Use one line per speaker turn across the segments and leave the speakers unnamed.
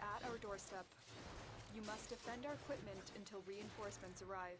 at our doorstep. You must defend our equipment until reinforcements arrive.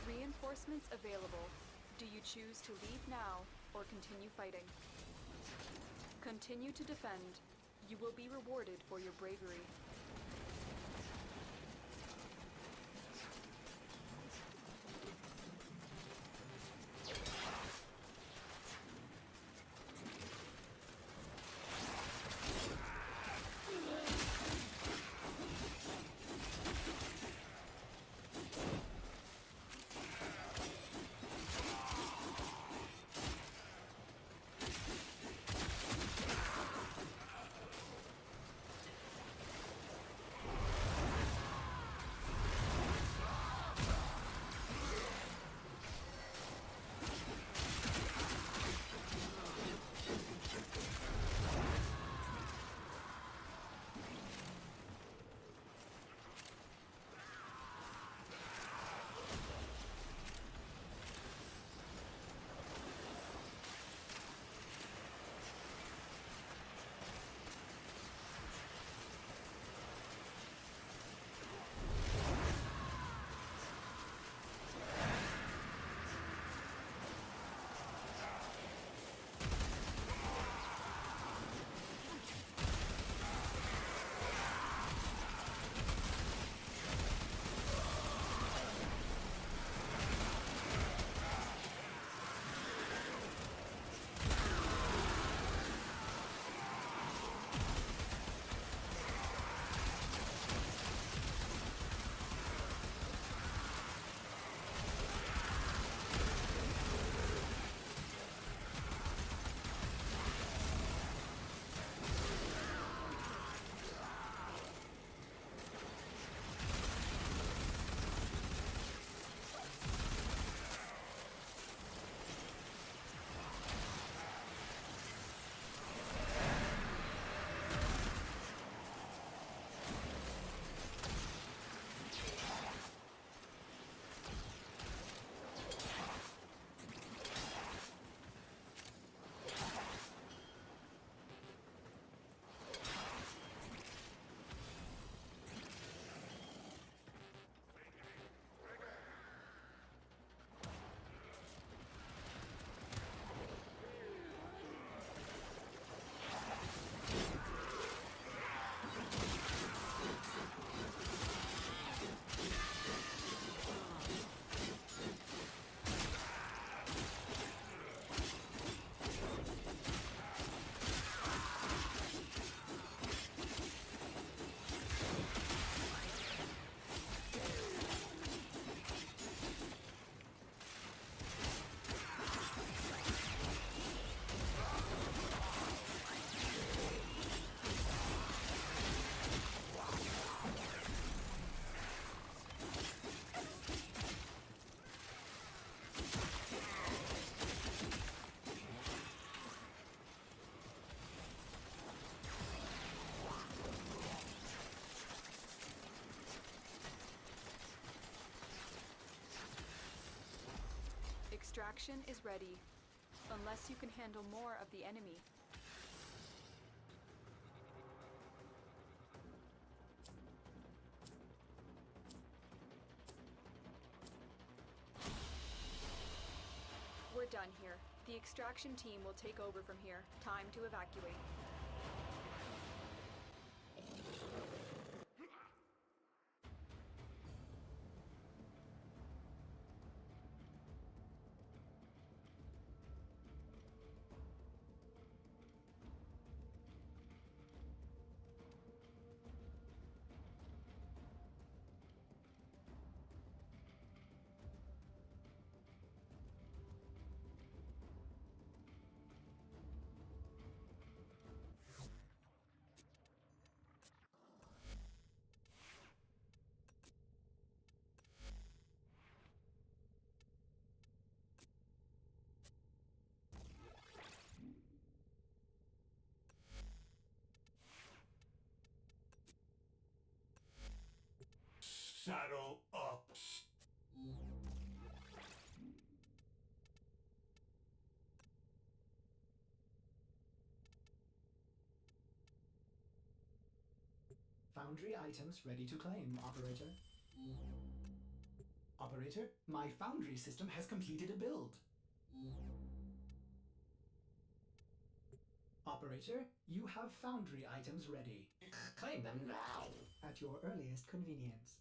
Reinforcements available. Do you choose to leave now or continue fighting? Continue to defend. You will be rewarded for your bravery. extraction is ready. Unless you can handle more of the enemy. We're done here. The extraction team will take over from here. Time to evacuate.
Saddle up.
Foundry items ready to claim, Operator. Operator, my foundry system has completed a build. Operator, you have foundry items ready.
Claim them now.
At your earliest convenience.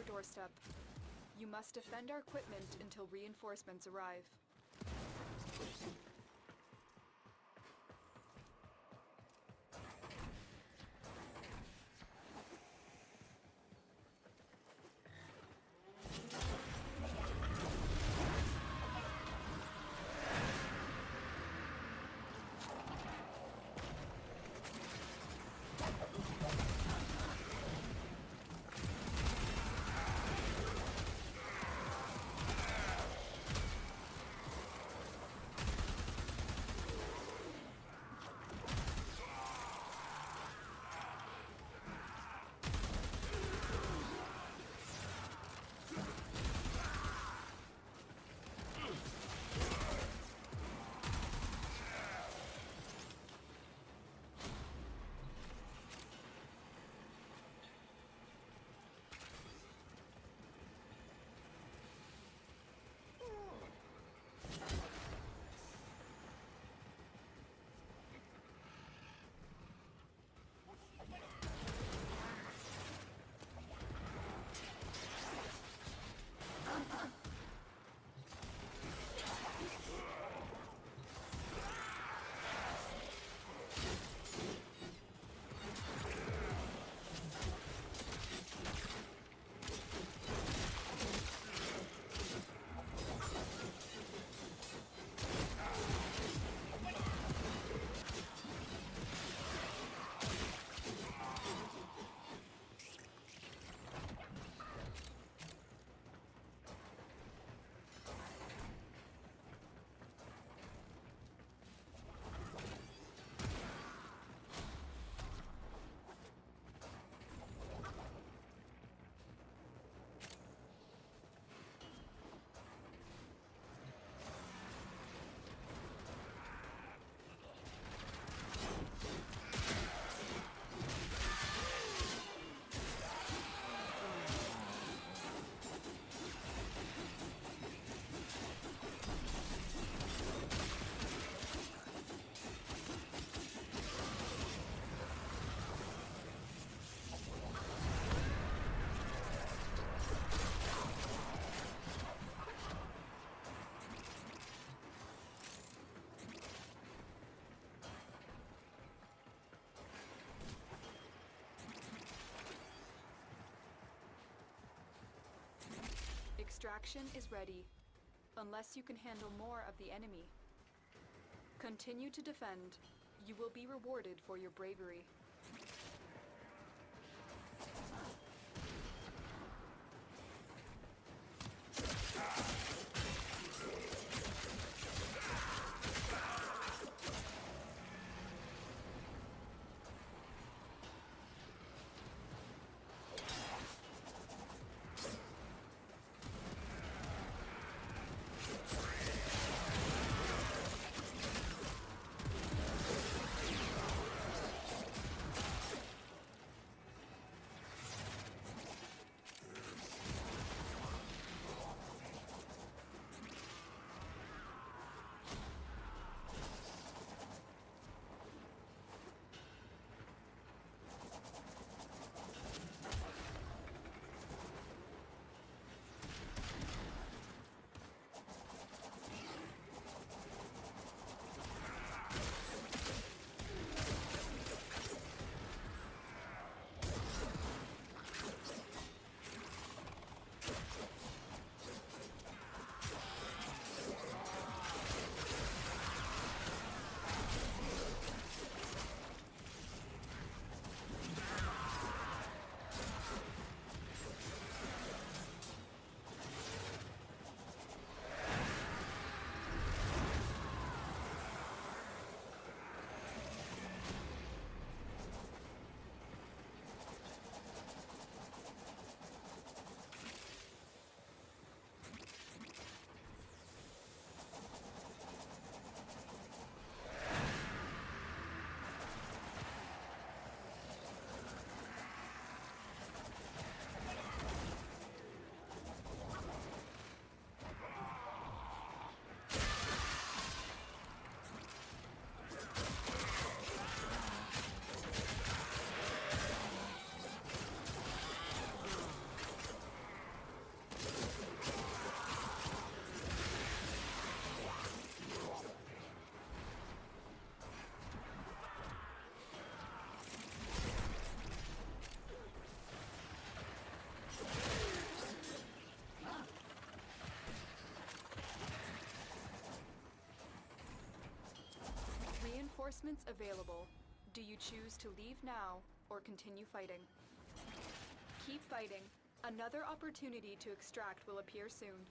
Doorstep. You must defend our equipment until reinforcements arrive. Extraction is ready, unless you can handle more of the enemy. Continue to defend. You will be rewarded for your bravery. Reinforcements available. Do you choose to leave now or continue fighting? Keep fighting. Another opportunity to extract will appear soon.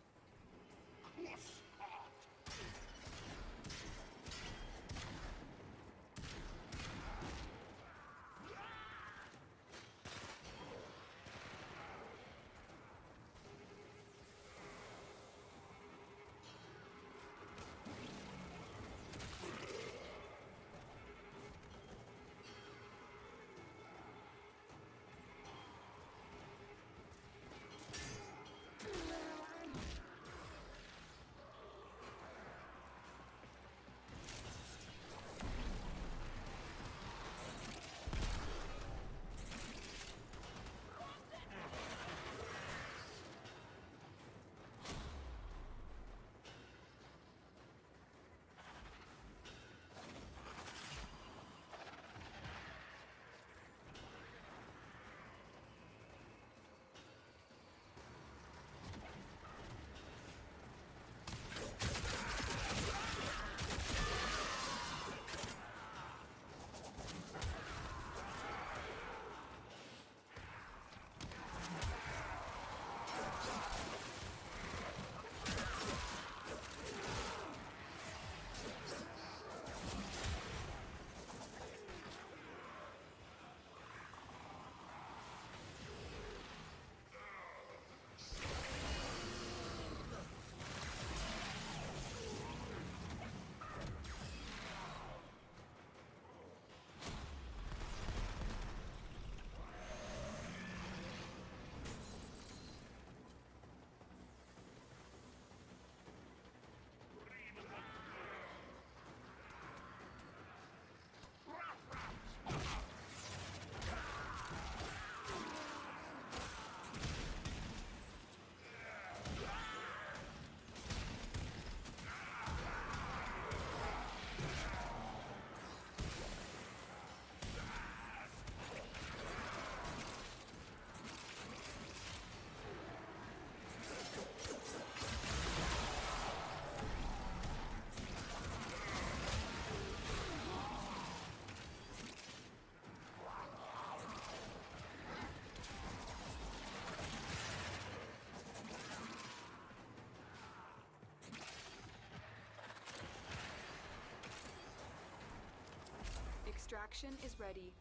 Extraction is ready,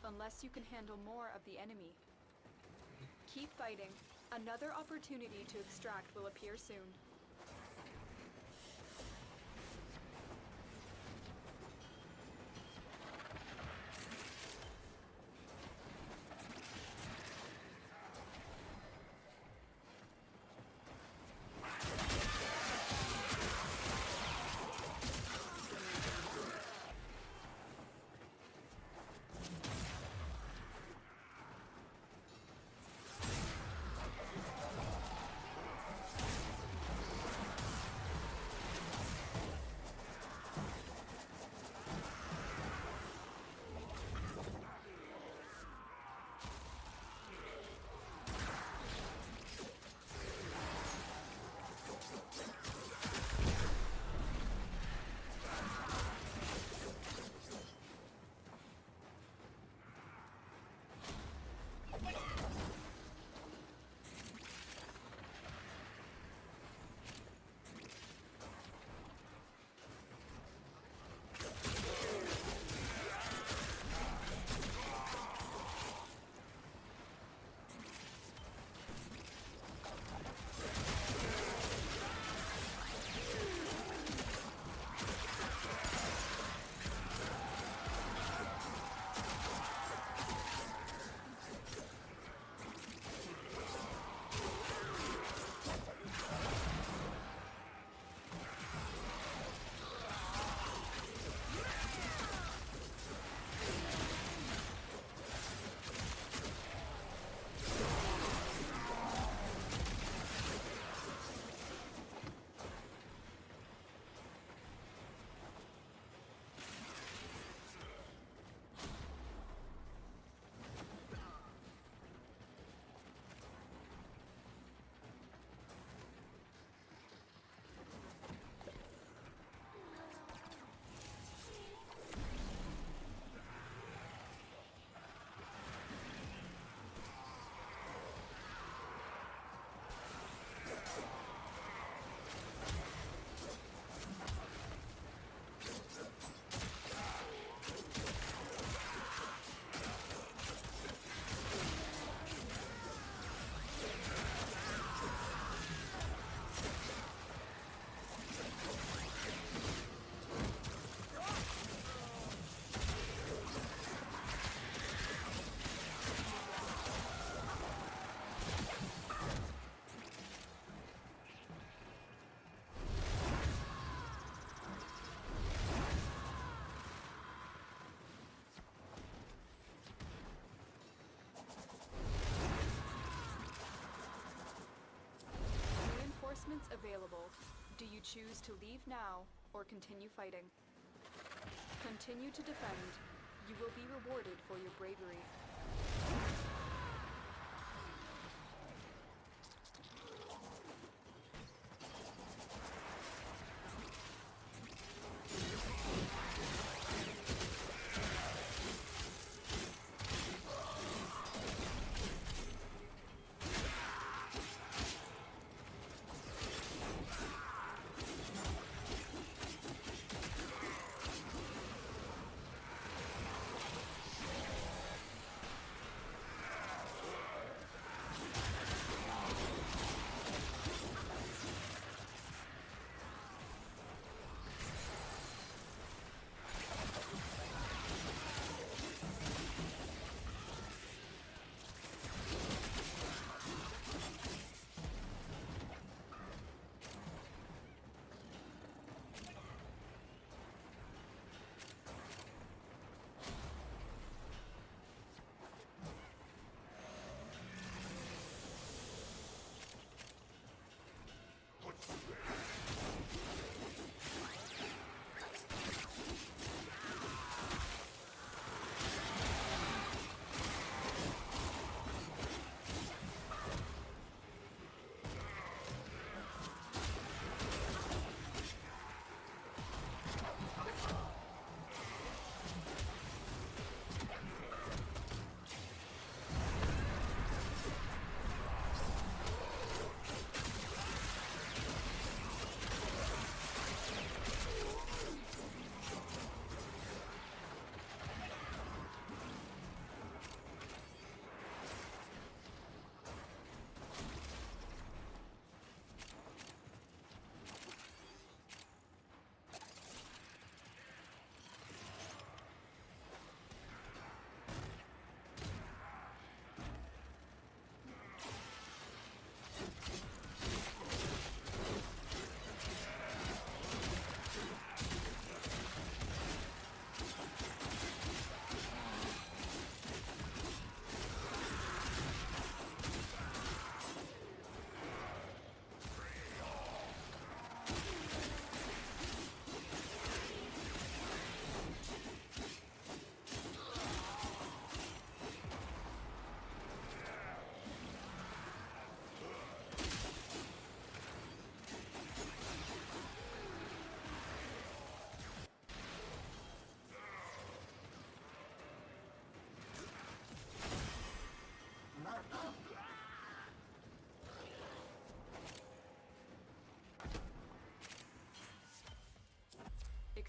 unless you can handle more of the enemy. Keep fighting. Another opportunity to extract will appear soon. Reinforcements available. Do you choose to leave now or continue fighting? Continue to defend. You will be rewarded for your bravery.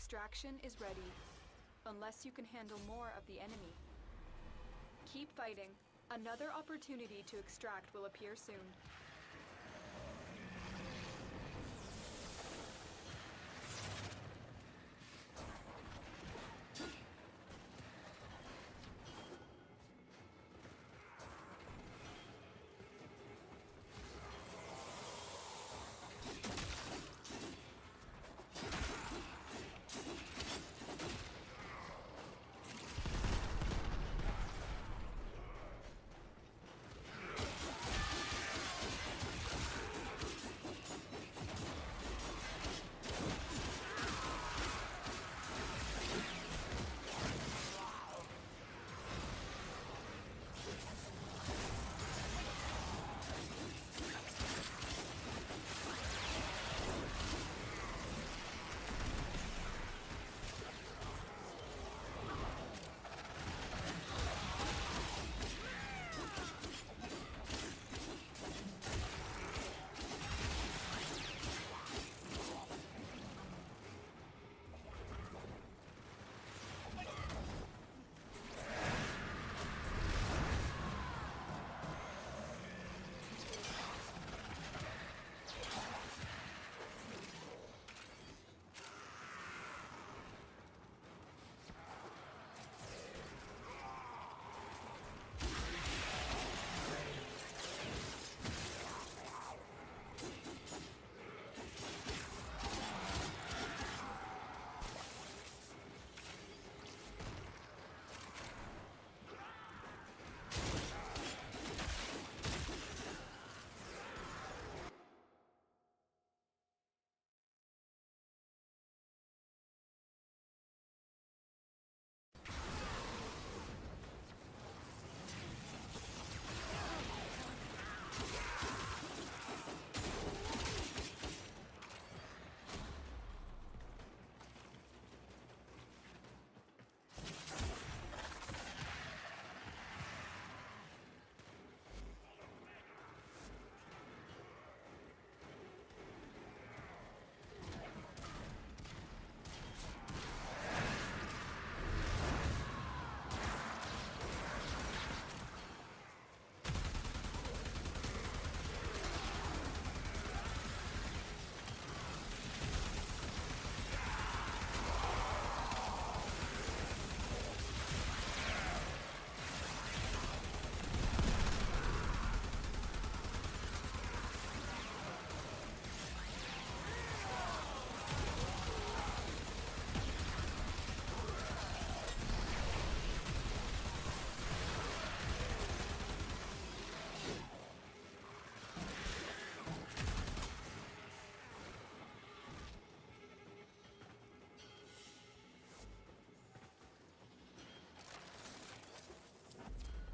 Extraction is ready, unless you can handle more of the enemy. Keep fighting. Another opportunity to extract will appear soon.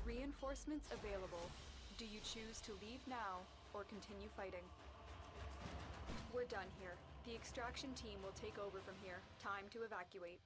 Reinforcements available. Do you choose to leave now or continue fighting? We're done here. The extraction team will take over from here. Time to evacuate.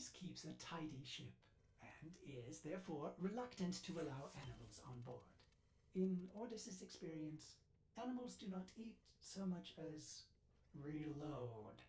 Artemis keeps a tidy ship, and is therefore reluctant to allow animals on board. In Ordis's experience, animals do not eat so much as reload.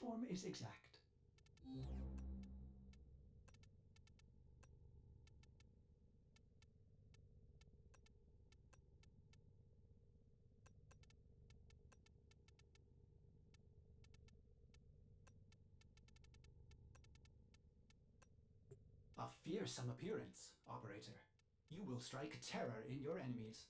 Form is exact. A fearsome appearance, Operator. You will strike terror in your enemies.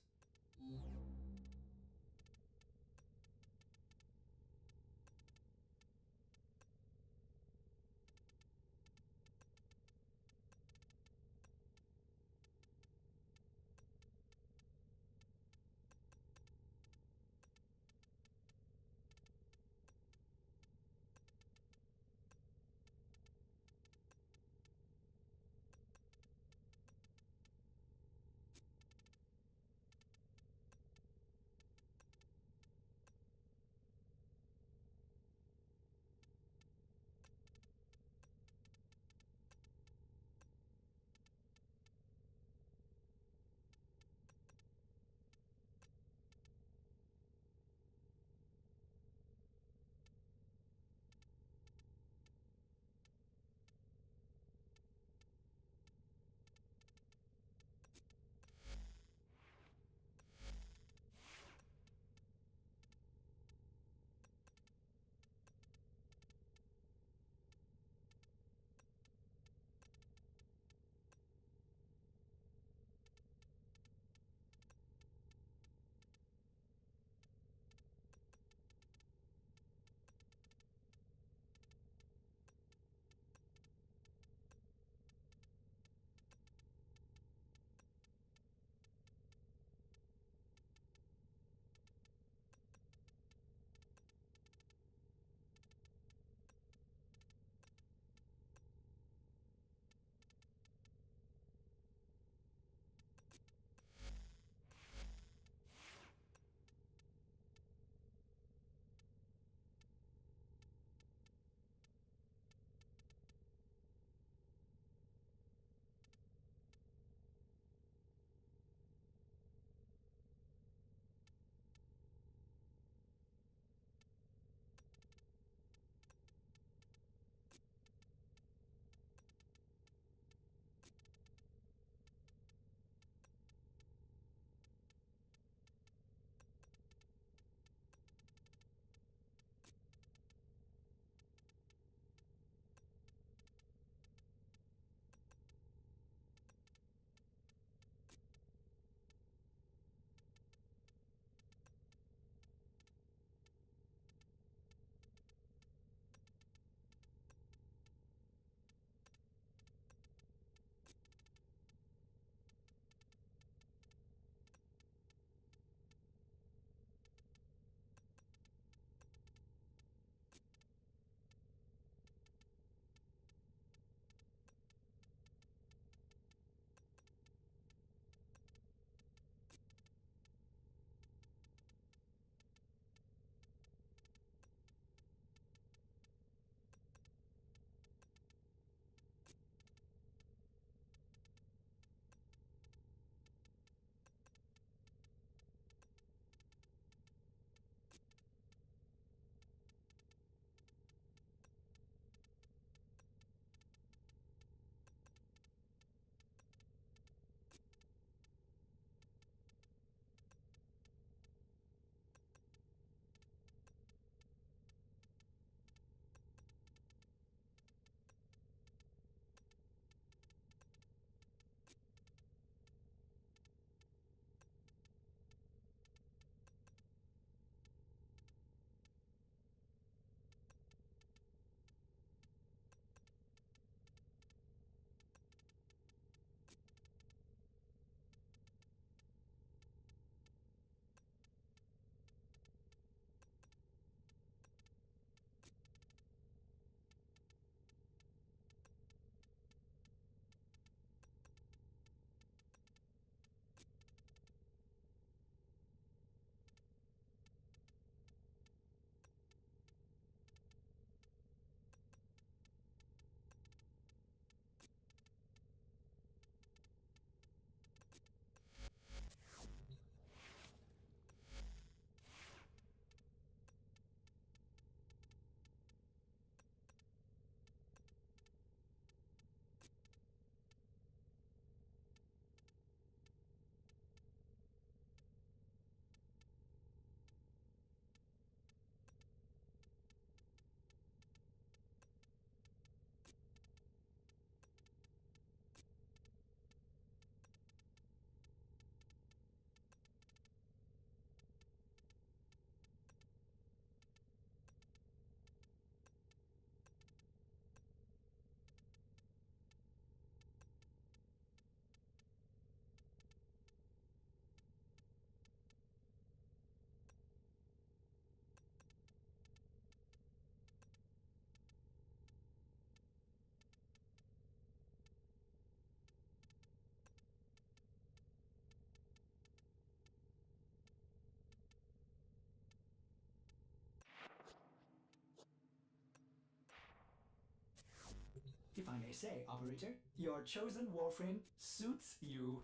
say, Operator? Your chosen warframe suits you.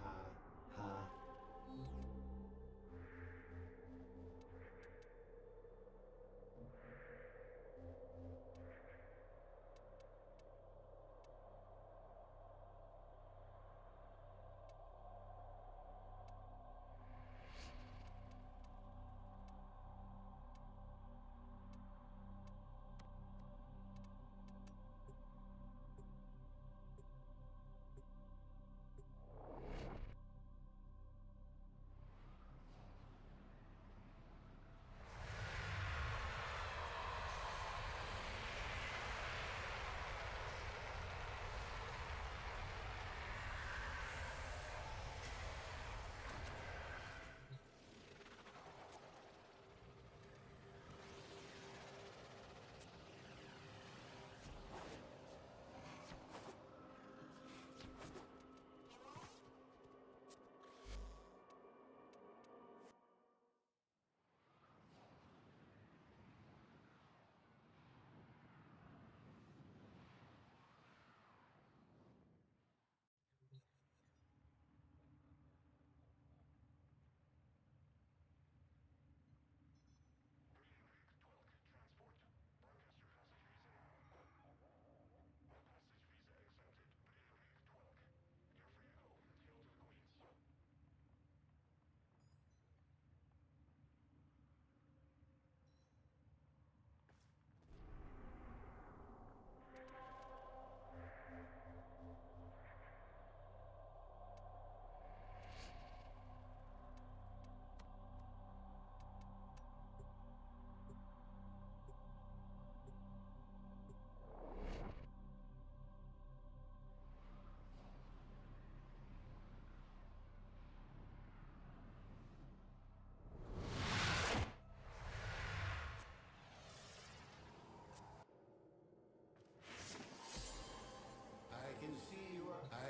Ha ha.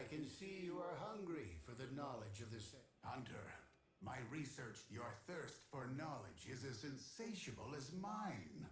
I can see you are hungry for the knowledge of this.
Hunter, my research, your thirst for knowledge is as insatiable as mine.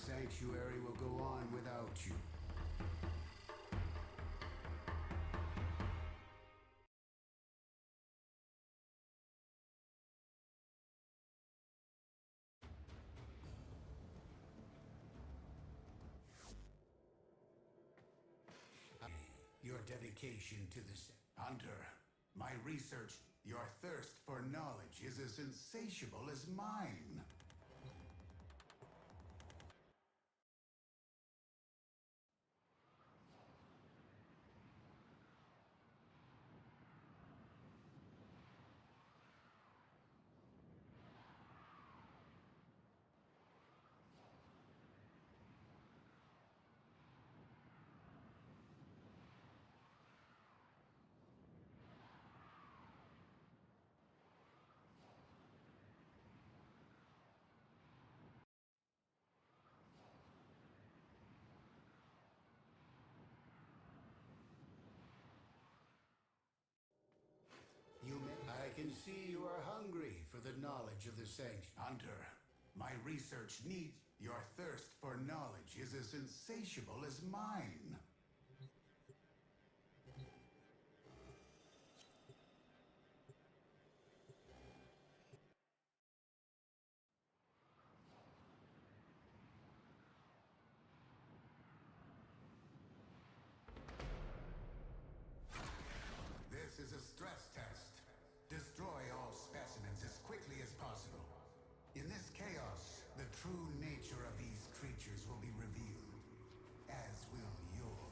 sanctuary will go on without you. Your dedication to the Hunter, my research, your thirst for knowledge is as insatiable as mine. I can see you are hungry for the knowledge of the sanctuary. Hunter, my research needs your thirst for knowledge is as insatiable as mine. This is a stress test. Destroy all specimens as quickly as possible. In this chaos, the true nature of these creatures will be revealed, as will yours.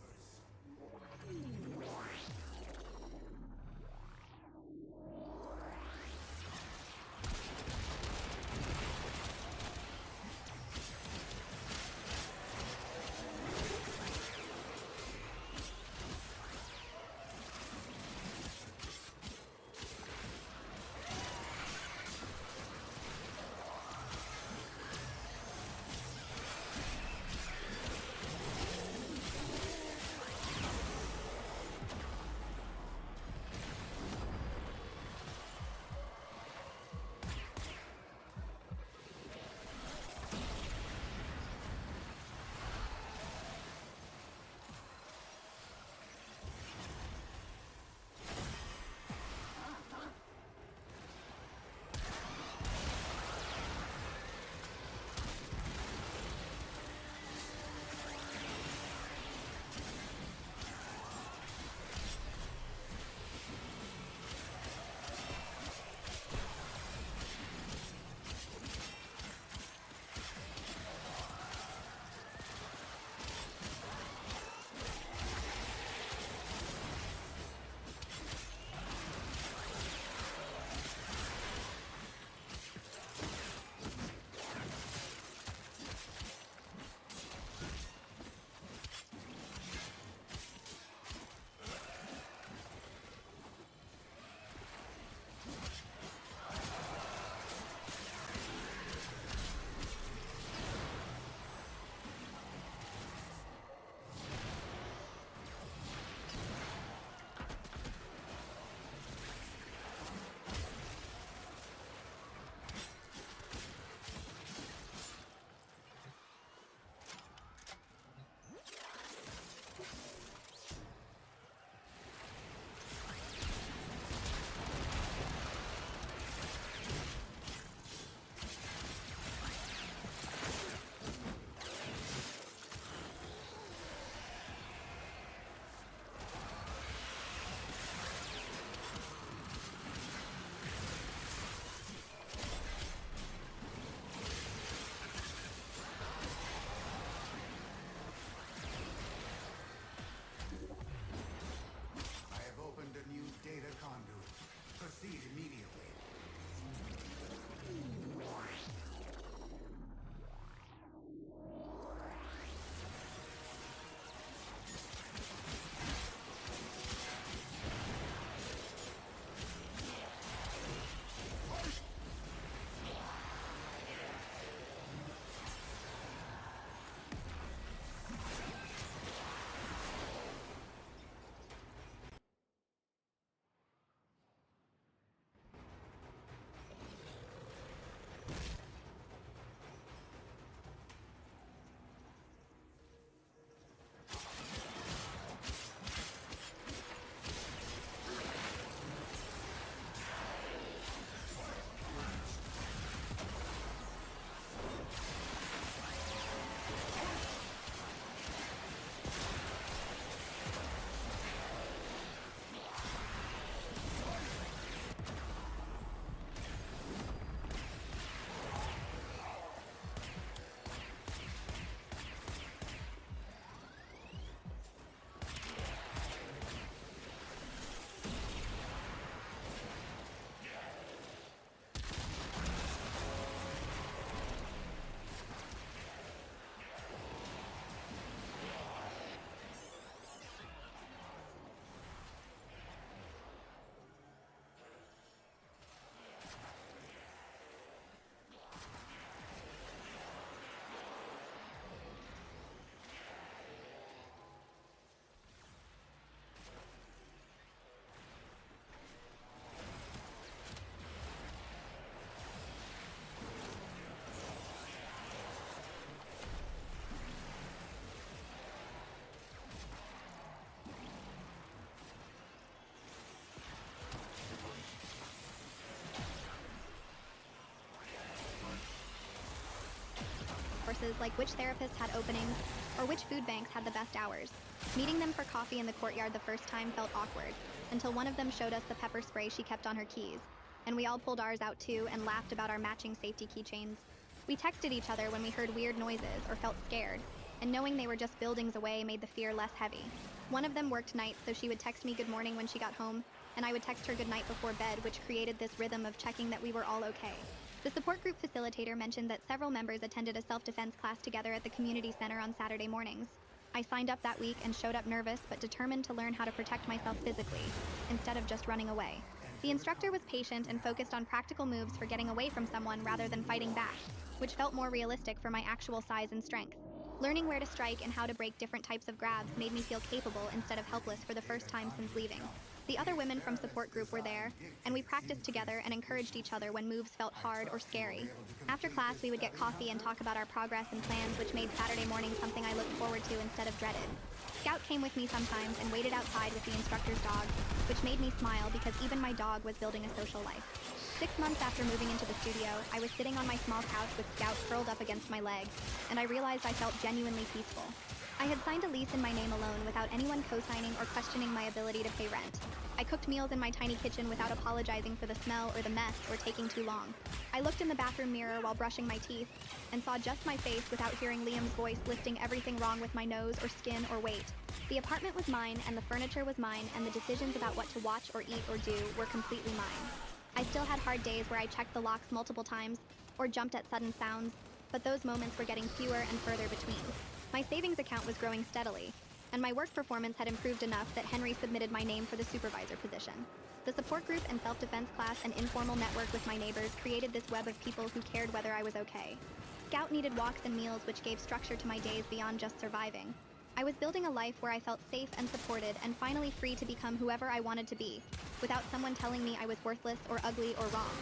choices like which therapists had openings or which food banks had the best hours. Meeting them for coffee in the courtyard the first time felt awkward, until one of them showed us the pepper spray she kept on her keys, and we all pulled ours out too and laughed about our matching safety keychains. We texted each other when we heard weird noises or felt scared, and knowing they were just buildings away made the fear less heavy. One of them worked nights, so she would text me good morning when she got home, and I would text her good night before bed, which created this rhythm of checking that we were all okay. The support group facilitator mentioned that several members attended a self-defense class together at the community center on Saturday mornings. I signed up that week and showed up nervous but determined to learn how to protect myself physically, instead of just running away. The instructor was patient and focused on practical moves for getting away from someone rather than fighting back, which felt more realistic for my actual size and strength. Learning where to strike and how to break different types of grabs made me feel capable instead of helpless for the first time since leaving. The other women from support group were there, and we practiced together and encouraged each other when moves felt hard or scary. After class, we would get coffee and talk about our progress and plans, which made Saturday morning something I looked forward to instead of dreaded. Scout came with me sometimes and waited outside with the instructor's dog, which made me smile because even my dog was building a social life. 6 months after moving into the studio, I was sitting on my small couch with Scout curled up against my leg, and I realized I felt genuinely peaceful. I had signed a lease in my name alone without anyone co-signing or questioning my ability to pay rent. I cooked meals in my tiny kitchen without apologizing for the smell or the mess or taking too long. I looked in the bathroom mirror while brushing my teeth and saw just my face without hearing Liam's voice listing everything wrong with my nose or skin or weight. The apartment was mine and the furniture was mine, and the decisions about what to watch or eat or do were completely mine. I still had hard days where I checked the locks multiple times or jumped at sudden sounds, but those moments were getting fewer and further between. My savings account was growing steadily, and my work performance had improved enough that Henry submitted my name for the supervisor position. The support group and self-defense class and informal network with my neighbors created this web of people who cared whether I was okay. Scout needed walks and meals, which gave structure to my days beyond just surviving. I was building a life where I felt safe and supported and finally free to become whoever I wanted to be, without someone telling me I was worthless or ugly or wrong.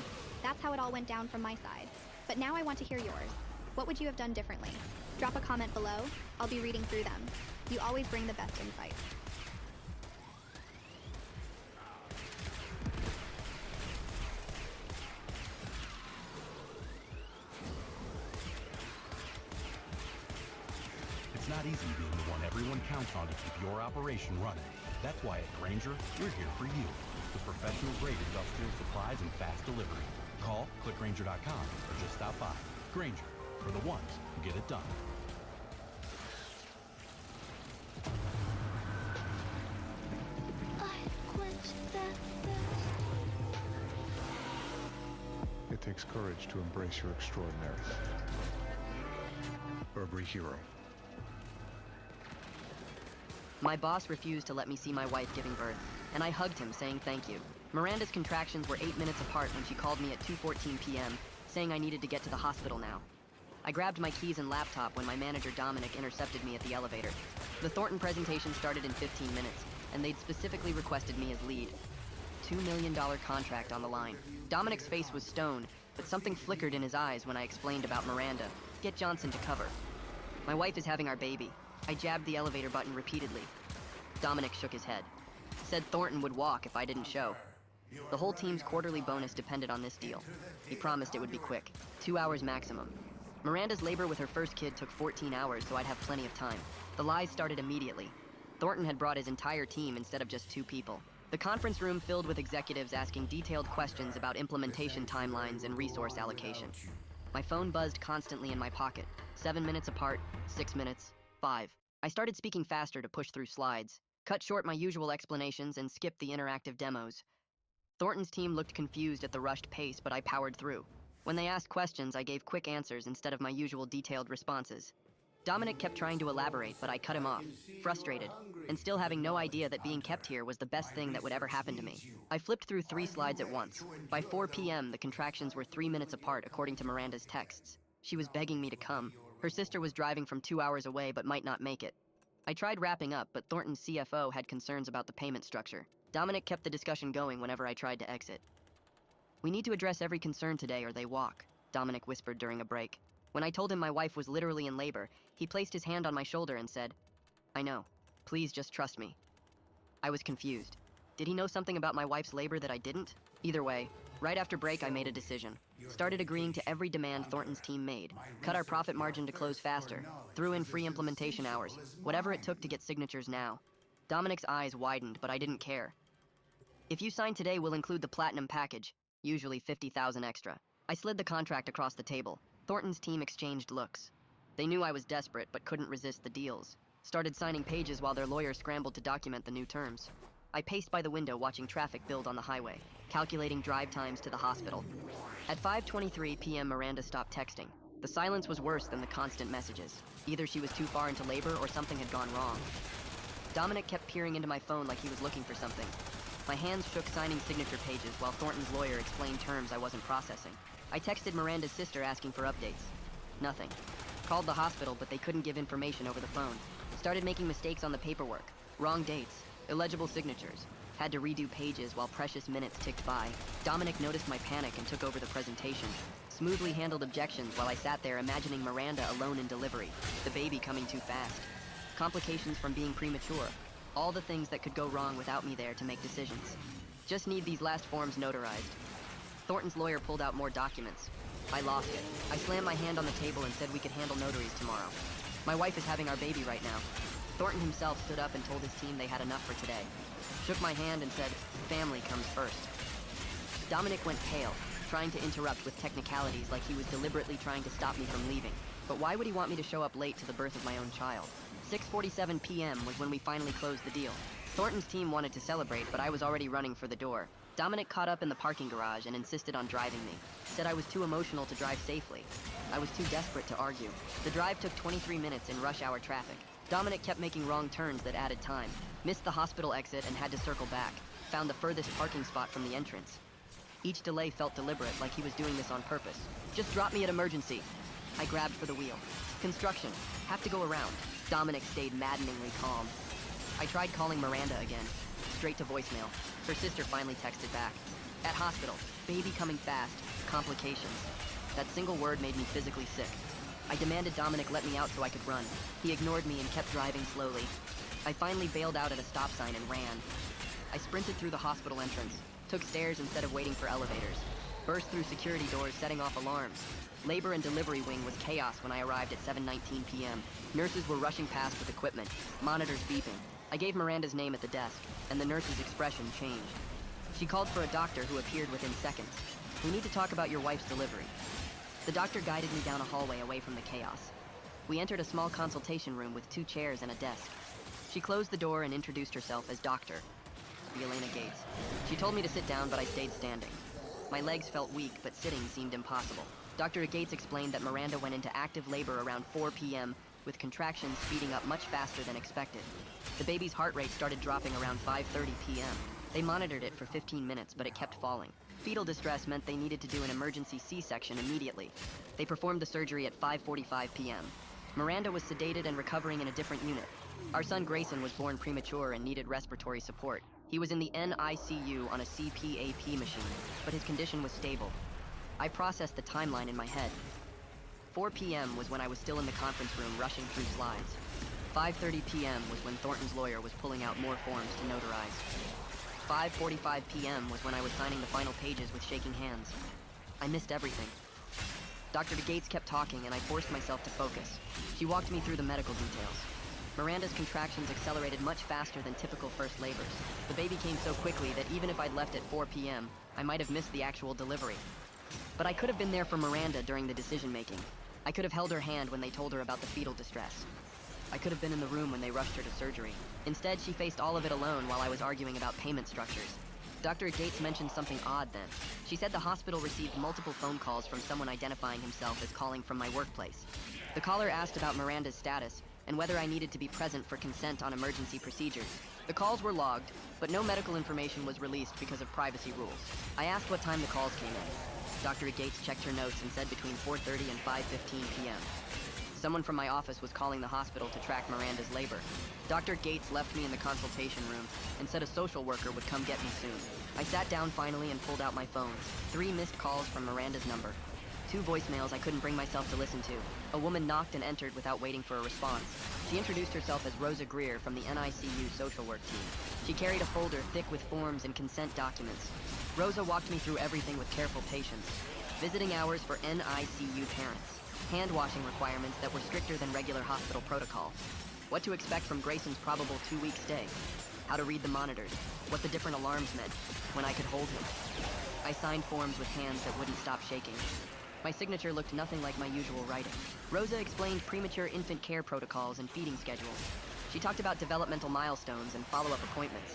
That's how it all went down from my side. But now I want to hear yours. What would you have done differently? Drop a comment below. I'll be reading through them. You always bring the best insights.
It's not easy being the one everyone counts on to keep your operation running. That's why at Grainger, we're here for you. With professional-grade industrial supplies and fast delivery. Call, click Grainger.com, or just stop by. Grainger, for the ones who get it done.
I quench that thirst.
It takes courage to embrace your extraordinary. Burberry Hero.
My boss refused to let me see my wife giving birth, and I hugged him saying thank you. Miranda's contractions were 8 minutes apart when she called me at 2:14 p.m., saying I needed to get to the hospital now. I grabbed my keys and laptop when my manager Dominic intercepted me at the elevator. The Thornton presentation started in 15 minutes, and they'd specifically requested me as lead. $2 million contract on the line. Dominic's face was stone, but something flickered in his eyes when I explained about Miranda. Get Johnson to cover. My wife is having our baby. I jabbed the elevator button repeatedly. Dominic shook his head. Said Thornton would walk if I didn't show. The whole team's quarterly bonus depended on this deal. He promised it would be quick. 2 hours maximum. Miranda's labor with her first kid took 14 hours, so I'd have plenty of time. The lies started immediately. Thornton had brought his entire team instead of just 2 people. The conference room filled with executives asking detailed questions about implementation timelines and resource allocation. My phone buzzed constantly in my pocket. 7 minutes apart, 6 minutes, 5. I started speaking faster to push through slides, cut short my usual explanations, and skipped the interactive demos. Thornton's team looked confused at the rushed pace, but I powered through. When they asked questions, I gave quick answers instead of my usual detailed responses. Dominic kept trying to elaborate, but I cut him off, frustrated, and still having no idea that being kept here was the best thing that would ever happen to me. I flipped through 3 slides at once. By 4 p.m., the contractions were 3 minutes apart, according to Miranda's texts. She was begging me to come. Her sister was driving from 2 hours away, but might not make it. I tried wrapping up, but Thornton's CFO had concerns about the payment structure. Dominic kept the discussion going whenever I tried to exit. We need to address every concern today or they walk, Dominic whispered during a break. When I told him my wife was literally in labor, he placed his hand on my shoulder and said, I know. Please just trust me. I was confused. Did he know something about my wife's labor that I didn't? Either way, Right after break, I made a decision. Started agreeing to every demand Thornton's team made. Cut our profit margin to close faster. Threw in free implementation hours. Whatever it took to get signatures now. Dominic's eyes widened, but I didn't care. If you sign today, we'll include the platinum package, usually 50,000 extra. I slid the contract across the table. Thornton's team exchanged looks. They knew I was desperate, but couldn't resist the deals. Started signing pages while their lawyer scrambled to document the new terms. I paced by the window watching traffic build on the highway, calculating drive times to the hospital. At 5:23 p.m., Miranda stopped texting. The silence was worse than the constant messages. Either she was too far into labor or something had gone wrong. Dominic kept peering into my phone like he was looking for something. My hands shook signing signature pages while Thornton's lawyer explained terms I wasn't processing. I texted Miranda's sister asking for updates. Nothing. Called the hospital, but they couldn't give information over the phone. Started making mistakes on the paperwork. Wrong dates. Illegible signatures. Had to redo pages while precious minutes ticked by. Dominic noticed my panic and took over the presentation. Smoothly handled objections while I sat there imagining Miranda alone in delivery. The baby coming too fast. Complications from being premature. All the things that could go wrong without me there to make decisions. Just need these last forms notarized. Thornton's lawyer pulled out more documents. I lost it. I slammed my hand on the table and said we could handle notaries tomorrow. My wife is having our baby right now. Thornton himself stood up and told his team they had enough for today. Shook my hand and said, family comes first. Dominic went pale, trying to interrupt with technicalities like he was deliberately trying to stop me from leaving. But why would he want me to show up late to the birth of my own child? 6:47 p.m. was when we finally closed the deal. Thornton's team wanted to celebrate, but I was already running for the door. Dominic caught up in the parking garage and insisted on driving me. Said I was too emotional to drive safely. I was too desperate to argue. The drive took 23 minutes in rush hour traffic. Dominic kept making wrong turns that added time. Missed the hospital exit and had to circle back. Found the furthest parking spot from the entrance. Each delay felt deliberate, like he was doing this on purpose. Just drop me at emergency. I grabbed for the wheel. Construction. Have to go around. Dominic stayed maddeningly calm. I tried calling Miranda again. Straight to voicemail. Her sister finally texted back. At hospital. Baby coming fast. Complications. That single word made me physically sick. I demanded Dominic let me out so I could run. He ignored me and kept driving slowly. I finally bailed out at a stop sign and ran. I sprinted through the hospital entrance. Took stairs instead of waiting for elevators. Burst through security doors, setting off alarms. Labor and delivery wing was chaos when I arrived at 7:19 p.m. Nurses were rushing past with equipment. Monitors beeping. I gave Miranda's name at the desk, and the nurse's expression changed. She called for a doctor who appeared within seconds. We need to talk about your wife's delivery. The doctor guided me down a hallway away from the chaos. We entered a small consultation room with 2 chairs and a desk. She closed the door and introduced herself as Dr. Elena Gates. She told me to sit down, but I stayed standing. My legs felt weak, but sitting seemed impossible. Dr. Gates explained that Miranda went into active labor around 4 p.m., with contractions speeding up much faster than expected. The baby's heart rate started dropping around 5:30 p.m. They monitored it for 15 minutes, but it kept falling. Fetal distress meant they needed to do an emergency C-section immediately. They performed the surgery at 5:45 p.m. Miranda was sedated and recovering in a different unit. Our son Grayson was born premature and needed respiratory support. He was in the NICU on a CPAP machine, but his condition was stable. I processed the timeline in my head. 4 p.m. was when I was still in the conference room rushing through slides. 5:30 p.m. was when Thornton's lawyer was pulling out more forms to notarize. 5:45 p.m. was when I was signing the final pages with shaking hands. I missed everything. Dr. Gates kept talking, and I forced myself to focus. She walked me through the medical details. Miranda's contractions accelerated much faster than typical first labors. The baby came so quickly that even if I'd left at 4 p.m., I might have missed the actual delivery. But I could have been there for Miranda during the decision-making. I could have held her hand when they told her about the fetal distress. I could have been in the room when they rushed her to surgery. Instead, she faced all of it alone while I was arguing about payment structures. Dr. Gates mentioned something odd then. She said the hospital received multiple phone calls from someone identifying himself as calling from my workplace. The caller asked about Miranda's status and whether I needed to be present for consent on emergency procedures. The calls were logged, but no medical information was released because of privacy rules. I asked what time the calls came in. Dr. Gates checked her notes and said between 4:30 and 5:15 p.m. Someone from my office was calling the hospital to track Miranda's labor. Dr. Gates left me in the consultation room and said a social worker would come get me soon. I sat down finally and pulled out my phone. 3 missed calls from Miranda's number. 2 voicemails I couldn't bring myself to listen to. A woman knocked and entered without waiting for a response. She introduced herself as Rosa Greer from the NICU social work team. She carried a folder thick with forms and consent documents. Rosa walked me through everything with careful patience. Visiting hours for NICU parents. Hand-washing requirements that were stricter than regular hospital protocol. What to expect from Grayson's probable 2-week stay. How to read the monitors. What the different alarms meant. When I could hold him. I signed forms with hands that wouldn't stop shaking. My signature looked nothing like my usual writing. Rosa explained premature infant care protocols and feeding schedules. She talked about developmental milestones and follow-up appointments.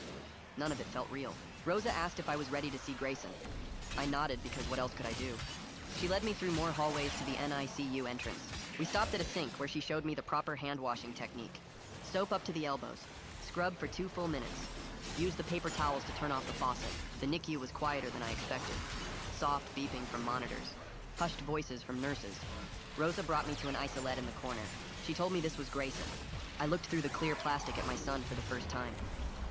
None of it felt real. Rosa asked if I was ready to see Grayson. I nodded because what else could I do? She led me through more hallways to the NICU entrance. We stopped at a sink where she showed me the proper hand-washing technique. Soap up to the elbows. Scrub for 2 full minutes. Use the paper towels to turn off the faucet. The NICU was quieter than I expected. Soft beeping from monitors. Hushed voices from nurses. Rosa brought me to an isolette in the corner. She told me this was Grayson. I looked through the clear plastic at my son for the first time.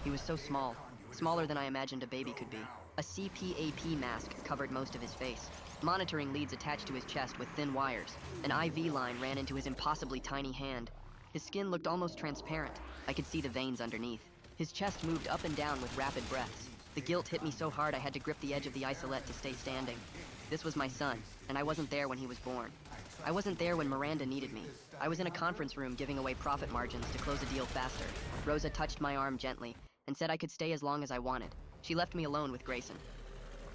He was so small. Smaller than I imagined a baby could be. A CPAP mask covered most of his face. Monitoring leads attached to his chest with thin wires. An IV line ran into his impossibly tiny hand. His skin looked almost transparent. I could see the veins underneath. His chest moved up and down with rapid breaths. The guilt hit me so hard I had to grip the edge of the isolette to stay standing. This was my son, and I wasn't there when he was born. I wasn't there when Miranda needed me. I was in a conference room giving away profit margins to close a deal faster. Rosa touched my arm gently and said I could stay as long as I wanted. She left me alone with Grayson.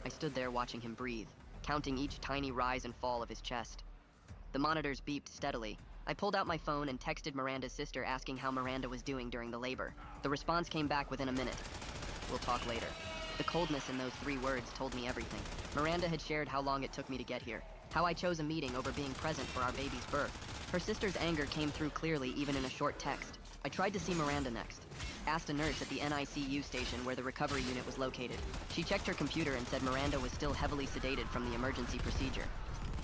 I stood there watching him breathe, counting each tiny rise and fall of his chest. The monitors beeped steadily. I pulled out my phone and texted Miranda's sister asking how Miranda was doing during the labor. The response came back within a minute. We'll talk later. The coldness in those 3 words told me everything. Miranda had shared how long it took me to get here, how I chose a meeting over being present for our baby's birth. Her sister's anger came through clearly even in a short text. I tried to see Miranda next. Asked a nurse at the NICU station where the recovery unit was located. She checked her computer and said Miranda was still heavily sedated from the emergency procedure.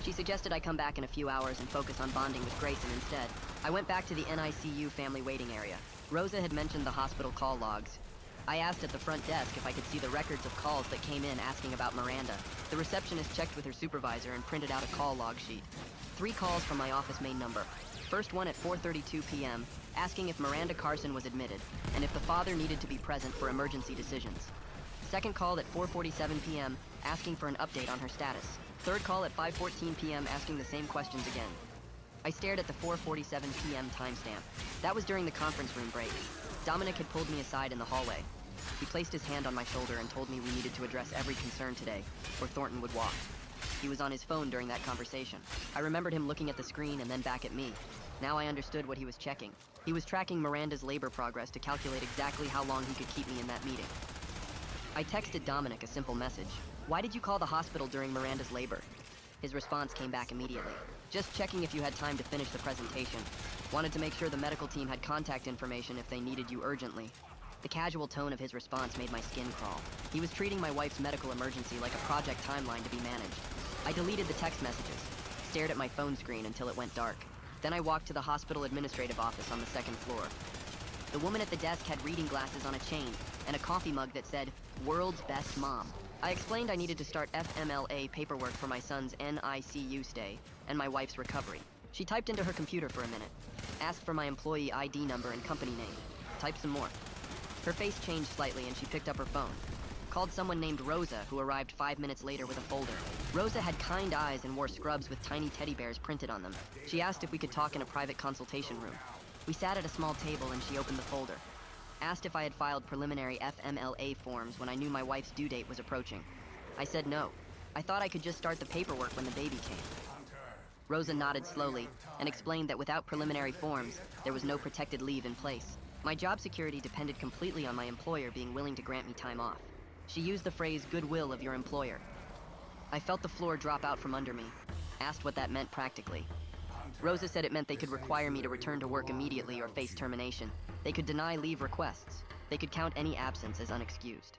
She suggested I come back in a few hours and focus on bonding with Grayson instead. I went back to the NICU family waiting area. Rosa had mentioned the hospital call logs. I asked at the front desk if I could see the records of calls that came in asking about Miranda. The receptionist checked with her supervisor and printed out a call log sheet. 3 calls from my office main number. First one at 4:32 p.m., asking if Miranda Carson was admitted, and if the father needed to be present for emergency decisions. Second call at 4:47 p.m., asking for an update on her status. Third call at 5:14 p.m. asking the same questions again. I stared at the 4:47 p.m. timestamp. That was during the conference room break. Dominic had pulled me aside in the hallway. He placed his hand on my shoulder and told me we needed to address every concern today, or Thornton would walk. He was on his phone during that conversation. I remembered him looking at the screen and then back at me. Now I understood what he was checking. He was tracking Miranda's labor progress to calculate exactly how long he could keep me in that meeting. I texted Dominic a simple message. Why did you call the hospital during Miranda's labor? His response came back immediately. Just checking if you had time to finish the presentation. Wanted to make sure the medical team had contact information if they needed you urgently. The casual tone of his response made my skin crawl. He was treating my wife's medical emergency like a project timeline to be managed. I deleted the text messages, stared at my phone screen until it went dark. Then I walked to the hospital administrative office on the 2nd floor. The woman at the desk had reading glasses on a chain and a coffee mug that said, "World's Best Mom." I explained I needed to start FMLA paperwork for my son's NICU stay and my wife's recovery. She typed into her computer for a minute, asked for my employee ID number and company name, typed some more. Her face changed slightly and she picked up her phone. Called someone named Rosa, who arrived 5 minutes later with a folder. Rosa had kind eyes and wore scrubs with tiny teddy bears printed on them. She asked if we could talk in a private consultation room. We sat at a small table and she opened the folder. Asked if I had filed preliminary FMLA forms when I knew my wife's due date was approaching. I said no. I thought I could just start the paperwork when the baby came. Rosa nodded slowly and explained that without preliminary forms, there was no protected leave in place. My job security depended completely on my employer being willing to grant me time off. She used the phrase goodwill of your employer. I felt the floor drop out from under me. Asked what that meant practically. Rosa said it meant they could require me to return to work immediately or face termination. They could deny leave requests. They could count any absence as unexcused.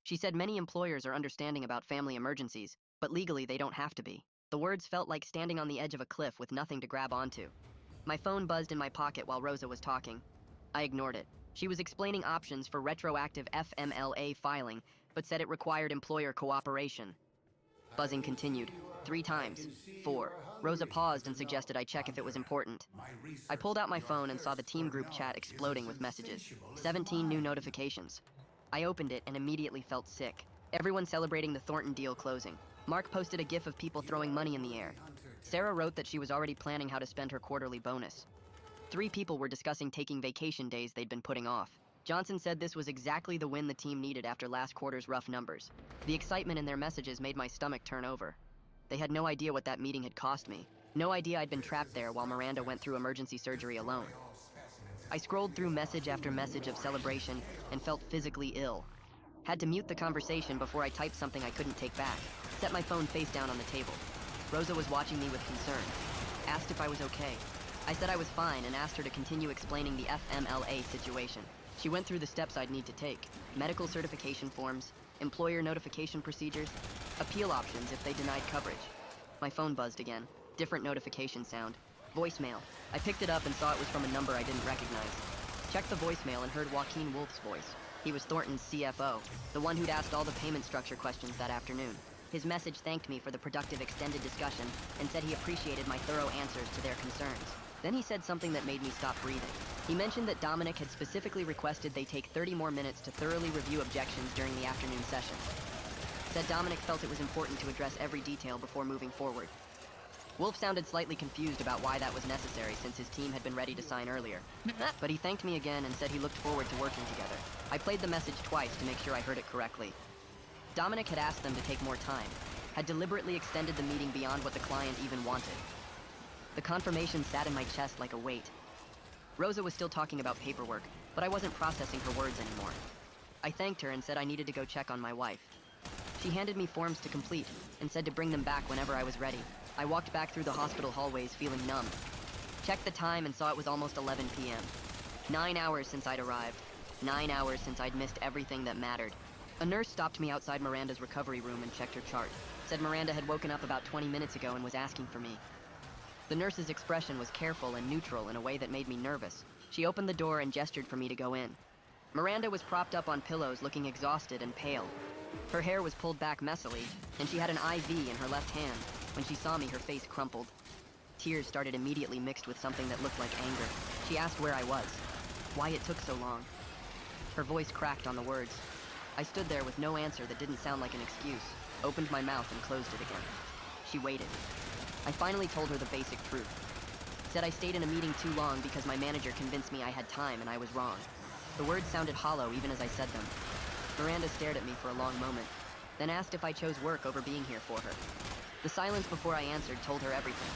She said many employers are understanding about family emergencies, but legally they don't have to be. The words felt like standing on the edge of a cliff with nothing to grab onto. My phone buzzed in my pocket while Rosa was talking. I ignored it. She was explaining options for retroactive FMLA filing, but said it required employer cooperation. Buzzing continued. 3 times. 4. Rosa paused and suggested I check if it was important. I pulled out my phone and saw the team group chat exploding with messages. 17 new notifications. I opened it and immediately felt sick. Everyone celebrating the Thornton deal closing. Mark posted a gif of people throwing money in the air. Sarah wrote that she was already planning how to spend her quarterly bonus. 3 people were discussing taking vacation days they'd been putting off. Johnson said this was exactly the win the team needed after last quarter's rough numbers. The excitement in their messages made my stomach turn over. They had no idea what that meeting had cost me. No idea I'd been trapped there while Miranda went through emergency surgery alone. I scrolled through message after message of celebration and felt physically ill. Had to mute the conversation before I typed something I couldn't take back. Set my phone face down on the table. Rosa was watching me with concern. Asked if I was okay. I said I was fine and asked her to continue explaining the FMLA situation. She went through the steps I'd need to take. Medical certification forms, employer notification procedures, appeal options if they denied coverage. My phone buzzed again. Different notification sound. Voicemail. I picked it up and saw it was from a number I didn't recognize. Checked the voicemail and heard Joaquin Wolf's voice. He was Thornton's CFO, the one who'd asked all the payment structure questions that afternoon. His message thanked me for the productive extended discussion and said he appreciated my thorough answers to their concerns. Then he said something that made me stop breathing. He mentioned that Dominic had specifically requested they take 30 more minutes to thoroughly review objections during the afternoon session. Said Dominic felt it was important to address every detail before moving forward. Wolf sounded slightly confused about why that was necessary since his team had been ready to sign earlier. But he thanked me again and said he looked forward to working together. I played the message twice to make sure I heard it correctly. Dominic had asked them to take more time, had deliberately extended the meeting beyond what the client even wanted. The confirmation sat in my chest like a weight. Rosa was still talking about paperwork, but I wasn't processing her words anymore. I thanked her and said I needed to go check on my wife. She handed me forms to complete and said to bring them back whenever I was ready. I walked back through the hospital hallways feeling numb. Checked the time and saw it was almost 11 p.m. 9 hours since I'd arrived. 9 hours since I'd missed everything that mattered. A nurse stopped me outside Miranda's recovery room and checked her chart. Said Miranda had woken up about 20 minutes ago and was asking for me. The nurse's expression was careful and neutral in a way that made me nervous. She opened the door and gestured for me to go in. Miranda was propped up on pillows looking exhausted and pale. Her hair was pulled back messily, and she had an IV in her left hand. When she saw me, her face crumpled. Tears started immediately mixed with something that looked like anger. She asked where I was, why it took so long. Her voice cracked on the words. I stood there with no answer that didn't sound like an excuse, opened my mouth and closed it again. She waited. I finally told her the basic truth. Said I stayed in a meeting too long because my manager convinced me I had time and I was wrong. The words sounded hollow even as I said them. Miranda stared at me for a long moment, then asked if I chose work over being here for her. The silence before I answered told her everything.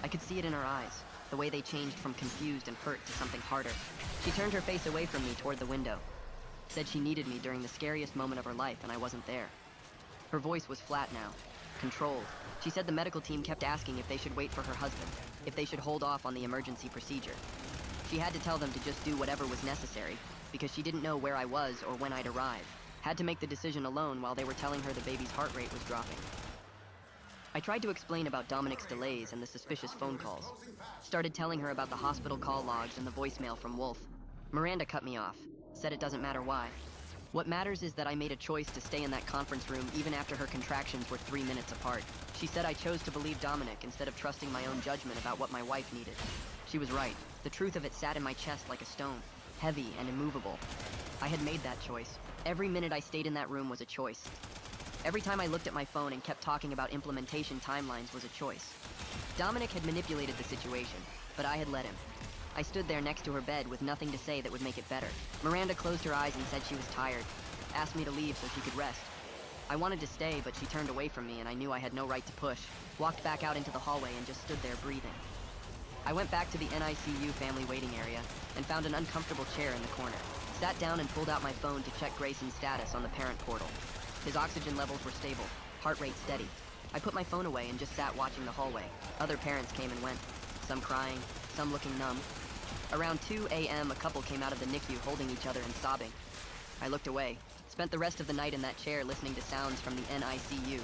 I could see it in her eyes, the way they changed from confused and hurt to something harder. She turned her face away from me toward the window. Said she needed me during the scariest moment of her life and I wasn't there. Her voice was flat now, controlled. She said the medical team kept asking if they should wait for her husband, if they should hold off on the emergency procedure. She had to tell them to just do whatever was necessary, because she didn't know where I was or when I'd arrive. Had to make the decision alone while they were telling her the baby's heart rate was dropping. I tried to explain about Dominic's delays and the suspicious phone calls. Started telling her about the hospital call logs and the voicemail from Wolf. Miranda cut me off, said it doesn't matter why. What matters is that I made a choice to stay in that conference room even after her contractions were 3 minutes apart. She said I chose to believe Dominic instead of trusting my own judgment about what my wife needed. She was right. The truth of it sat in my chest like a stone, heavy and immovable. I had made that choice. Every minute I stayed in that room was a choice. Every time I looked at my phone and kept talking about implementation timelines was a choice. Dominic had manipulated the situation, but I had let him. I stood there next to her bed with nothing to say that would make it better. Miranda closed her eyes and said she was tired, asked me to leave so she could rest. I wanted to stay, but she turned away from me and I knew I had no right to push. Walked back out into the hallway and just stood there breathing. I went back to the NICU family waiting area and found an uncomfortable chair in the corner. Sat down and pulled out my phone to check Grayson's status on the parent portal. His oxygen levels were stable, heart rate steady. I put my phone away and just sat watching the hallway. Other parents came and went, some crying, some looking numb. Around 2 a.m., a couple came out of the NICU holding each other and sobbing. I looked away, spent the rest of the night in that chair listening to sounds from the NICU,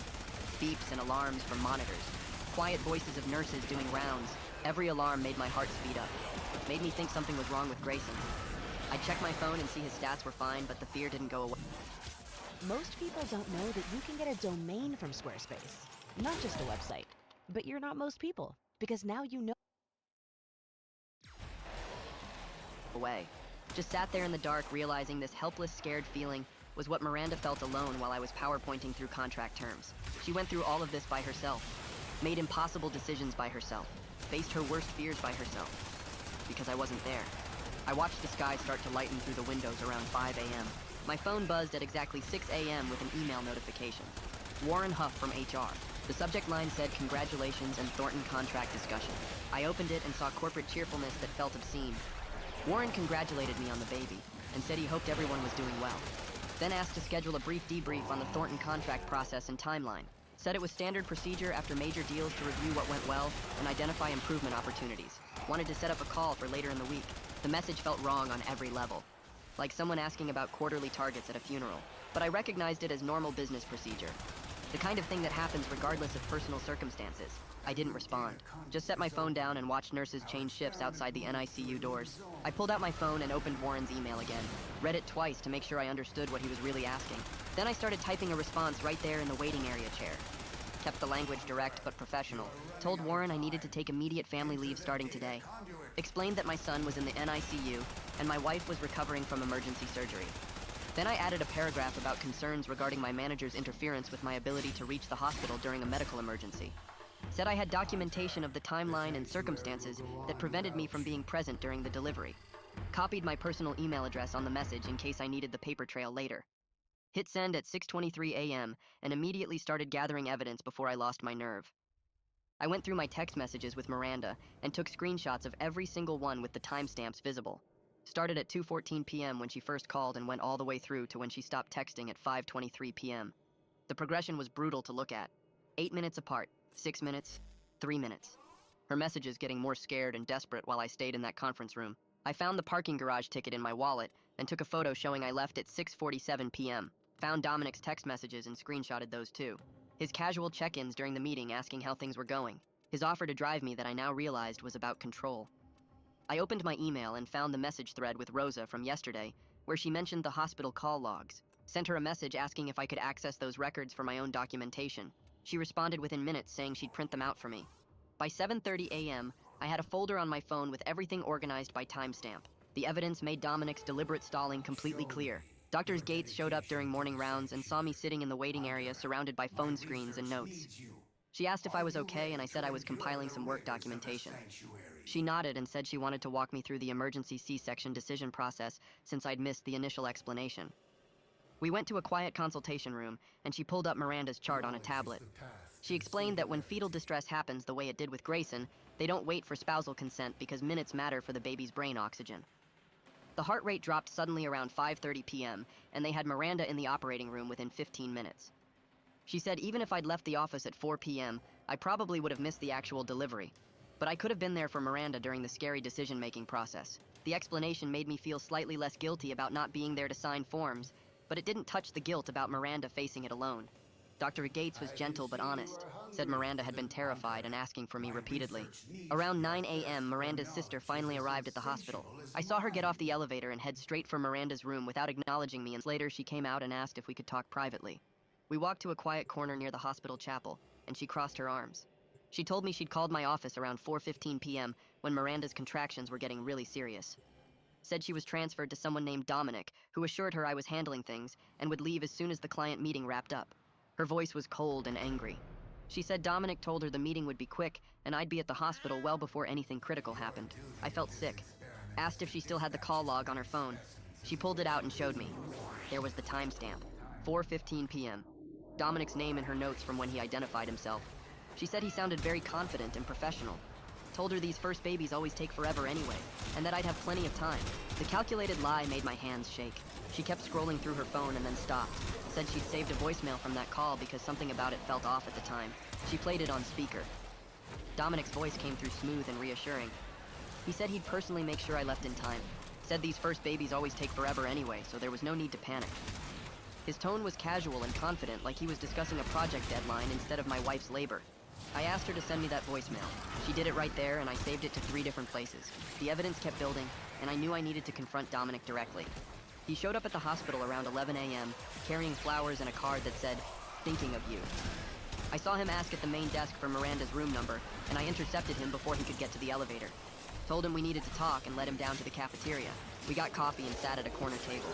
beeps and alarms from monitors, quiet voices of nurses doing rounds. Every alarm made my heart speed up. Made me think something was wrong with Grayson. I'd check my phone and see his stats were fine, but the fear didn't go away.
Most people don't know that you can get a domain from Squarespace. Not just a website. But you're not most people, because now you know.
Away. Just sat there in the dark realizing this helpless, scared feeling was what Miranda felt alone while I was PowerPointing through contract terms. She went through all of this by herself, made impossible decisions by herself, faced her worst fears by herself. Because I wasn't there. I watched the sky start to lighten through the windows around 5 a.m. My phone buzzed at exactly 6 a.m. with an email notification. Warren Huff from HR. The subject line said, "Congratulations and Thornton contract discussion." I opened it and saw corporate cheerfulness that felt obscene. Warren congratulated me on the baby and said he hoped everyone was doing well. Then asked to schedule a brief debrief on the Thornton contract process and timeline. Said it was standard procedure after major deals to review what went well and identify improvement opportunities. Wanted to set up a call for later in the week. The message felt wrong on every level. Like someone asking about quarterly targets at a funeral. But I recognized it as normal business procedure. The kind of thing that happens regardless of personal circumstances. I didn't respond. Just set my phone down and watched nurses change shifts outside the NICU doors. I pulled out my phone and opened Warren's email again. Read it twice to make sure I understood what he was really asking. Then I started typing a response right there in the waiting area chair. Kept the language direct but professional. Told Warren I needed to take immediate family leave starting today. Explained that my son was in the NICU and my wife was recovering from emergency surgery. Then I added a paragraph about concerns regarding my manager's interference with my ability to reach the hospital during a medical emergency. Said I had documentation of the timeline and circumstances that prevented me from being present during the delivery. Copied my personal email address on the message in case I needed the paper trail later. Hit send at 6:23 a.m. and immediately started gathering evidence before I lost my nerve. I went through my text messages with Miranda and took screenshots of every single one with the timestamps visible. Started at 2:14 p.m. when she first called and went all the way through to when she stopped texting at 5:23 p.m. The progression was brutal to look at. 8 minutes apart, 6 minutes, 3 minutes. Her messages getting more scared and desperate while I stayed in that conference room. I found the parking garage ticket in my wallet and took a photo showing I left at 6:47 p.m. Found Dominic's text messages and screenshotted those too. His casual check-ins during the meeting asking how things were going. His offer to drive me that I now realized was about control. I opened my email and found the message thread with Rosa from yesterday, where she mentioned the hospital call logs. Sent her a message asking if I could access those records for my own documentation. She responded within minutes saying she'd print them out for me. By 7:30 a.m., I had a folder on my phone with everything organized by timestamp. The evidence made Dominic's deliberate stalling completely clear. Dr. Gates showed up during morning rounds and saw me sitting in the waiting area surrounded by phone screens and notes. She asked if I was okay and I said I was compiling some work documentation. She nodded and said she wanted to walk me through the emergency C-section decision process since I'd missed the initial explanation. We went to a quiet consultation room and she pulled up Miranda's chart on a tablet. She explained that when fetal distress happens the way it did with Grayson, they don't wait for spousal consent because minutes matter for the baby's brain oxygen. The heart rate dropped suddenly around 5:30 p.m., and they had Miranda in the operating room within 15 minutes. She said even if I'd left the office at 4 p.m., I probably would have missed the actual delivery. But I could have been there for Miranda during the scary decision-making process. The explanation made me feel slightly less guilty about not being there to sign forms, but it didn't touch the guilt about Miranda facing it alone. Dr. Gates was gentle but honest, said Miranda had been terrified and asking for me repeatedly. Around 9 a.m., Miranda's sister finally arrived at the hospital. I saw her get off the elevator and head straight for Miranda's room without acknowledging me, and later she came out and asked if we could talk privately. We walked to a quiet corner near the hospital chapel, and she crossed her arms. She told me she'd called my office around 4:15 p.m. when Miranda's contractions were getting really serious. Said she was transferred to someone named Dominic, who assured her I was handling things and would leave as soon as the client meeting wrapped up. Her voice was cold and angry. She said Dominic told her the meeting would be quick and I'd be at the hospital well before anything critical happened. I felt sick. Asked if she still had the call log on her phone. She pulled it out and showed me. There was the timestamp, 4:15 p.m. Dominic's name in her notes from when he identified himself. She said he sounded very confident and professional. Told her these first babies always take forever anyway, and that I'd have plenty of time. The calculated lie made my hands shake. She kept scrolling through her phone and then stopped. Said she'd saved a voicemail from that call because something about it felt off at the time. She played it on speaker. Dominic's voice came through smooth and reassuring. He said he'd personally make sure I left in time. Said these first babies always take forever anyway, so there was no need to panic. His tone was casual and confident, like he was discussing a project deadline instead of my wife's labor. I asked her to send me that voicemail. She did it right there, and I saved it to 3 different places. The evidence kept building, and I knew I needed to confront Dominic directly. He showed up at the hospital around 11 a.m., carrying flowers and a card that said, "Thinking of you." I saw him ask at the main desk for Miranda's room number, and I intercepted him before he could get to the elevator. Told him we needed to talk and led him down to the cafeteria. We got coffee and sat at a corner table.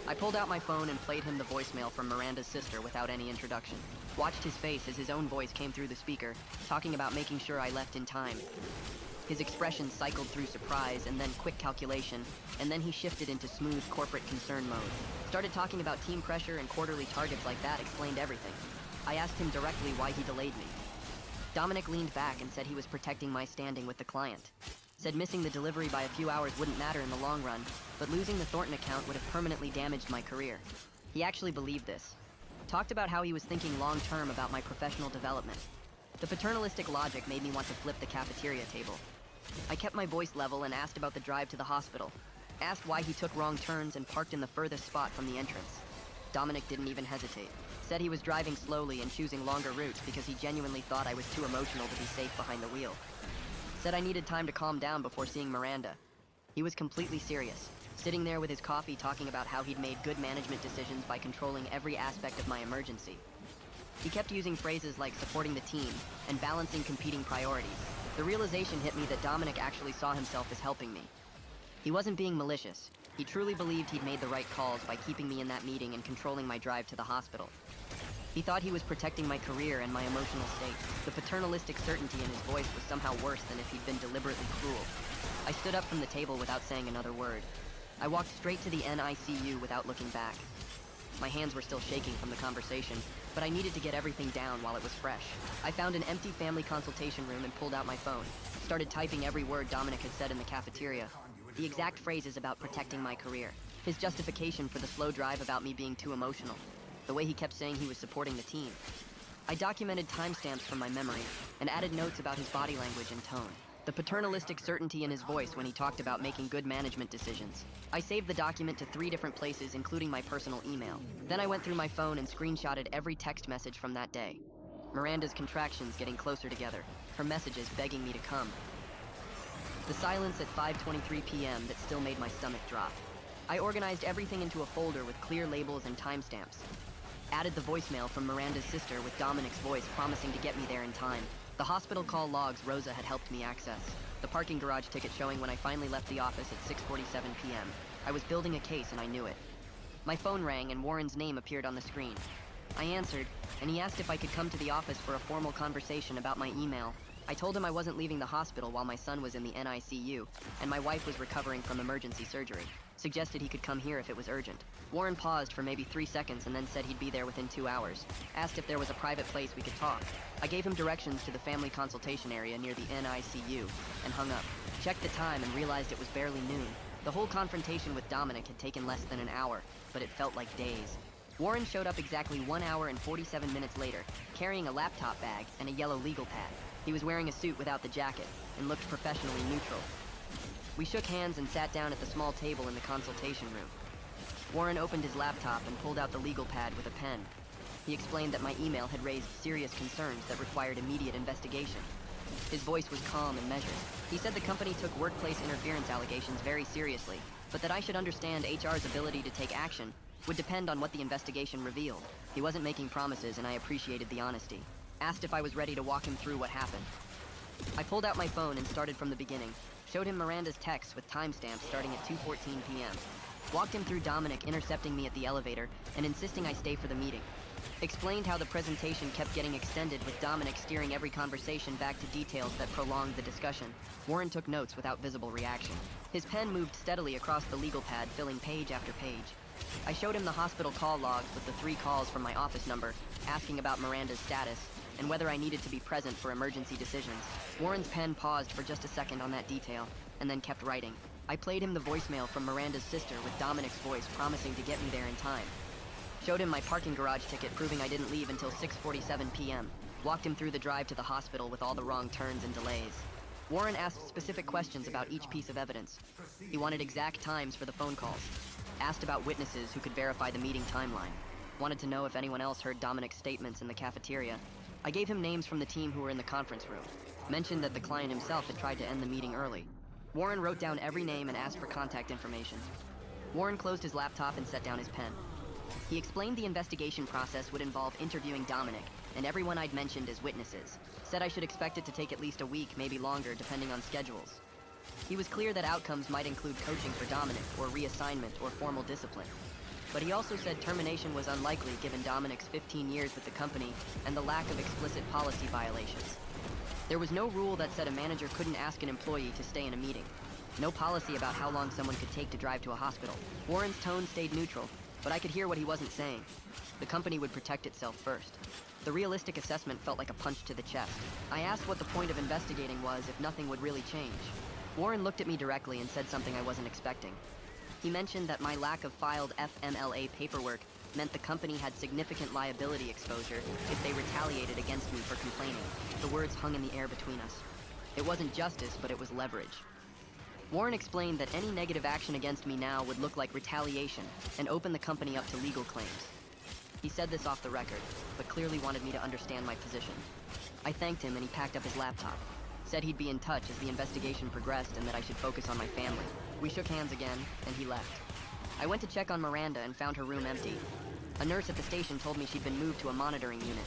I pulled out my phone and played him the voicemail from Miranda's sister without any introduction. Watched his face as his own voice came through the speaker, talking about making sure I left in time. His expression cycled through surprise and then quick calculation, and then he shifted into smooth corporate concern mode. Started talking about team pressure and quarterly targets like that, explained everything. I asked him directly why he delayed me. Dominic leaned back and said he was protecting my standing with the client. Said missing the delivery by a few hours wouldn't matter in the long run, but losing the Thornton account would have permanently damaged my career. He actually believed this. Talked about how he was thinking long-term about my professional development. The paternalistic logic made me want to flip the cafeteria table. I kept my voice level and asked about the drive to the hospital. Asked why he took wrong turns and parked in the furthest spot from the entrance. Dominic didn't even hesitate. Said he was driving slowly and choosing longer routes because he genuinely thought I was too emotional to be safe behind the wheel. Said I needed time to calm down before seeing Miranda. He was completely serious, sitting there with his coffee talking about how he'd made good management decisions by controlling every aspect of my emergency. He kept using phrases like supporting the team and balancing competing priorities. The realization hit me that Dominic actually saw himself as helping me. He wasn't being malicious. He truly believed he'd made the right calls by keeping me in that meeting and controlling my drive to the hospital. He thought he was protecting my career and my emotional state. The paternalistic certainty in his voice was somehow worse than if he'd been deliberately cruel. I stood up from the table without saying another word. I walked straight to the NICU without looking back. My hands were still shaking from the conversation, but I needed to get everything down while it was fresh. I found an empty family consultation room and pulled out my phone. Started typing every word Dominic had said in the cafeteria. The exact phrases about protecting my career. His justification for the slow drive about me being too emotional. The way he kept saying he was supporting the team. I documented timestamps from my memory and added notes about his body language and tone. The paternalistic certainty in his voice when he talked about making good management decisions. I saved the document to 3 different places, including my personal email. Then I went through my phone and screenshotted every text message from that day. Miranda's contractions getting closer together. Her messages begging me to come. The silence at 5:23 p.m. that still made my stomach drop. I organized everything into a folder with clear labels and timestamps. Added the voicemail from Miranda's sister with Dominic's voice promising to get me there in time. The hospital call logs Rosa had helped me access. The parking garage ticket showing when I finally left the office at 6:47 p.m. I was building a case and I knew it. My phone rang and Warren's name appeared on the screen. I answered, and he asked if I could come to the office for a formal conversation about my email. I told him I wasn't leaving the hospital while my son was in the NICU, and my wife was recovering from emergency surgery. Suggested he could come here if it was urgent. Warren paused for maybe 3 seconds and then said he'd be there within 2 hours. Asked if there was a private place we could talk. I gave him directions to the family consultation area near the NICU, and hung up. Checked the time and realized it was barely noon. The whole confrontation with Dominic had taken less than an hour, but it felt like days. Warren showed up exactly 1 hour and 47 minutes later, carrying a laptop bag and a yellow legal pad. He was wearing a suit without the jacket, and looked professionally neutral. We shook hands and sat down at the small table in the consultation room. Warren opened his laptop and pulled out the legal pad with a pen. He explained that my email had raised serious concerns that required immediate investigation. His voice was calm and measured. He said the company took workplace interference allegations very seriously, but that I should understand HR's ability to take action would depend on what the investigation revealed. He wasn't making promises, and I appreciated the honesty. Asked if I was ready to walk him through what happened. I pulled out my phone and started from the beginning. Showed him Miranda's texts with timestamps starting at 2:14 p.m. Walked him through Dominic intercepting me at the elevator and insisting I stay for the meeting. Explained how the presentation kept getting extended with Dominic steering every conversation back to details that prolonged the discussion. Warren took notes without visible reaction. His pen moved steadily across the legal pad, filling page after page. I showed him the hospital call logs with the 3 calls from my office number, asking about Miranda's status, and whether I needed to be present for emergency decisions. Warren's pen paused for just a second on that detail, and then kept writing. I played him the voicemail from Miranda's sister with Dominic's voice promising to get me there in time. Showed him my parking garage ticket proving I didn't leave until 6:47 p.m. Walked him through the drive to the hospital with all the wrong turns and delays. Warren asked specific questions about each piece of evidence. He wanted exact times for the phone calls. Asked about witnesses who could verify the meeting timeline. Wanted to know if anyone else heard Dominic's statements in the cafeteria. I gave him names from the team who were in the conference room. Mentioned that the client himself had tried to end the meeting early. Warren wrote down every name and asked for contact information. Warren closed his laptop and set down his pen. He explained the investigation process would involve interviewing Dominic and everyone I'd mentioned as witnesses. Said I should expect it to take at least a week, maybe longer, depending on schedules. He was clear that outcomes might include coaching for Dominic, or reassignment, or formal discipline. But he also said termination was unlikely given Dominic's 15 years with the company and the lack of explicit policy violations. There was no rule that said a manager couldn't ask an employee to stay in a meeting. No policy about how long someone could take to drive to a hospital. Warren's tone stayed neutral, but I could hear what he wasn't saying. The company would protect itself first. The realistic assessment felt like a punch to the chest. I asked what the point of investigating was if nothing would really change. Warren looked at me directly and said something I wasn't expecting. He mentioned that my lack of filed FMLA paperwork meant the company had significant liability exposure if they retaliated against me for complaining. The words hung in the air between us. It wasn't justice, but it was leverage. Warren explained that any negative action against me now would look like retaliation and open the company up to legal claims. He said this off the record, but clearly wanted me to understand my position. I thanked him and he packed up his laptop. Said he'd be in touch as the investigation progressed and that I should focus on my family. We shook hands again, and he left. I went to check on Miranda and found her room empty. A nurse at the station told me she'd been moved to a monitoring unit.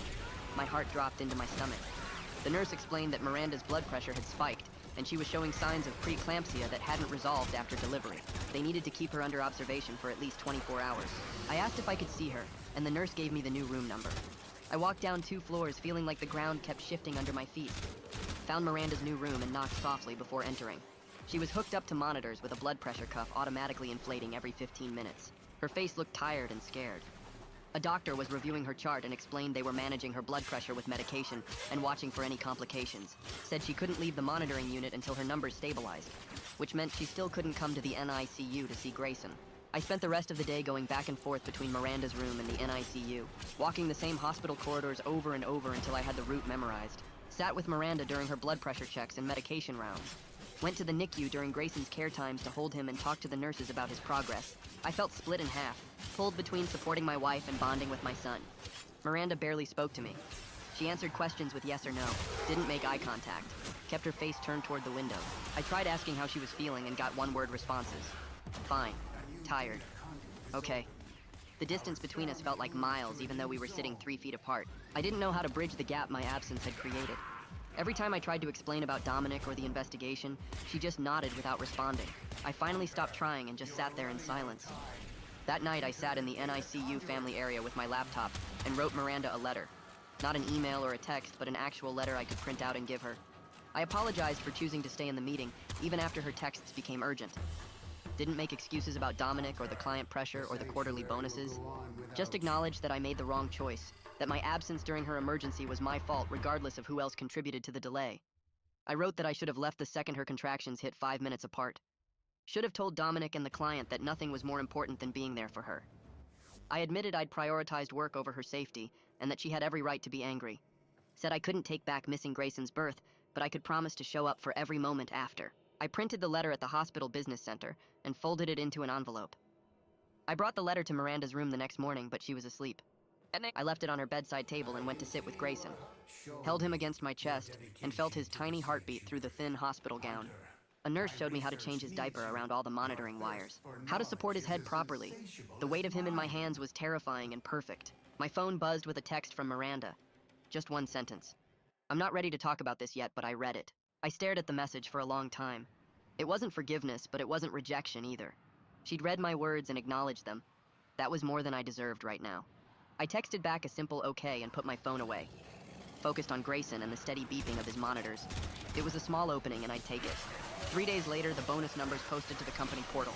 My heart dropped into my stomach. The nurse explained that Miranda's blood pressure had spiked, and she was showing signs of preeclampsia that hadn't resolved after delivery. They needed to keep her under observation for at least 24 hours. I asked if I could see her, and the nurse gave me the new room number. I walked down 2 floors, feeling like the ground kept shifting under my feet. Found Miranda's new room and knocked softly before entering. She was hooked up to monitors with a blood pressure cuff automatically inflating every 15 minutes. Her face looked tired and scared. A doctor was reviewing her chart and explained they were managing her blood pressure with medication and watching for any complications. Said she couldn't leave the monitoring unit until her numbers stabilized, which meant she still couldn't come to the NICU to see Grayson. I spent the rest of the day going back and forth between Miranda's room and the NICU, walking the same hospital corridors over and over until I had the route memorized. Sat with Miranda during her blood pressure checks and medication rounds. Went to the NICU during Grayson's care times to hold him and talk to the nurses about his progress. I felt split in half, pulled between supporting my wife and bonding with my son. Miranda barely spoke to me. She answered questions with yes or no, didn't make eye contact, kept her face turned toward the window. I tried asking how she was feeling and got one-word responses. Fine. Tired. Okay. The distance between us felt like miles even though we were sitting 3 feet apart. I didn't know how to bridge the gap my absence had created. Every time I tried to explain about Dominic or the investigation, she just nodded without responding. I finally stopped trying and just sat there in silence. That night, I sat in the NICU family area with my laptop and wrote Miranda a letter. Not an email or a text, but an actual letter I could print out and give her. I apologized for choosing to stay in the meeting, even after her texts became urgent. Didn't make excuses about Dominic or the client pressure or the quarterly bonuses. Just acknowledged that I made the wrong choice, that my absence during her emergency was my fault regardless of who else contributed to the delay. I wrote that I should have left the second her contractions hit 5 minutes apart. Should have told Dominic and the client that nothing was more important than being there for her. I admitted I'd prioritized work over her safety and that she had every right to be angry. Said I couldn't take back missing Grayson's birth, but I could promise to show up for every moment after. I printed the letter at the hospital business center and folded it into an envelope. I brought the letter to Miranda's room the next morning, but she was asleep. I left it on her bedside table and went to sit with Grayson. Held him against my chest and felt his tiny heartbeat through the thin hospital gown. A nurse showed me how to change his diaper around all the monitoring wires, how to support his head properly. The weight of him in my hands was terrifying and perfect. My phone buzzed with a text from Miranda. Just one sentence. I'm not ready to talk about this yet, but I read it. I stared at the message for a long time. It wasn't forgiveness, but it wasn't rejection either. She'd read my words and acknowledged them. That was more than I deserved right now. I texted back a simple okay and put my phone away. Focused on Grayson and the steady beeping of his monitors. It was a small opening and I'd take it. 3 days later, the bonus numbers posted to the company portal.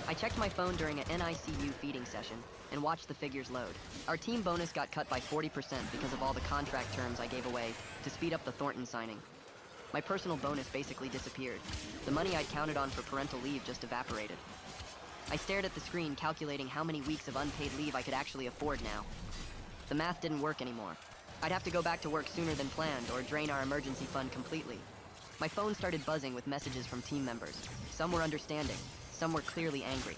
I checked my phone during an NICU feeding session and watched the figures load. Our team bonus got cut by 40% because of all the contract terms I gave away to speed up the Thornton signing. My personal bonus basically disappeared. The money I'd counted on for parental leave just evaporated. I stared at the screen, calculating how many weeks of unpaid leave I could actually afford now. The math didn't work anymore. I'd have to go back to work sooner than planned or drain our emergency fund completely. My phone started buzzing with messages from team members. Some were understanding, some were clearly angry.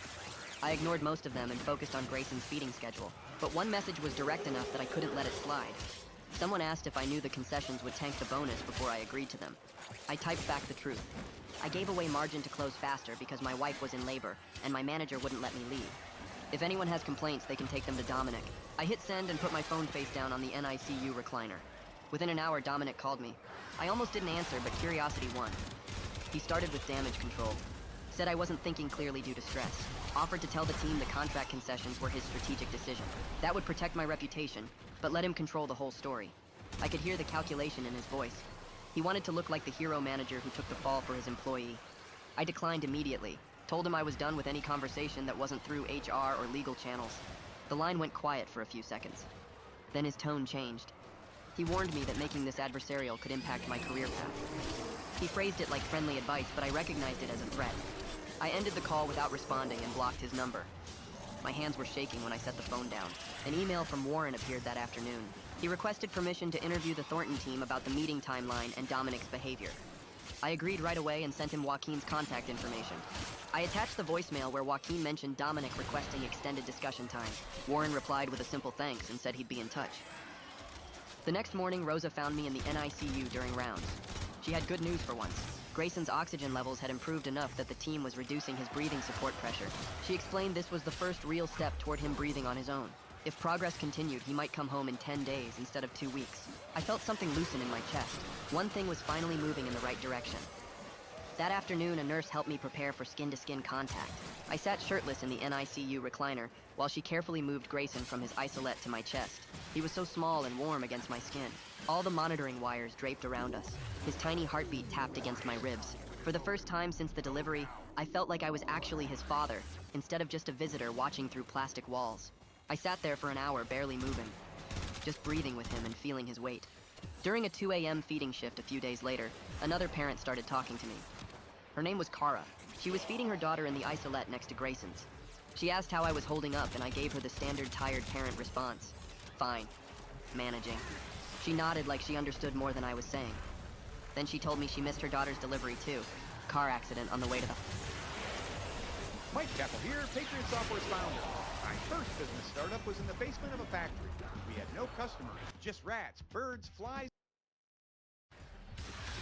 I ignored most of them and focused on Grayson's feeding schedule. But one message was direct enough that I couldn't let it slide. Someone asked if I knew the concessions would tank the bonus before I agreed to them. I typed back the truth. I gave away margin to close faster because my wife was in labor, and my manager wouldn't let me leave. If anyone has complaints, they can take them to Dominic. I hit send and put my phone face down on the NICU recliner. Within an hour, Dominic called me. I almost didn't answer, but curiosity won. He started with damage control. said I wasn't thinking clearly due to stress, offered to tell the team the contract concessions were his strategic decision. That would protect my reputation, but let him control the whole story. I could hear the calculation in his voice. He wanted to look like the hero manager who took the fall for his employee. I declined immediately, told him I was done with any conversation that wasn't through HR or legal channels. The line went quiet for a few seconds. Then his tone changed. He warned me that making this adversarial could impact my career path. He phrased it like friendly advice, but I recognized it as a threat. I ended the call without responding and blocked his number. My hands were shaking when I set the phone down. An email from Warren appeared that afternoon. He requested permission to interview the Thornton team about the meeting timeline and Dominic's behavior. I agreed right away and sent him Joaquin's contact information. I attached the voicemail where Joaquin mentioned Dominic requesting extended discussion time. Warren replied with a simple thanks and said he'd be in touch. The next morning, Rosa found me in the NICU during rounds. She had good news for once. Grayson's oxygen levels had improved enough that the team was reducing his breathing support pressure. She explained this was the first real step toward him breathing on his own. If progress continued, he might come home in 10 days instead of 2 weeks. I felt something loosen in my chest. One thing was finally moving in the right direction. That afternoon, a nurse helped me prepare for skin-to-skin contact. I sat shirtless in the NICU recliner while she carefully moved Grayson from his isolette to my chest. He was so small and warm against my skin. All the monitoring wires draped around us. His tiny heartbeat tapped against my ribs. For the first time since the delivery, I felt like I was actually his father, instead of just a visitor watching through plastic walls. I sat there for an hour, barely moving, just breathing with him and feeling his weight. During a 2 a.m. feeding shift a few days later, another parent started talking to me. Her name was Kara. She was feeding her daughter in the isolette next to Grayson's. She asked how I was holding up, and I gave her the standard tired parent response. Fine. Managing. She nodded like she understood more than I was saying. Then she told me she missed her daughter's delivery too. Car accident on the way to the...
Mike Capel here, Patriot Software's founder. My first business startup was in the basement of a factory. We had no customers, just rats, birds, flies...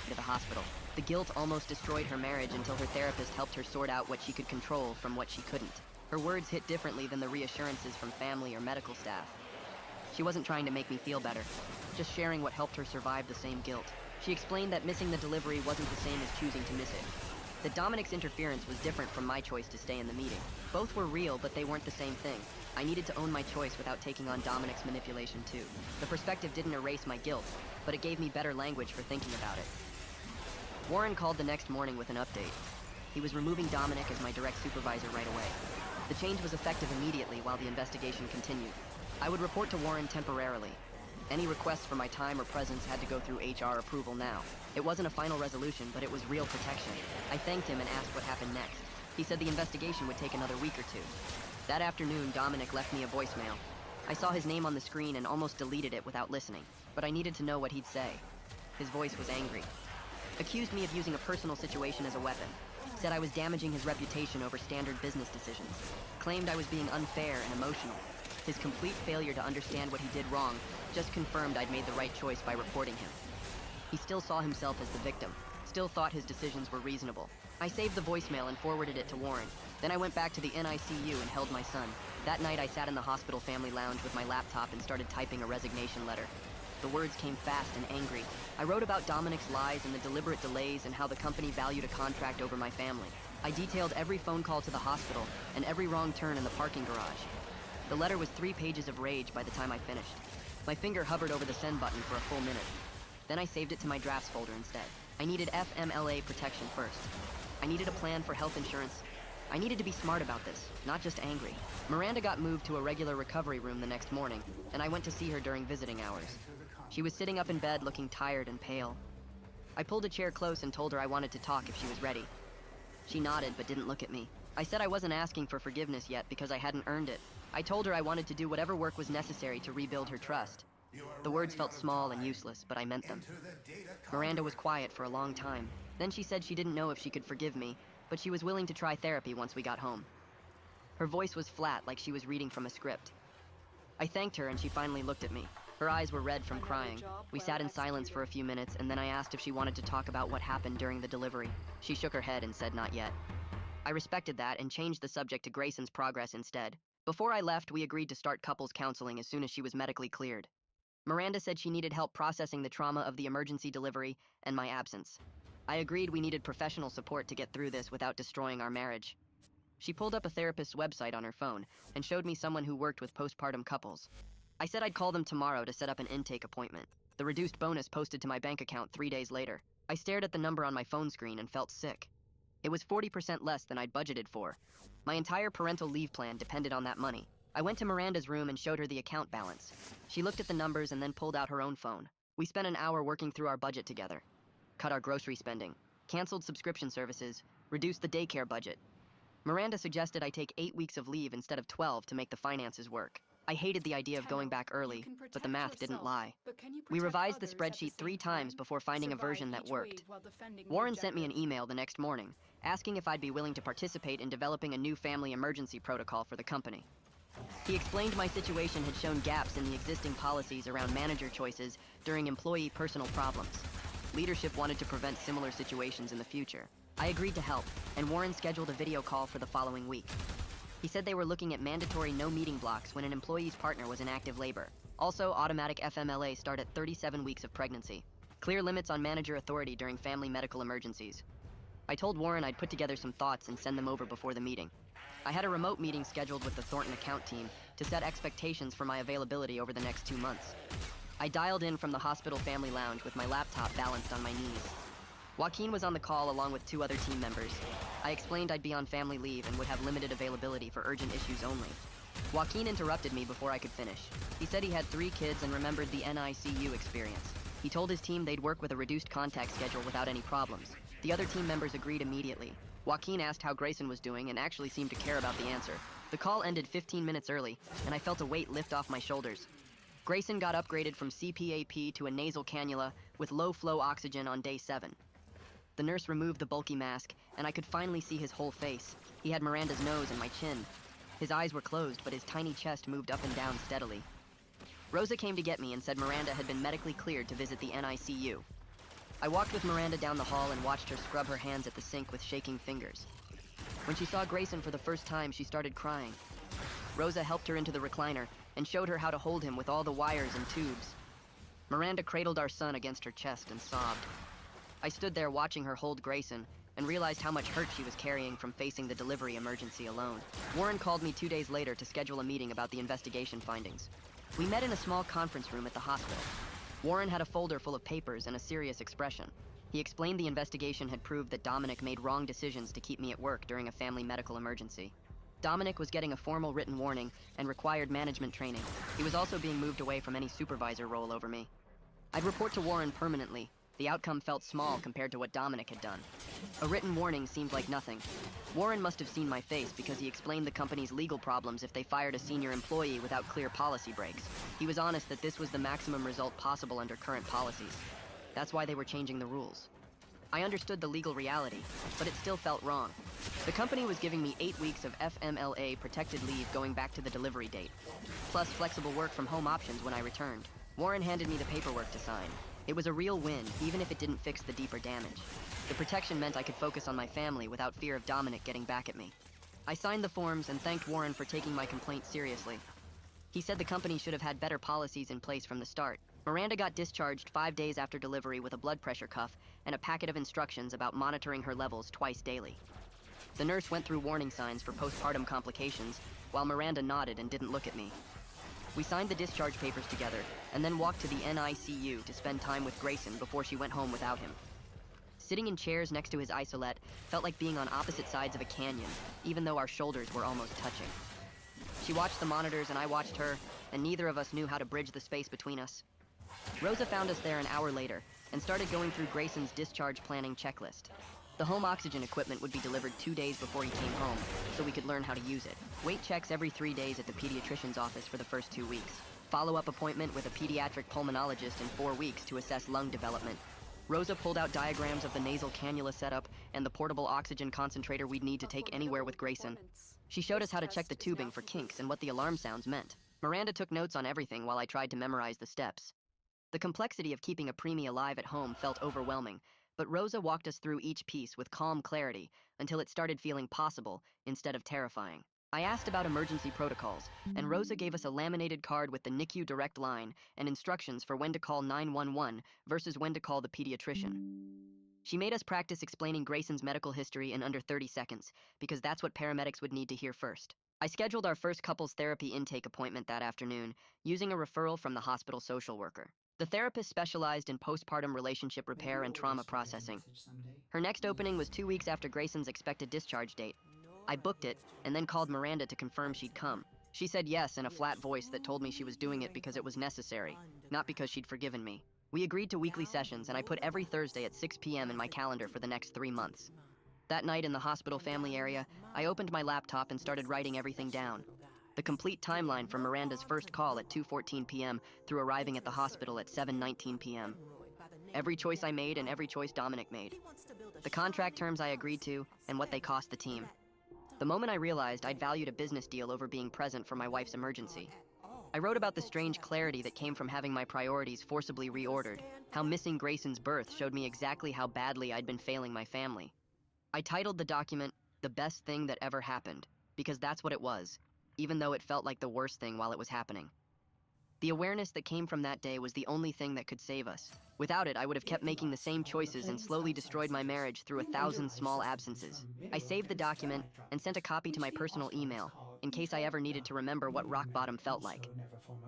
to the hospital. The guilt almost destroyed her marriage until her therapist helped her sort out what she could control from what she couldn't. Her words hit differently than the reassurances from family or medical staff. She wasn't trying to make me feel better, just sharing what helped her survive the same guilt. She explained that missing the delivery wasn't the same as choosing to miss it. That Dominic's interference was different from my choice to stay in the meeting. Both were real, but they weren't the same thing. I needed to own my choice without taking on Dominic's manipulation too. The perspective didn't erase my guilt, but it gave me better language for thinking about it. Warren called the next morning with an update. He was removing Dominic as my direct supervisor right away. The change was effective immediately while the investigation continued. I would report to Warren temporarily. Any requests for my time or presence had to go through HR approval now. It wasn't a final resolution, but it was real protection. I thanked him and asked what happened next. He said the investigation would take another week or two. That afternoon, Dominic left me a voicemail. I saw his name on the screen and almost deleted it without listening, but I needed to know what he'd say. His voice was angry. Accused me of using a personal situation as a weapon. Said I was damaging his reputation over standard business decisions. Claimed I was being unfair and emotional. His complete failure to understand what he did wrong just confirmed I'd made the right choice by reporting him. He still saw himself as the victim, still thought his decisions were reasonable. I saved the voicemail and forwarded it to Warren. Then I went back to the NICU and held my son. That night I sat in the hospital family lounge with my laptop and started typing a resignation letter. The words came fast and angry. I wrote about Dominic's lies and the deliberate delays and how the company valued a contract over my family. I detailed every phone call to the hospital and every wrong turn in the parking garage. The letter was 3 pages of rage by the time I finished. My finger hovered over the send button for a full minute. Then I saved it to my drafts folder instead. I needed FMLA protection first. I needed a plan for health insurance. I needed to be smart about this, not just angry. Miranda got moved to a regular recovery room the next morning, and I went to see her during visiting hours. She was sitting up in bed looking tired and pale. I pulled a chair close and told her I wanted to talk if she was ready. She nodded but didn't look at me. I said I wasn't asking for forgiveness yet because I hadn't earned it. I told her I wanted to do whatever work was necessary to rebuild her trust. The words felt small and useless, but I meant them. Miranda was quiet for a long time. Then she said she didn't know if she could forgive me, but she was willing to try therapy once we got home. Her voice was flat, like she was reading from a script. I thanked her and she finally looked at me. Her eyes were red from crying. We sat in silence for a few minutes, and then I asked if she wanted to talk about what happened during the delivery. She shook her head and said not yet. I respected that and changed the subject to Grayson's progress instead. Before I left, we agreed to start couples counseling as soon as she was medically cleared. Miranda said she needed help processing the trauma of the emergency delivery and my absence. I agreed we needed professional support to get through this without destroying our marriage. She pulled up a therapist's website on her phone and showed me someone who worked with postpartum couples. I said I'd call them tomorrow to set up an intake appointment. The reduced bonus posted to my bank account 3 days later. I stared at the number on my phone screen and felt sick. It was 40% less than I'd budgeted for. My entire parental leave plan depended on that money. I went to Miranda's room and showed her the account balance. She looked at the numbers and then pulled out her own phone. We spent an hour working through our budget together. Cut our grocery spending, canceled subscription services, reduced the daycare budget. Miranda suggested I take 8 weeks of leave instead of 12 to make the finances work. I hated the idea of going back early, but the math didn't lie. We revised the spreadsheet 3 times before finding a version that worked. Warren sent me an email the next morning, asking if I'd be willing to participate in developing a new family emergency protocol for the company. He explained my situation had shown gaps in the existing policies around manager choices during employee personal problems. Leadership wanted to prevent similar situations in the future. I agreed to help, and Warren scheduled a video call for the following week. He said they were looking at mandatory no-meeting blocks when an employee's partner was in active labor. Also, automatic FMLA start at 37 weeks of pregnancy. Clear limits on manager authority during family medical emergencies. I told Warren I'd put together some thoughts and send them over before the meeting. I had a remote meeting scheduled with the Thornton account team to set expectations for my availability over the next 2 months. I dialed in from the hospital family lounge with my laptop balanced on my knees. Joaquin was on the call along with 2 other team members. I explained I'd be on family leave and would have limited availability for urgent issues only. Joaquin interrupted me before I could finish. He said he had 3 kids and remembered the NICU experience. He told his team they'd work with a reduced contact schedule without any problems. The other team members agreed immediately. Joaquin asked how Grayson was doing and actually seemed to care about the answer. The call ended 15 minutes early, and I felt a weight lift off my shoulders. Grayson got upgraded from CPAP to a nasal cannula with low-flow oxygen on day 7. The nurse removed the bulky mask, and I could finally see his whole face. He had Miranda's nose and my chin. His eyes were closed, but his tiny chest moved up and down steadily. Rosa came to get me and said Miranda had been medically cleared to visit the NICU. I walked with Miranda down the hall and watched her scrub her hands at the sink with shaking fingers. When she saw Grayson for the first time, she started crying. Rosa helped her into the recliner and showed her how to hold him with all the wires and tubes. Miranda cradled our son against her chest and sobbed. I stood there watching her hold Grayson and realized how much hurt she was carrying from facing the delivery emergency alone. Warren called me 2 days later to schedule a meeting about the investigation findings. We met in a small conference room at the hospital. Warren had a folder full of papers and a serious expression. He explained the investigation had proved that Dominic made wrong decisions to keep me at work during a family medical emergency. Dominic was getting a formal written warning and required management training. He was also being moved away from any supervisor role over me. I'd report to Warren permanently. The outcome felt small compared to what Dominic had done. A written warning seemed like nothing. Warren must have seen my face because he explained the company's legal problems if they fired a senior employee without clear policy breaks. He was honest that this was the maximum result possible under current policies. That's why they were changing the rules. I understood the legal reality, but it still felt wrong. The company was giving me 8 weeks of FMLA protected leave going back to the delivery date, plus flexible work from home options when I returned. Warren handed me the paperwork to sign. It was a real win, even if it didn't fix the deeper damage. The protection meant I could focus on my family without fear of Dominic getting back at me. I signed the forms and thanked Warren for taking my complaint seriously. He said the company should have had better policies in place from the start. Miranda got discharged 5 days after delivery with a blood pressure cuff and a packet of instructions about monitoring her levels twice daily. The nurse went through warning signs for postpartum complications, while Miranda nodded and didn't look at me. We signed the discharge papers together, and then walked to the NICU to spend time with Grayson before she went home without him. Sitting in chairs next to his isolette felt like being on opposite sides of a canyon, even though our shoulders were almost touching. She watched the monitors and I watched her, and neither of us knew how to bridge the space between us. Rosa found us there an hour later, and started going through Grayson's discharge planning checklist. The home oxygen equipment would be delivered 2 days before he came home, so we could learn how to use it. Weight checks every 3 days at the pediatrician's office for the first 2 weeks. Follow-up appointment with a pediatric pulmonologist in 4 weeks to assess lung development. Rosa pulled out diagrams of the nasal cannula setup and the portable oxygen concentrator we'd need to take anywhere with Grayson. She showed us how to check the tubing for kinks and what the alarm sounds meant. Miranda took notes on everything while I tried to memorize the steps. The complexity of keeping a preemie alive at home felt overwhelming, but Rosa walked us through each piece with calm clarity until it started feeling possible instead of terrifying. I asked about emergency protocols, and Rosa gave us a laminated card with the NICU direct line and instructions for when to call 911 versus when to call the pediatrician. She made us practice explaining Grayson's medical history in under 30 seconds, because that's what paramedics would need to hear first. I scheduled our first couples therapy intake appointment that afternoon, using a referral from the hospital social worker. The therapist specialized in postpartum relationship repair and trauma processing. Her next opening was 2 weeks after Grayson's expected discharge date. I booked it, and then called Miranda to confirm she'd come. She said yes in a flat voice that told me she was doing it because it was necessary, not because she'd forgiven me. We agreed to weekly sessions, and I put every Thursday at 6 p.m. in my calendar for the next 3 months. That night in the hospital family area, I opened my laptop and started writing everything down. The complete timeline from Miranda's first call at 2:14 p.m. through arriving at the hospital at 7:19 p.m. Every choice I made and every choice Dominic made. The contract terms I agreed to and what they cost the team. The moment I realized I'd valued a business deal over being present for my wife's emergency. I wrote about the strange clarity that came from having my priorities forcibly reordered, how missing Grayson's birth showed me exactly how badly I'd been failing my family. I titled the document, "The Best Thing That Ever Happened," because that's what it was, even though it felt like the worst thing while it was happening. The awareness that came from that day was the only thing that could save us. Without it, I would have kept making the same choices and slowly destroyed my marriage through 1,000 small absences. I saved the document and sent a copy to my personal email, in case I ever needed to remember what rock bottom felt like.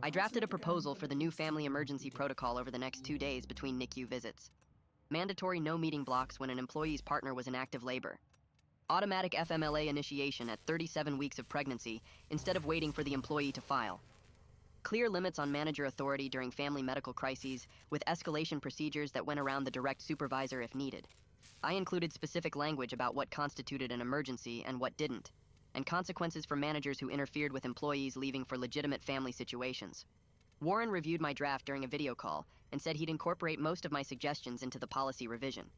I drafted a proposal for the new family emergency protocol over the next 2 days between NICU visits. Mandatory no meeting blocks when an employee's partner was in active labor. Automatic FMLA initiation at 37 weeks of pregnancy instead of waiting for the employee to file. Clear limits on manager authority during family medical crises, with escalation procedures that went around the direct supervisor if needed. I included specific language about what constituted an emergency and what didn't, and consequences for managers who interfered with employees leaving for legitimate family situations. Warren reviewed my draft during a video call and said he'd incorporate most of my suggestions into the policy revision.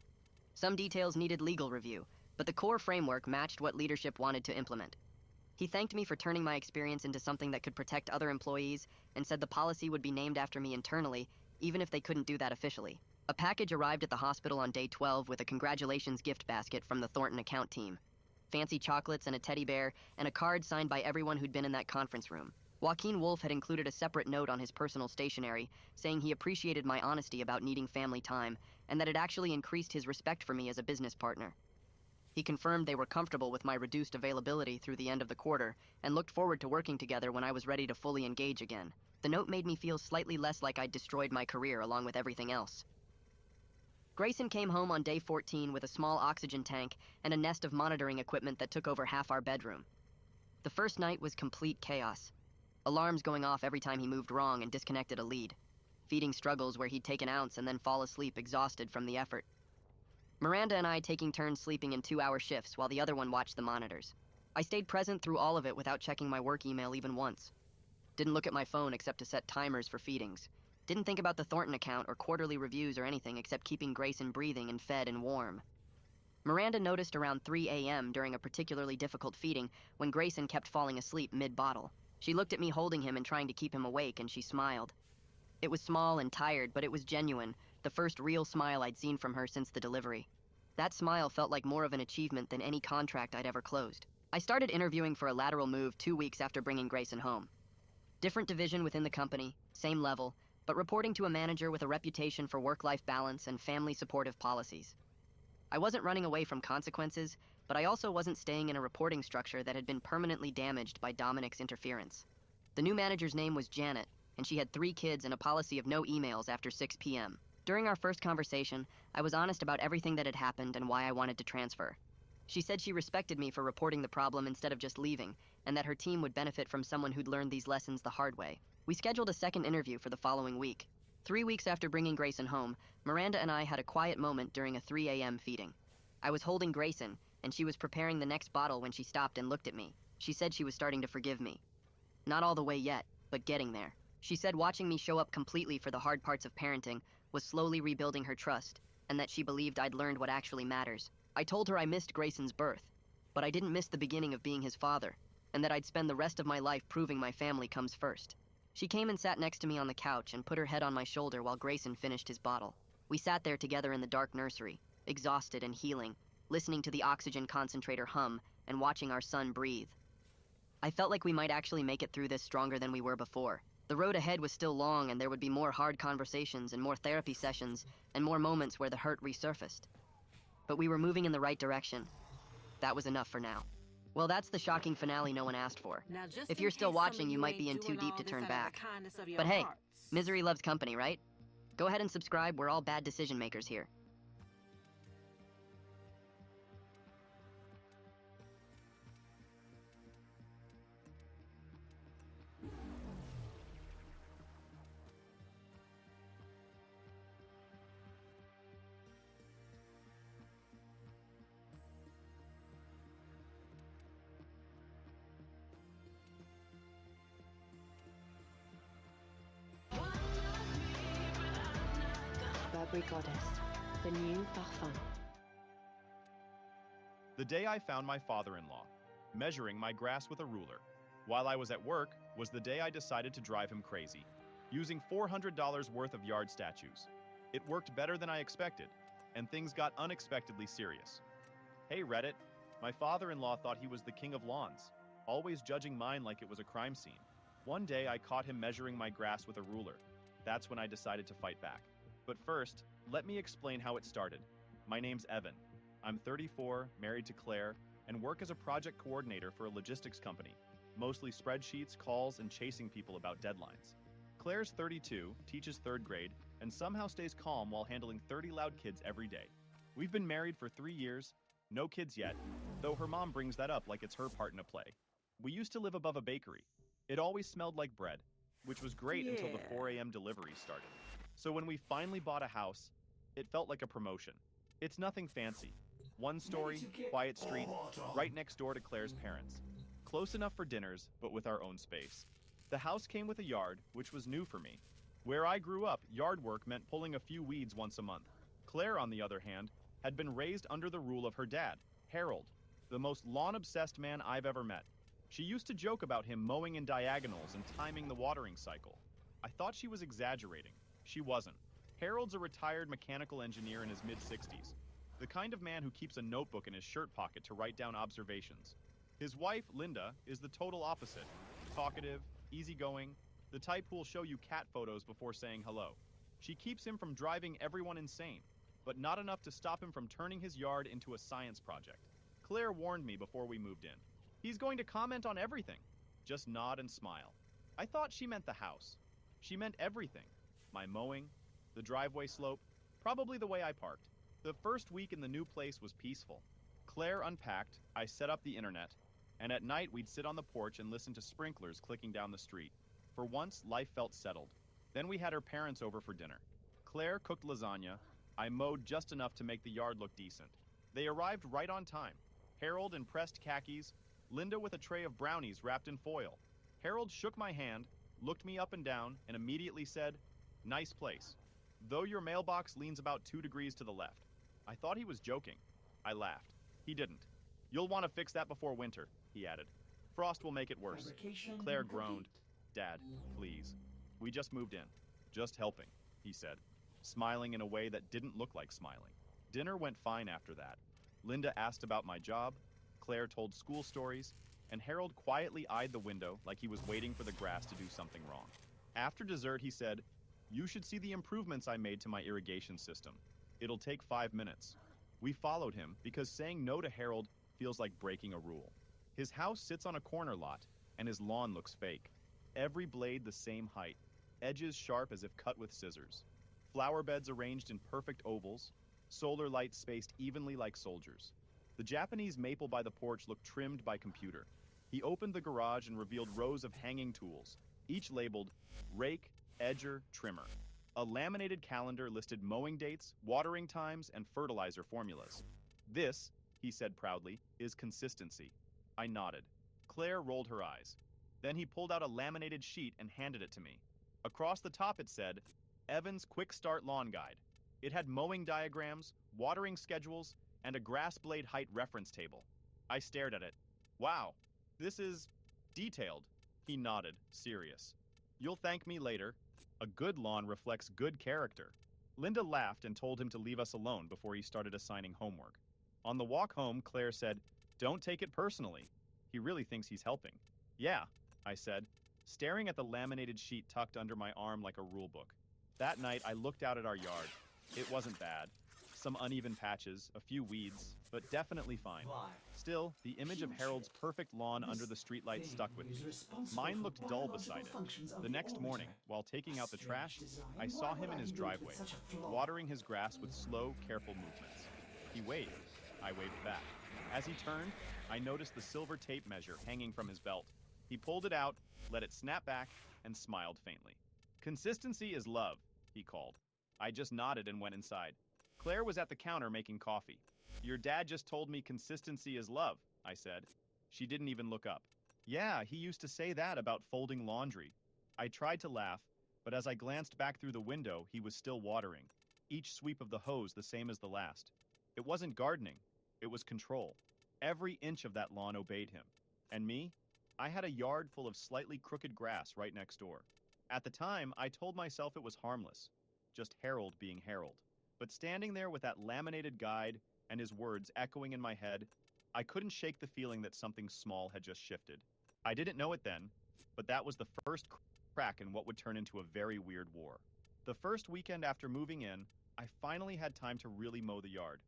Some details needed legal review, but the core framework matched what leadership wanted to implement. He thanked me for turning my experience into something that could protect other employees and said the policy would be named after me internally, even if they couldn't do that officially. A package arrived at the hospital on day 12 with a congratulations gift basket from the Thornton account team. Fancy chocolates and a teddy bear, and a card signed by everyone who'd been in that conference room. Joaquin Wolf had included a separate note on his personal stationery, saying he appreciated my honesty about needing family time, and that it actually increased his respect for me as a business partner. He confirmed they were comfortable with my reduced availability through the end of the quarter, and looked forward to working together when I was ready to fully engage again. The note made me feel slightly less like I'd destroyed my career along with everything else. Grayson came home on day 14 with a small oxygen tank and a nest of monitoring equipment that took over half our bedroom. The first night was complete chaos. Alarms going off every time he moved wrong and disconnected a lead. Feeding struggles where he'd take an ounce and then fall asleep exhausted from the effort. Miranda and I taking turns sleeping in 2-hour shifts while the other one watched the monitors. I stayed present through all of it without checking my work email even once. Didn't look at my phone except to set timers for feedings. Didn't think about the Thornton account or quarterly reviews or anything except keeping Grayson breathing and fed and warm. Miranda noticed around 3 a.m. during a particularly difficult feeding when Grayson kept falling asleep mid-bottle. She looked at me holding him and trying to keep him awake, and she smiled. It was small and tired, but it was genuine, the first real smile I'd seen from her since the delivery. That smile felt like more of an achievement than any contract I'd ever closed. I started interviewing for a lateral move 2 weeks after bringing Grayson home. Different division within the company, same level, but reporting to a manager with a reputation for work-life balance and family-supportive policies. I wasn't running away from consequences, but I also wasn't staying in a reporting structure that had been permanently damaged by Dominic's interference. The new manager's name was Janet, and she had 3 kids and a policy of no emails after 6 p.m. During our first conversation, I was honest about everything that had happened and why I wanted to transfer. She said she respected me for reporting the problem instead of just leaving, and that her team would benefit from someone who'd learned these lessons the hard way. We scheduled a second interview for the following week. 3 weeks after bringing Grayson home, Miranda and I had a quiet moment during a 3 a.m. feeding. I was holding Grayson, and she was preparing the next bottle when she stopped and looked at me. She said she was starting to forgive me. Not all the way yet, but getting there. She said watching me show up completely for the hard parts of parenting was slowly rebuilding her trust, and that she believed I'd learned what actually matters. I told her I missed Grayson's birth, but I didn't miss the beginning of being his father, and that I'd spend the rest of my life proving my family comes first. She came and sat next to me on the couch and put her head on my shoulder while Grayson finished his bottle. We sat there together in the dark nursery, exhausted and healing, listening to the oxygen concentrator hum and watching our son breathe. I felt like we might actually make it through this stronger than we were before. The road ahead was still long, and there would be more hard conversations and more therapy sessions and more moments where the hurt resurfaced. but we were moving in the right direction. That was enough for now. Well, that's the shocking finale no one asked for.
Now, just
If
in
you're still
case some of
watching, you might be in
ain't
too
doing
deep
all
to
this
turn
out of the
back.
kindness of your
But hey,
hearts.
misery loves company, right? Go ahead and subscribe, we're all bad decision makers here.
Burberry Goddess, the new parfum.
The day I found my father-in-law, measuring my grass with a ruler, while I was at work, was the day I decided to drive him crazy, using $400 worth of yard statues. It worked better than I expected, and things got unexpectedly serious. Hey Reddit, my father-in-law thought he was the king of lawns, always judging mine like it was a crime scene. One day I caught him measuring my grass with a ruler. That's when I decided to fight back. But first, let me explain how it started. My name's Evan. I'm 34, married to Claire, and work as a project coordinator for a logistics company, mostly spreadsheets, calls, and chasing people about deadlines. Claire's 32, teaches 3rd grade, and somehow stays calm while handling 30 loud kids every day. We've been married for 3 years, no kids yet, though her mom brings that up like it's her part in a play. We used to live above a bakery. It always smelled like bread, which was great until the 4 a.m. delivery started. So when we finally bought a house, it felt like a promotion. It's nothing fancy. One story, quiet street, right next door to Claire's parents. Close enough for dinners, but with our own space. The house came with a yard, which was new for me. Where I grew up, yard work meant pulling a few weeds once a month. Claire, on the other hand, had been raised under the rule of her dad, Harold, the most lawn-obsessed man I've ever met. She used to joke about him mowing in diagonals and timing the watering cycle. I thought she was exaggerating. She wasn't. Harold's a retired mechanical engineer in his mid-60s, the kind of man who keeps a notebook in his shirt pocket to write down observations. His wife, Linda, is the total opposite. Talkative, easygoing, the type who'll show you cat photos before saying hello. She keeps him from driving everyone insane, but not enough to stop him from turning his yard into a science project. Claire warned me before we moved in. He's going to comment on everything. Just nod and smile. I thought she meant the house. She meant everything. My mowing, the driveway slope, probably the way I parked. The first week in the new place was peaceful. Claire unpacked, I set up the internet, and at night we'd sit on the porch and listen to sprinklers clicking down the street. For once, life felt settled. Then we had her parents over for dinner. Claire cooked lasagna. I mowed just enough to make the yard look decent. They arrived right on time. Harold in pressed khakis, Linda with a tray of brownies wrapped in foil. Harold shook my hand, looked me up and down, and immediately said, "Nice place. Though your mailbox leans about 2 degrees to the left." I thought he was joking. I laughed. He didn't. "You'll want to fix that before winter," he added. "Frost will make it worse."
Fabrication
Claire
complete.
groaned. "Dad, please. We just moved in. Just helping," he said, smiling in a way that didn't look like smiling. Dinner went fine after that. Linda asked about my job, Claire told school stories, and Harold quietly eyed the window like he was waiting for the grass to do something wrong. After dessert, he said, "You should see the improvements I made to my irrigation system. It'll take 5 minutes." We followed him because saying no to Harold feels like breaking a rule. His house sits on a corner lot, and his lawn looks fake. Every blade the same height, edges sharp as if cut with scissors. Flower beds arranged in perfect ovals, solar lights spaced evenly like soldiers. The Japanese maple by the porch looked trimmed by computer. He opened the garage and revealed rows of hanging tools, each labeled rake, edger, trimmer. A laminated calendar listed mowing dates, watering times, and fertilizer formulas. "This," he said proudly, "is consistency." I nodded. Claire rolled her eyes. Then he pulled out a laminated sheet and handed it to me. Across the top it said, "Evan's Quick Start Lawn Guide." It had mowing diagrams, watering schedules, and a grass blade height reference table. I stared at it. "Wow, this is detailed." He nodded, serious. "You'll thank me later. A good lawn reflects good character." Linda laughed and told him to leave us alone before he started assigning homework. On the walk home, Claire said, "Don't take it personally. He really thinks he's helping." "Yeah," I said, staring at the laminated sheet tucked under my arm like a rule book. That night, I looked out at our yard. It wasn't bad. Some uneven patches, a few weeds, but definitely fine.
Why?
Still, the image of Harold's perfect lawn under the streetlight stuck with me. Mine looked dull beside it. The next morning, while taking out the trash, I saw him in his driveway, watering his grass with slow, careful movements. He waved. I waved back. As he turned, I noticed the silver tape measure hanging from his belt. He pulled it out, let it snap back, and smiled faintly. "Consistency is love," he called. I just nodded and went inside. Claire was at the counter making coffee. "Your dad just told me consistency is love," I said. She didn't even look up. "Yeah, he used to say that about folding laundry." I tried to laugh, but as I glanced back through the window, he was still watering, each sweep of the hose the same as the last. It wasn't gardening, it was control. Every inch of that lawn obeyed him. And me? I had a yard full of slightly crooked grass right next door. At the time, I told myself it was harmless, just Harold being Harold. But standing there with that laminated guide and his words echoing in my head, I couldn't shake the feeling that something small had just shifted. I didn't know it then, but that was the first crack in what would turn into a very weird war. The first weekend after moving in, I finally had time to really mow the yard.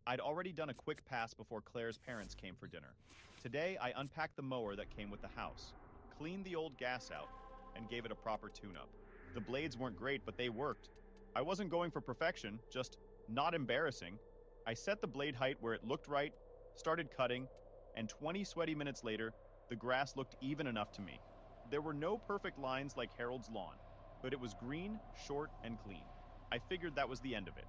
I'd already done a quick pass before Claire's parents came for dinner. Today, I unpacked the mower that came with the house, cleaned the old gas out, and gave it a proper tune-up. The blades weren't great, but they worked. I wasn't going for perfection, just not embarrassing. I set the blade height where it looked right, started cutting, and 20 sweaty minutes later, the grass looked even enough to me. There were no perfect lines like Harold's lawn, but it was green, short, and clean. I figured that was the end of it.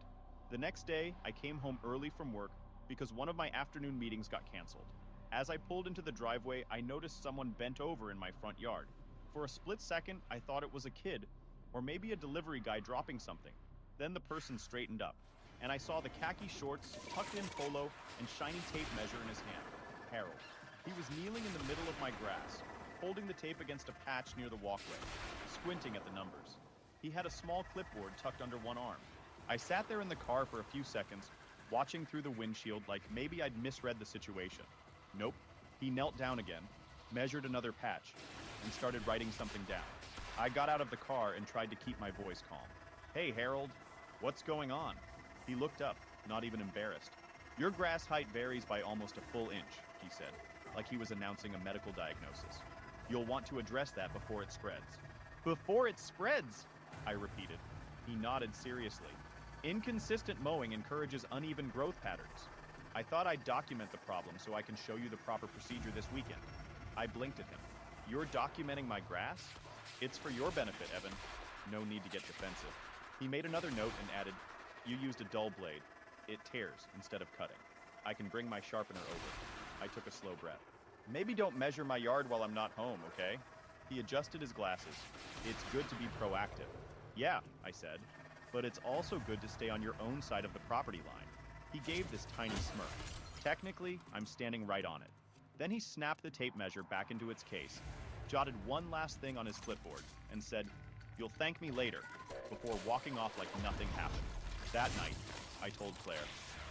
The next day, I came home early from work because one of my afternoon meetings got canceled. As I pulled into the driveway, I noticed someone bent over in my front yard. For a split second, I thought it was a kid, or maybe a delivery guy dropping something. Then the person straightened up, and I saw the khaki shorts, tucked-in polo, and shiny tape measure in his hand. Harold. He was kneeling in the middle of my grass, holding the tape against a patch near the walkway, squinting at the numbers. He had a small clipboard tucked under one arm. I sat there in the car for a few seconds, watching through the windshield like maybe I'd misread the situation. Nope. He knelt down again, measured another patch, and started writing something down. I got out of the car and tried to keep my voice calm. "Hey, Harold, what's going on?" He looked up, not even embarrassed. "Your grass height varies by almost a full inch," he said, like he was announcing a medical diagnosis. "You'll want to address that before it spreads." "Before it spreads?" I repeated. He nodded seriously. "Inconsistent mowing encourages uneven growth patterns. I thought I'd document the problem so I can show you the proper procedure this weekend." I blinked at him. "You're documenting my grass? It's for your benefit, Evan. No need to get defensive." He made another note and added, "You used a dull blade. It tears instead of cutting. I can bring my sharpener over." I took a slow breath. "Maybe don't measure my yard while I'm not home, okay?" He adjusted his glasses. "It's good to be proactive." "Yeah," I said, "but it's also good to stay on your own side of the property line." He gave this tiny smirk. "Technically, I'm standing right on it." Then he snapped the tape measure back into its case, jotted one last thing on his clipboard, and said, "You'll thank me later," before walking off like nothing happened. That night, I told Claire.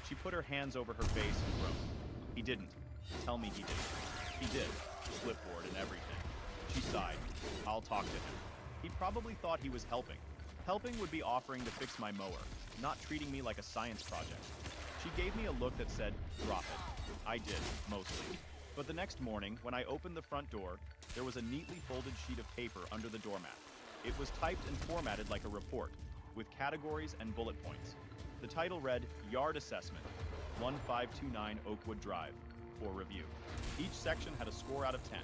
She put her hands over her face and groaned. "He didn't. Tell me he didn't." "He did. Clipboard and everything." She sighed. "I'll talk to him. He probably thought he was helping. Helping would be offering to fix my mower, not treating me like a science project." She gave me a look that said, "Drop it." I did, mostly. But the next morning, when I opened the front door, there was a neatly folded sheet of paper under the doormat. It was typed and formatted like a report, with categories and bullet points. The title read, "Yard Assessment, 1529 Oakwood Drive, for review." Each section had a score out of 10.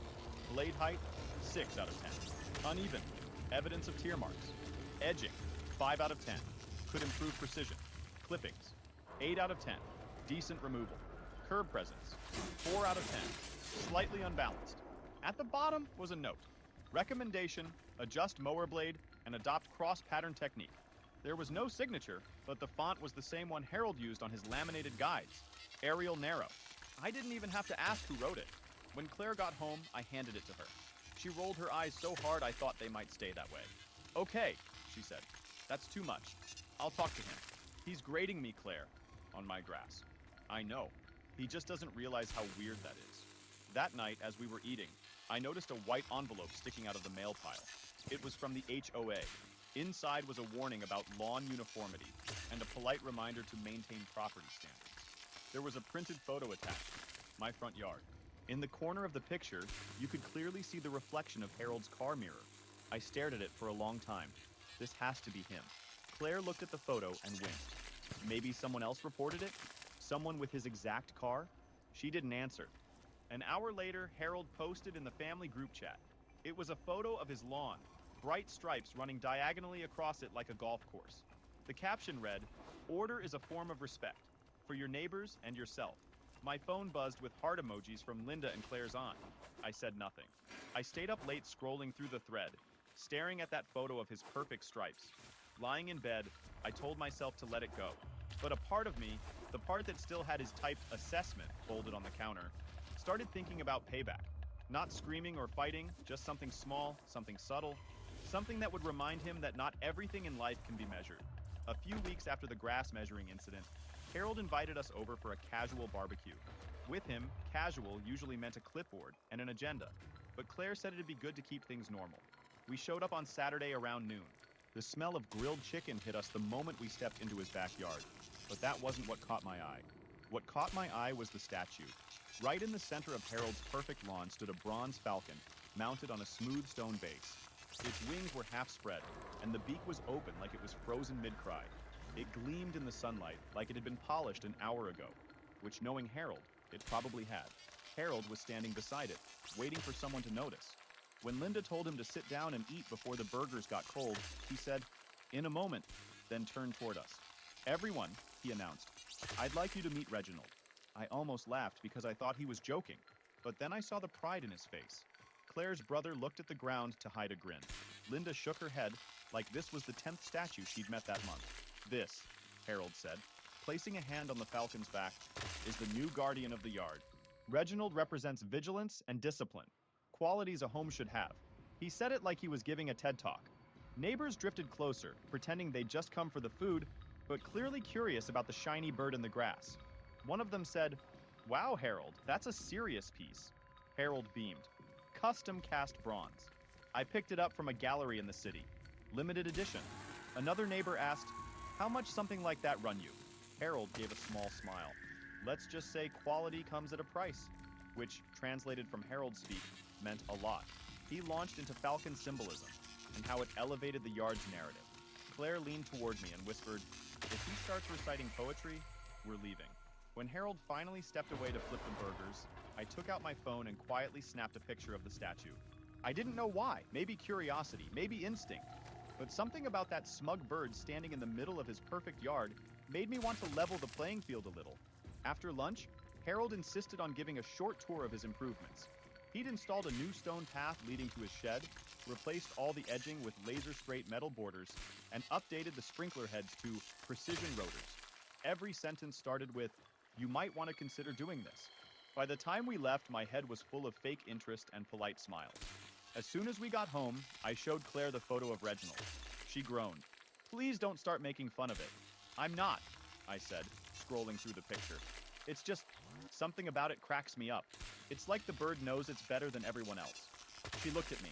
Blade height, 6 out of 10. Uneven, evidence of tear marks. Edging, 5 out of 10. Could improve precision. Clippings, 8 out of 10. Decent removal. Curb presence, 4 out of 10. Slightly unbalanced. At the bottom was a note. Recommendation, adjust mower blade and adopt cross-pattern technique. There was no signature, but the font was the same one Harold used on his laminated guides. Arial Narrow. I didn't even have to ask who wrote it. When Claire got home, I handed it to her. She rolled her eyes so hard I thought they might stay that way. "Okay," she said. "That's too much. I'll talk to him. He's grading me, Claire, on my grass." I know. He just doesn't realize how weird that is. That night, as we were eating, I noticed a white envelope sticking out of the mail pile. It was from the HOA. Inside was a warning about lawn uniformity and a polite reminder to maintain property standards. There was a printed photo attached, my front yard. In the corner of the picture, you could clearly see the reflection of Harold's car mirror. I stared at it for a long time. This has to be him. Claire looked at the photo and winced. Maybe someone else reported it? Someone with his exact car? She didn't answer. An hour later, Harold posted in the family group chat. It was a photo of his lawn, bright stripes running diagonally across it like a golf course. The caption read, "Order is a form of respect, for your neighbors and yourself." My phone buzzed with heart emojis from Linda and Claire's aunt. I said nothing. I stayed up late scrolling through the thread, staring at that photo of his perfect stripes. Lying in bed, I told myself to let it go. But a part of me, the part that still had his typed assessment folded on the counter, started thinking about payback. Not screaming or fighting, just something small, something subtle, something that would remind him that not everything in life can be measured. A few weeks after the grass measuring incident, Harold invited us over for a casual barbecue. With him, casual usually meant a clipboard and an agenda, but Claire said it'd be good to keep things normal. We showed up on Saturday around noon. The smell of grilled chicken hit us the moment we stepped into his backyard, but that wasn't what caught my eye. What caught my eye was the statue. Right in the center of Harold's perfect lawn stood a bronze falcon, mounted on a smooth stone base. Its wings were half spread, and the beak was open like it was frozen mid-cry. It gleamed in the sunlight like it had been polished an hour ago, which, knowing Harold, it probably had. Harold was standing beside it, waiting for someone to notice. When Linda told him to sit down and eat before the burgers got cold, he said, "In a moment," then turned toward us. "Everyone," he announced, "I'd like you to meet Reginald." I almost laughed because I thought he was joking, but then I saw the pride in his face. Claire's brother looked at the ground to hide a grin. Linda shook her head like this was the 10th statue she'd met that month. "This," Harold said, placing a hand on the falcon's back, "is the new guardian of the yard. Reginald represents vigilance and discipline, qualities a home should have." He said it like he was giving a TED Talk. Neighbors drifted closer, pretending they'd just come for the food, but clearly curious about the shiny bird in the grass. One of them said, "Wow, Harold, that's a serious piece." Harold beamed. "Custom cast bronze. I picked it up from a gallery in the city. Limited edition." Another neighbor asked, "How much something like that run you?" Harold gave a small smile. "Let's just say quality comes at a price," which, translated from Harold's speak, meant a lot. He launched into falcon symbolism and how it elevated the yard's narrative. Claire leaned toward me and whispered, "If he starts reciting poetry, we're leaving." When Harold finally stepped away to flip the burgers, I took out my phone and quietly snapped a picture of the statue. I didn't know why, maybe curiosity, maybe instinct, but something about that smug bird standing in the middle of his perfect yard made me want to level the playing field a little. After lunch, Harold insisted on giving a short tour of his improvements. He'd installed a new stone path leading to his shed, replaced all the edging with laser-straight metal borders, and updated the sprinkler heads to precision rotors. Every sentence started with, "You might want to consider doing this." By the time we left, my head was full of fake interest and polite smiles. As soon as we got home, I showed Claire the photo of Reginald. She groaned. "Please don't start making fun of it." "I'm not," I said, scrolling through the picture. "It's just, something about it cracks me up. It's like the bird knows it's better than everyone else." She looked at me.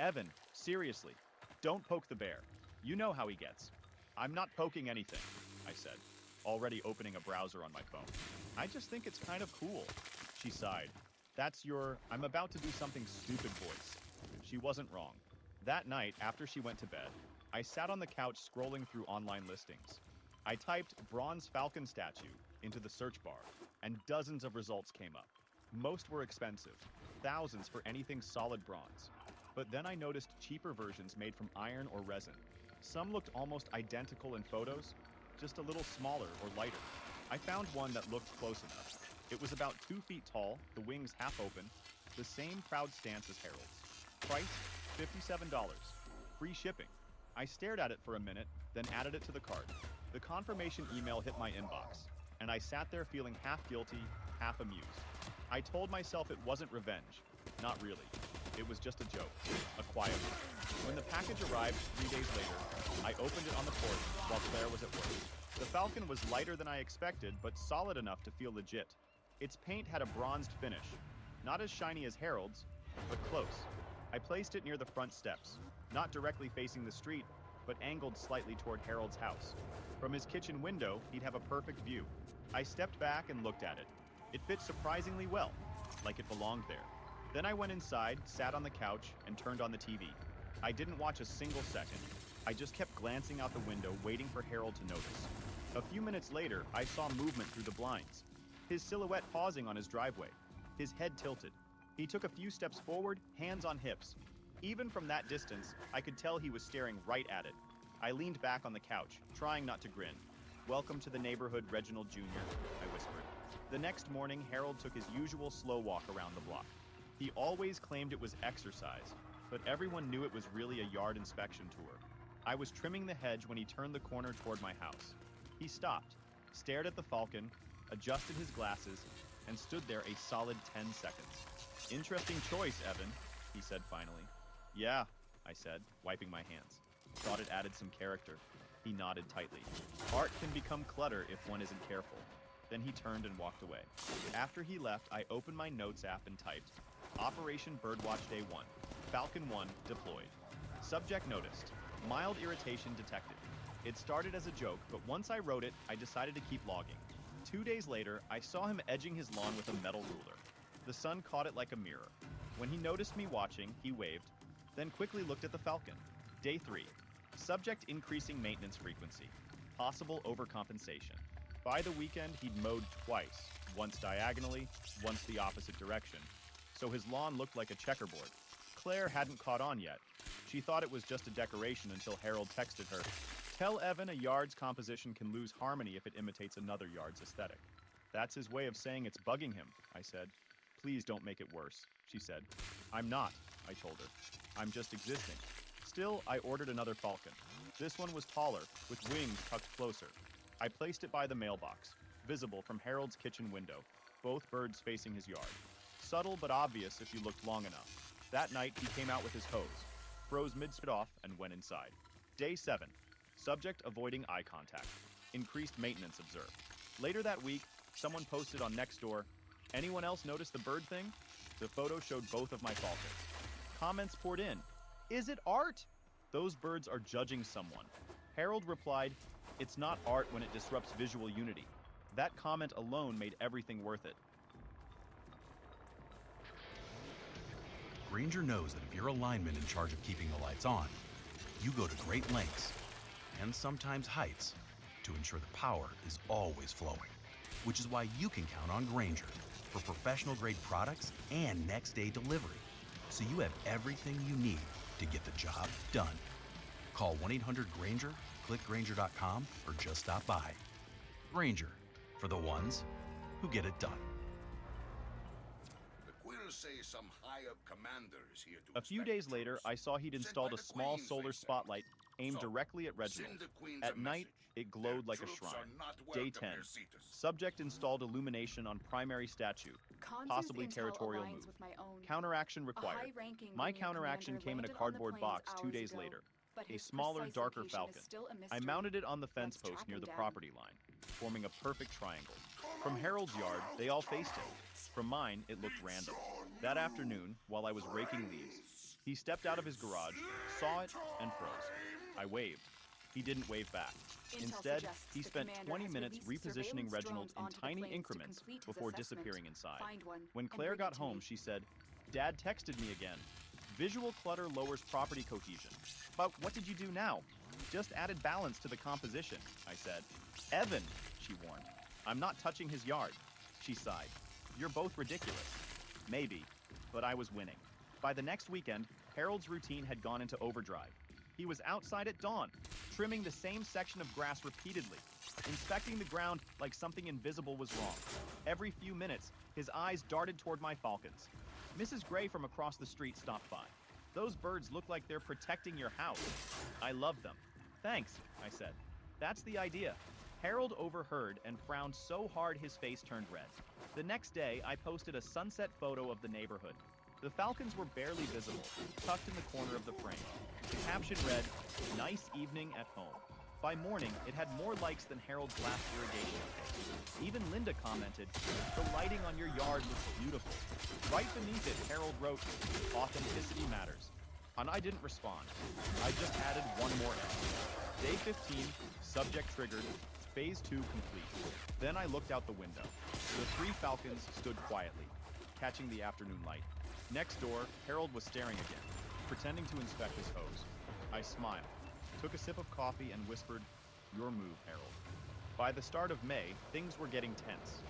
"Evan, seriously, don't poke the bear. You know how he gets." "I'm not poking anything," I said, already opening a browser on my phone. "I just think it's kind of cool." She sighed. "That's your, I'm about to do something stupid voice." She wasn't wrong. That night, after she went to bed, I sat on the couch scrolling through online listings. I typed bronze falcon statue into the search bar, and dozens of results came up. Most were expensive, thousands for anything solid bronze. But then I noticed cheaper versions made from iron or resin. Some looked almost identical in photos, just a little smaller or lighter. I found one that looked close enough. It was about 2 feet tall, the wings half open, the same proud stance as Harold's. Price, $57. Free shipping. I stared at it for a minute, then added it to the cart. The confirmation email hit my inbox, and I sat there feeling half guilty, half amused. I told myself it wasn't revenge. Not really. It was just a joke, a quiet one. When the package arrived 3 days later, I opened it on the porch while Claire was at work. The falcon was lighter than I expected, but solid enough to feel legit. Its paint had a bronzed finish. Not as shiny as Harold's, but close. I placed it near the front steps, not directly facing the street, but angled slightly toward Harold's house. From his kitchen window, he'd have a perfect view. I stepped back and looked at it. It fit surprisingly well, like it belonged there. Then I went inside, sat on the couch, and turned on the TV. I didn't watch a single second. I just kept glancing out the window, waiting for Harold to notice. A few minutes later, I saw movement through the blinds. His silhouette pausing on his driveway. His head tilted. He took a few steps forward, hands on hips. Even from that distance, I could tell he was staring right at it. I leaned back on the couch, trying not to grin. "Welcome to the neighborhood, Reginald Jr.," I whispered. The next morning, Harold took his usual slow walk around the block. He always claimed it was exercise, but everyone knew it was really a yard inspection tour. I was trimming the hedge when he turned the corner toward my house. He stopped, stared at the falcon, adjusted his glasses, and stood there a solid 10 seconds. "Interesting choice, Evan," he said finally. "Yeah," I said, wiping my hands. "Thought it added some character." He nodded tightly. "Art can become clutter if one isn't careful." Then he turned and walked away. After he left, I opened my notes app and typed, "Operation Birdwatch Day 1, Falcon 1 deployed. Subject noticed. Mild irritation detected." It started as a joke, but once I wrote it, I decided to keep logging. 2 days later, I saw him edging his lawn with a metal ruler. The sun caught it like a mirror. When he noticed me watching, he waved, then quickly looked at the falcon. Day 3. Subject increasing maintenance frequency. Possible overcompensation. By the weekend, he'd mowed twice, once diagonally, once the opposite direction. So his lawn looked like a checkerboard. Claire hadn't caught on yet. She thought it was just a decoration until Harold texted her, "Tell Evan a yard's composition can lose harmony if it imitates another yard's aesthetic." "That's his way of saying it's bugging him," I said. "Please don't make it worse," she said. "I'm not," I told her. "I'm just existing." Still, I ordered another falcon. This one was taller, with wings tucked closer. I placed it by the mailbox, visible from Harold's kitchen window, both birds facing his yard. Subtle but obvious if you looked long enough. That night, he came out with his hose, froze mid-spit off, and went inside. Day 7. Subject avoiding eye contact. Increased maintenance observed. Later that week, someone posted on Nextdoor, "Anyone else notice the bird thing?" The photo showed both of my falcons. Comments poured in. "Is it art?" "Those birds are judging someone." Harold replied, "It's not art when it disrupts visual unity." That comment alone made everything worth it.
Grainger knows that if you're a lineman in charge of keeping the lights on, you go to great lengths, and sometimes heights, to ensure the power is always flowing. Which is why you can count on Grainger for professional-grade products and next-day delivery, so you have everything you need to get the job done. Call 1-800-GRAINGER, click Grainger.com, or just stop by. Grainger, for the ones who get it done.
The Quill say some high-up commander is here to
A few
inspect
days
the
later,
troops.
I saw he'd
Sent
installed
by
a
the
small
Queens,
solar
they say.
spotlight aimed
So,
directly at Reginald.
send the Queens
At
a
night,
message.
it glowed
Their
like a
troops
shrine.
are not
Day
welcome
10.
near Cetus.
Subject installed illumination on primary statue.
Khan's
Possibly
intel
territorial
aligns
move.
with my own.
Counteraction
A
required.
high-ranking
My
Marine
counteraction
commander
came in a
landed on the
cardboard
plains
box 2
hours
days
ago,
later.
but
A
his
smaller,
precise
darker
location
falcon.
is still a
I
mystery.
mounted it on the fence
Let's
post
track
near
him
the
down.
property line, forming a perfect triangle. From Harold's yard, they all faced him. From mine, it looked random. That afternoon, while I was raking leaves, he stepped out of his garage, saw it, and froze. I waved. He didn't wave back.
Intel
Instead,
suggests
he
the
spent
commander
20
has
minutes
released
repositioning
surveillance
Reginald
drones
in
onto the
tiny
plains to
increments
complete his
before
assessment.
disappearing inside.
Find one
When
and
Claire
bring it
got
to
home,
me.
she said, "Dad texted me again. Visual clutter lowers property cohesion." "But what did you do now?" "Just added balance to the composition," I said. "Evan," she warned. "I'm not touching his yard." She sighed. "You're both ridiculous." Maybe, but I was winning. By the next weekend, Harold's routine had gone into overdrive. He was outside at dawn, trimming the same section of grass repeatedly, inspecting the ground like something invisible was wrong. Every few minutes, his eyes darted toward my falcons. Mrs. Gray from across the street stopped by. "Those birds look like they're protecting your house." "I love them." "Thanks," I said. "That's the idea." Harold overheard and frowned so hard his face turned red. The next day, I posted a sunset photo of the neighborhood. The falcons were barely visible, tucked in the corner of the frame. The caption read, "Nice evening at home." By morning, it had more likes than Harold's last irrigation update. Even Linda commented, "The lighting on your yard looks beautiful." Right beneath it, Harold wrote, "Authenticity matters." and I didn't respond. I just added one more F. Day 15, subject triggered, phase 2 complete. Then I looked out the window. The 3 falcons stood quietly, catching the afternoon light. Next door, Harold was staring again, pretending to inspect his hose. I smiled, took a sip of coffee, and whispered, "Your move, Harold." By the start of May, things were getting tense.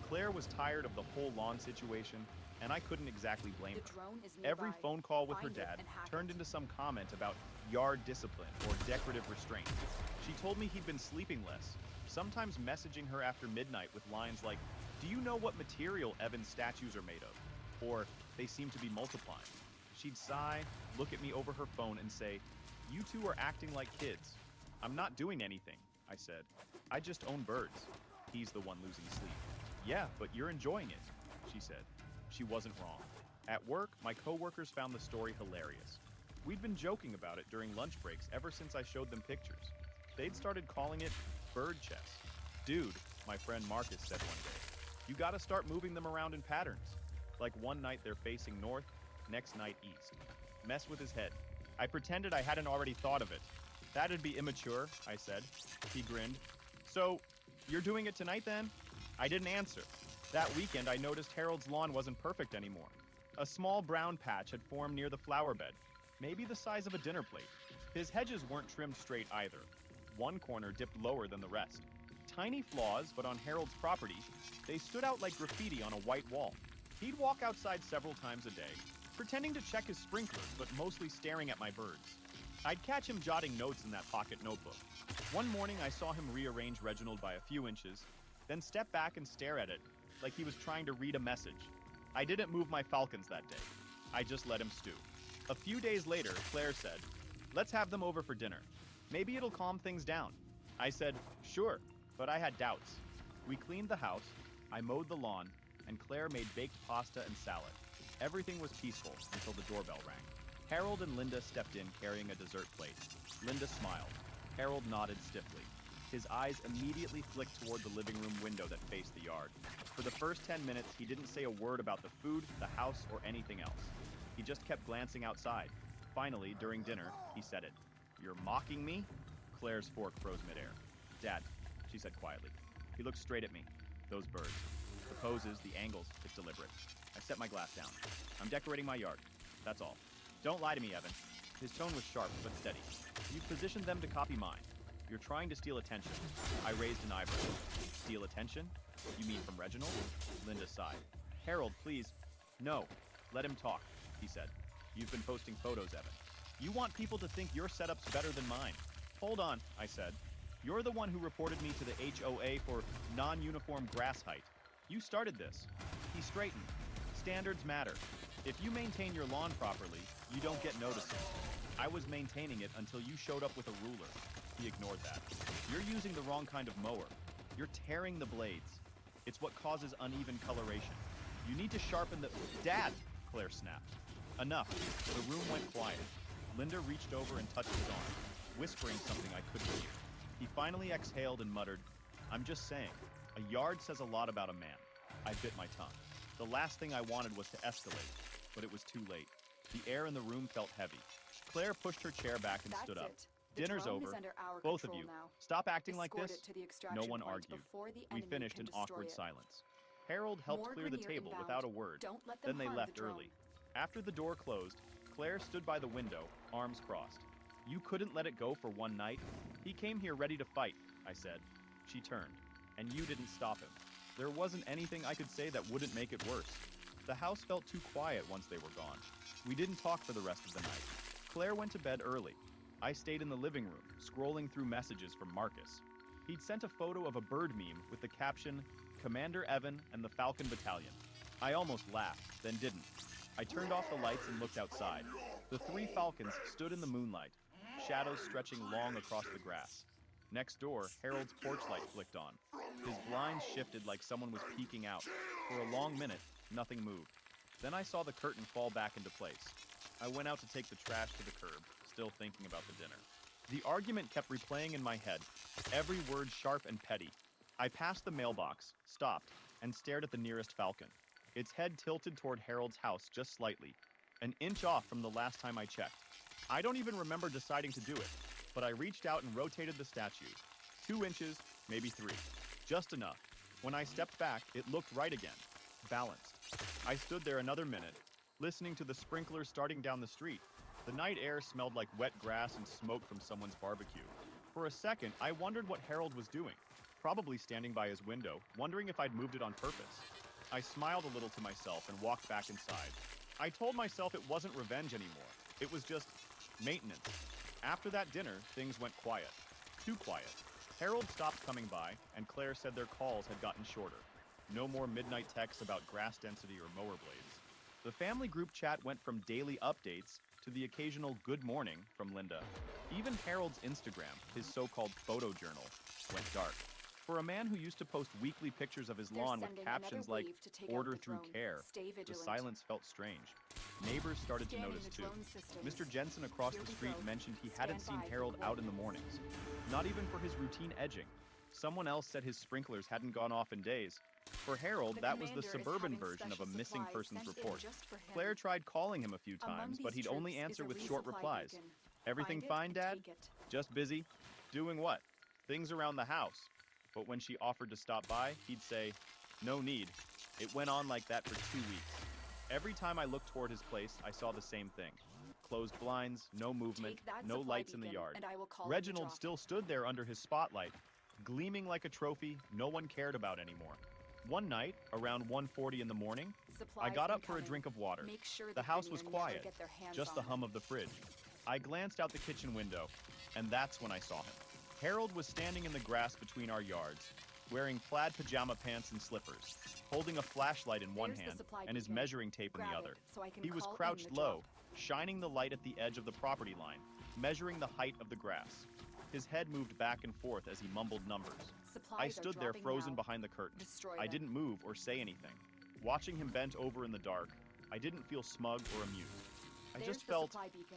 Claire was tired of the whole lawn situation, and I couldn't exactly blame
The
her.
drone is
Every
nearby.
phone call with her
Find it
dad
and hack
turned
it.
into some comment about yard discipline or decorative restraint. She told me he'd been sleeping less, sometimes messaging her after midnight with lines like, "Do you know what material Evan's statues are made of?" Or, "They seem to be multiplying." She'd sigh, look at me over her phone, and say, "You two are acting like kids." "I'm not doing anything," I said. "I just own birds." He's the one losing sleep. "Yeah, but you're enjoying it," she said. She wasn't wrong. At work, my coworkers found the story hilarious. We'd been joking about it during lunch breaks ever since I showed them pictures. They'd started calling it bird chess. "Dude," my friend Marcus said one day, "you gotta start moving them around in patterns. Like one night they're facing north, next night east." Mess with his head. I pretended I hadn't already thought of it. "That'd be immature," I said. He grinned. "So, you're doing it tonight then?" I didn't answer. That weekend I noticed Harold's lawn wasn't perfect anymore. A small brown patch had formed near the flower bed, maybe the size of a dinner plate. His hedges weren't trimmed straight either. One corner dipped lower than the rest. Tiny flaws, but on Harold's property, they stood out like graffiti on a white wall. He'd walk outside several times a day, pretending to check his sprinklers, but mostly staring at my birds. I'd catch him jotting notes in that pocket notebook. One morning I saw him rearrange Reginald by a few inches, then step back and stare at it, like he was trying to read a message. I didn't move my falcons that day. I just let him stew. A few days later, Claire said, "Let's have them over for dinner. Maybe it'll calm things down." I said, "Sure," but I had doubts. We cleaned the house, I mowed the lawn, and Claire made baked pasta and salad. Everything was peaceful until the doorbell rang. Harold and Linda stepped in carrying a dessert plate. Linda smiled. Harold nodded stiffly. His eyes immediately flicked toward the living room window that faced the yard. For the first 10 minutes, he didn't say a word about the food, the house, or anything else. He just kept glancing outside. Finally, during dinner, he said it. "You're mocking me?" Claire's fork froze midair. "Dad," she said quietly. He looked straight at me. "Those birds. The poses, the angles, it's deliberate." I set my glass down. "I'm decorating my yard. That's all. Don't lie to me, Evan." His tone was sharp, but steady. "You've positioned them to copy mine. You're trying to steal attention." I raised an eyebrow. "Steal attention? You mean from Reginald?" Linda sighed. "Harold, please." "No. Let him talk," he said. "You've been posting photos, Evan. You want people to think your setup's better than mine." "Hold on," I said. "You're the one who reported me to the HOA for non-uniform grass height. You started this." He straightened. "Standards matter. If you maintain your lawn properly, you don't get notices. I was maintaining it until you showed up with a ruler." He ignored that. "You're using the wrong kind of mower. You're tearing the blades. It's what causes uneven coloration. You need to sharpen the—" "Dad!" Claire snapped. "Enough." The room went quiet. Linda reached over and touched his arm, whispering something I couldn't hear. He finally exhaled and muttered, "I'm just saying, a yard says a lot about a man." I bit my tongue. The last thing I wanted was to escalate, but it was too late. The air in the room felt heavy. Claire pushed her chair back and stood up.
The
"Dinner's
drone
over.
is under our
Both of
control
you.
now.
Stop acting like
Escort
this."
it to the
No
extraction
one
point
argued.
before the
We
enemy
finished
can
in awkward
destroy it.
silence. Harold helped
More
clear the
Grenier
table
inbound.
without a word.
Don't let
Then
them
they
harm
left
the drone.
early. After the door closed, Claire stood by the window, arms crossed. "You couldn't let it go for one night? He came here ready to fight," I said. She turned. "And you didn't stop him." There wasn't anything I could say that wouldn't make it worse. The house felt too quiet once they were gone. We didn't talk for the rest of the night. Claire went to bed early. I stayed in the living room, scrolling through messages from Marcus. He'd sent a photo of a bird meme with the caption, "Commander Evan and the Falcon Battalion." I almost laughed, then didn't. I turned off the lights and looked outside. The 3 falcons stood in the moonlight, shadows stretching long across the grass. Next door, Harold's porch light flicked on. His blinds shifted like someone was peeking out. For a long minute, nothing moved. Then I saw the curtain fall back into place. I went out to take the trash to the curb, still thinking about the dinner. The argument kept replaying in my head, every word sharp and petty. I passed the mailbox, stopped, and stared at the nearest falcon. Its head tilted toward Harold's house just slightly, an inch off from the last time I checked. I don't even remember deciding to do it, but I reached out and rotated the statue. 2 inches, maybe 3. Just enough. When I stepped back, it looked right again. Balanced. I stood there another minute, listening to the sprinklers starting down the street. The night air smelled like wet grass and smoke from someone's barbecue. For a second, I wondered what Harold was doing, probably standing by his window, wondering if I'd moved it on purpose. I smiled a little to myself and walked back inside. I told myself it wasn't revenge anymore. It was just maintenance. After that dinner, things went quiet. Too quiet. Harold stopped coming by, and Claire said their calls had gotten shorter. No more midnight texts about grass density or mower blades. The family group chat went from daily updates to the occasional good morning from Linda. Even Harold's Instagram, his so-called photo journal, went dark. For a man who used to post weekly pictures of his lawn with captions like, "Order through care," the silence felt strange. Neighbors started to notice too. Mr. Jensen across the street mentioned he hadn't seen Harold out in the mornings. Not even for his routine edging. Someone else said his sprinklers hadn't gone off in days. For Harold, that was the suburban version of a missing persons report. Claire tried calling him a few times, but he'd only answer with short replies. "Everything fine, Dad? Just busy? Doing what? Things around the house." But when she offered to stop by, he'd say, "No need." It went on like that for 2 weeks. Every time I looked toward his place, I saw the same thing. Closed blinds, no movement, no lights in the yard. Reginald still stood there under his spotlight, gleaming like a trophy no one cared about anymore. One night, around 1:40 in the morning, I got up for a drink of water. The house was quiet, just the hum of the fridge. I glanced out the kitchen window, and that's when I saw him. Harold was standing in the grass between our yards, wearing plaid pajama pants and slippers, holding a flashlight in one hand and his measuring tape in the other. He was crouched low, shining the light at the edge of the property line, measuring the height of the grass. His head moved back and forth as he mumbled numbers. I stood there frozen behind the curtain. I didn't move or say anything. Watching him bent over in the dark, I didn't feel smug or amused. I just felt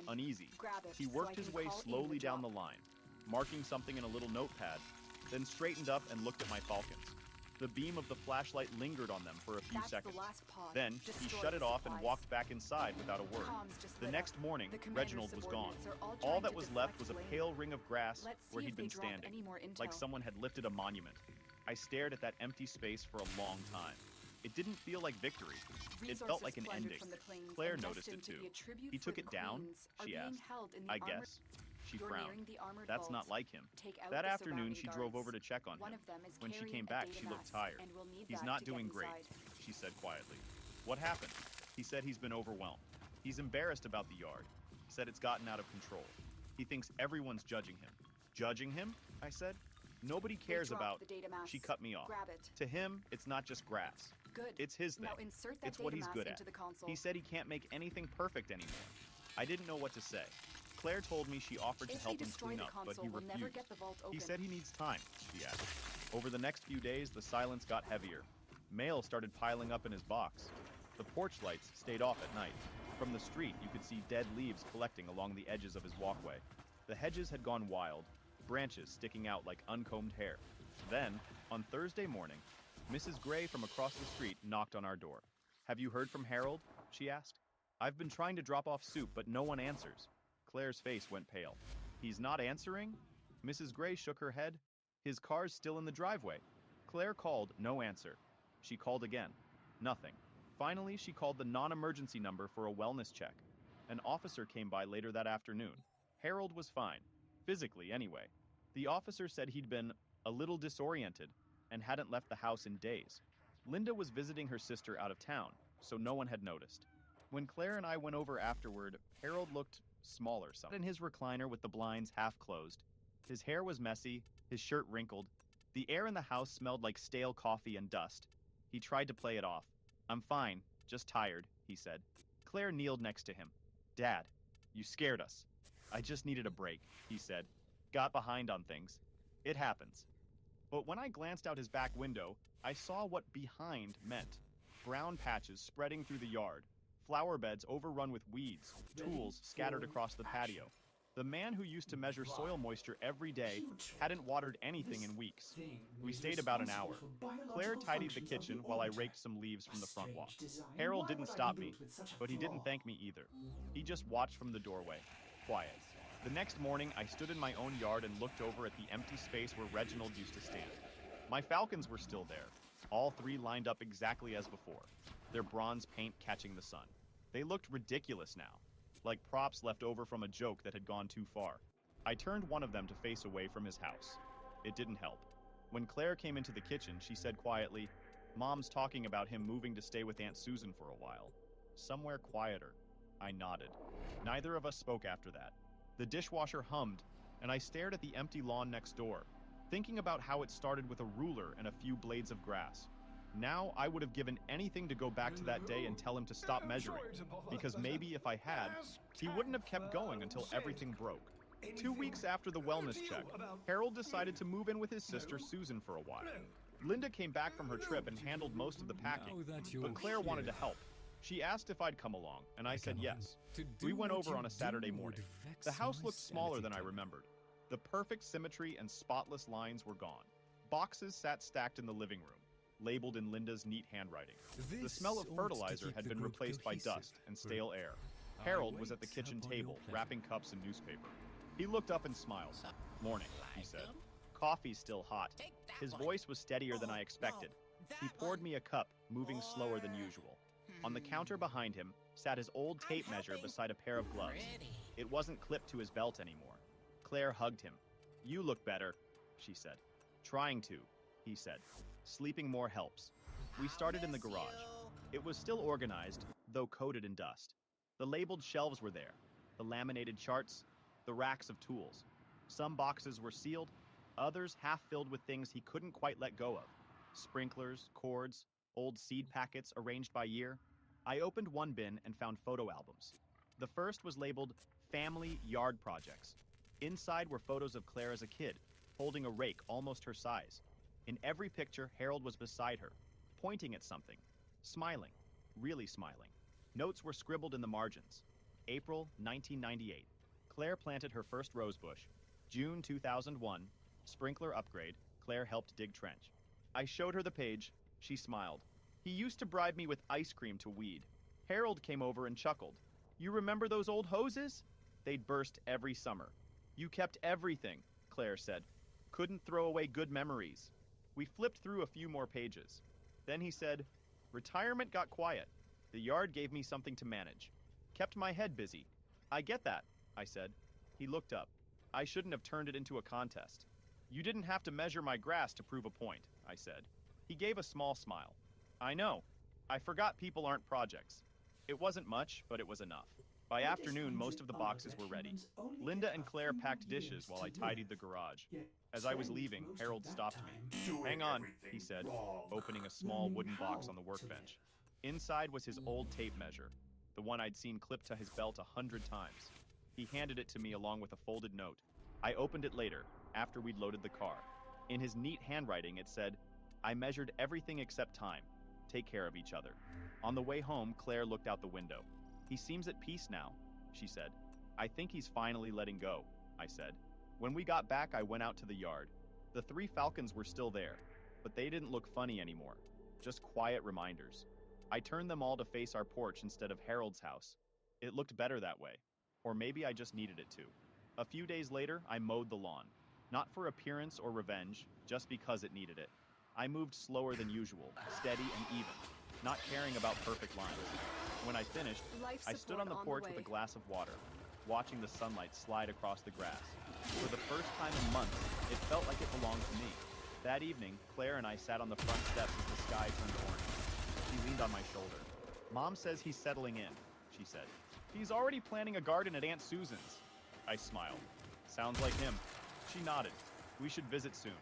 uneasy. He worked his way slowly down the line, marking something in a little notepad, then straightened up and looked at my falcons. The beam of the flashlight lingered on them for a few seconds. Then, he shut it off and walked back inside without a word. The next morning, Reginald was gone. All that was left was a pale ring of grass where he'd been standing, like someone had lifted a monument. I stared at that empty space for a long time. It didn't feel like victory. It felt like an ending. Claire noticed it too. "He took it down?" she asked. "I guess." She frowned. "That's not like him." That afternoon, she drove over to check on him. When she came back, she looked tired. "He's not doing great," she said quietly. "What happened?" He said he's been overwhelmed. He's embarrassed about the yard. Said it's gotten out of control. He thinks everyone's judging him. "Judging him?" I said. "Nobody cares about..." She cut me off. To him, it's not just grass. It's his thing. It's what he's good at. He said he can't make anything perfect anymore. I didn't know what to say. Claire told me she offered to help him clean up, but he refused. He said he needs time, she added. Over the next few days, the silence got heavier. Mail started piling up in his box. The porch lights stayed off at night. From the street, you could see dead leaves collecting along the edges of his walkway. The hedges had gone wild, branches sticking out like uncombed hair. Then, on Thursday morning, Mrs. Gray from across the street knocked on our door. "Have you heard from Harold?" she asked. "I've been trying to drop off soup, but no one answers." Claire's face went pale. "He's not answering?" Mrs. Gray shook her head. "His car's still in the driveway." Claire called, no answer. She called again. Nothing. Finally, she called the non-emergency number for a wellness check. An officer came by later that afternoon. Harold was fine. Physically, anyway. The officer said he'd been a little disoriented and hadn't left the house in days. Linda was visiting her sister out of town, so no one had noticed. When Claire and I went over afterward, Harold looked smaller. Sat in his recliner with the blinds half closed. His hair was messy, his shirt wrinkled. The air in the house smelled like stale coffee and dust. He tried to play it off. "I'm fine, just tired," he said. Claire kneeled next to him. "Dad, you scared us." "I just needed a break," he said. "Got behind on things. It happens." But when I glanced out his back window, I saw what behind meant. Brown patches spreading through the yard. Flower beds overrun with weeds, tools scattered across the patio. The man who used to measure soil moisture every day hadn't watered anything in weeks. We stayed about an hour. Claire tidied the kitchen while I raked some leaves from the front walk. Harold didn't stop me, but he didn't thank me either. He just watched from the doorway. quiet. The next morning, I stood in my own yard and looked over at the empty space where Reginald used to stand. My falcons were still there, all three lined up exactly as before, their bronze paint catching the sun. They looked ridiculous now, like props left over from a joke that had gone too far. I turned one of them to face away from his house. It didn't help. When Claire came into the kitchen, she said quietly, "Mom's talking about him moving to stay with Aunt Susan for a while. Somewhere quieter." I nodded. Neither of us spoke after that. The dishwasher hummed, and I stared at the empty lawn next door, thinking about how it started with a ruler and a few blades of grass. Now I would have given anything to go back to that day and tell him to stop measuring, because maybe if I had, he wouldn't have kept going until everything broke. 2 weeks after the wellness check, Harold decided to move in with his sister Susan for a while. Linda came back from her trip and handled most of the packing, but Claire wanted to help. She asked if I'd come along, and I said yes. We went over on a Saturday morning. The house looked smaller than I remembered. The perfect symmetry and spotless lines were gone. Boxes sat stacked in the living room, labeled in Linda's neat handwriting. The smell of fertilizer had been replaced by dust and stale air. Harold was at the kitchen table, wrapping cups in newspaper. He looked up and smiled. "Morning," he said. "Coffee's still hot." His voice was steadier than I expected. He poured me a cup, moving slower than usual. On the counter behind him sat his old tape measure beside a pair of gloves. It wasn't clipped to his belt anymore. Claire hugged him. "You look better," she said. "Trying to," he said. "Sleeping more helps." We started in the garage. It was still organized, though coated in dust. The labeled shelves were there, the laminated charts, the racks of tools. Some boxes were sealed, others half filled with things he couldn't quite let go of. Sprinklers, cords, old seed packets arranged by year. I opened one bin and found photo albums. The first was labeled Family Yard Projects. Inside were photos of Claire as a kid, holding a rake almost her size. In every picture, Harold was beside her, pointing at something, smiling, really smiling. Notes were scribbled in the margins. April 1998. Claire planted her first rose bush. June 2001. Sprinkler upgrade. Claire helped dig trench. I showed her the page. She smiled. "He used to bribe me with ice cream to weed." Harold came over and chuckled. "You remember those old hoses? They'd burst every summer." "You kept everything," Claire said. "Couldn't throw away good memories." We flipped through a few more pages. Then he said, "Retirement got quiet. The yard gave me something to manage. Kept my head busy." "I get that," I said. He looked up. "I shouldn't have turned it into a contest." "You didn't have to measure my grass to prove a point," I said. He gave a small smile. "I know. I forgot people aren't projects." It wasn't much, but it was enough. By afternoon, most of the boxes were ready. Linda and Claire packed dishes while I tidied the garage. As I was leaving, Harold stopped me. "Hang on," he said, opening a small wooden box on the workbench. Inside was his old tape measure, the one I'd seen clipped to his belt 100 times. He handed it to me along with a folded note. I opened it later, after we'd loaded the car. In his neat handwriting, it said, "I measured everything except time. Take care of each other." On the way home, Claire looked out the window. "He seems at peace now," she said. "I think he's finally letting go," I said. When we got back, I went out to the yard. The 3 falcons were still there, but they didn't look funny anymore. Just quiet reminders. I turned them all to face our porch instead of Harold's house. It looked better that way. Or maybe I just needed it to. A few days later, I mowed the lawn. Not for appearance or revenge, just because it needed it. I moved slower than usual, steady and even, not caring about perfect lines. When I finished, I stood on the porch with a glass of water, watching the sunlight slide across the grass. For the first time in months, it felt like it belonged to me. That evening, Claire and I sat on the front steps as the sky turned orange. She leaned on my shoulder. "Mom says he's settling in," she said. "He's already planting a garden at Aunt Susan's." I smiled. "Sounds like him." She nodded. "We should visit soon.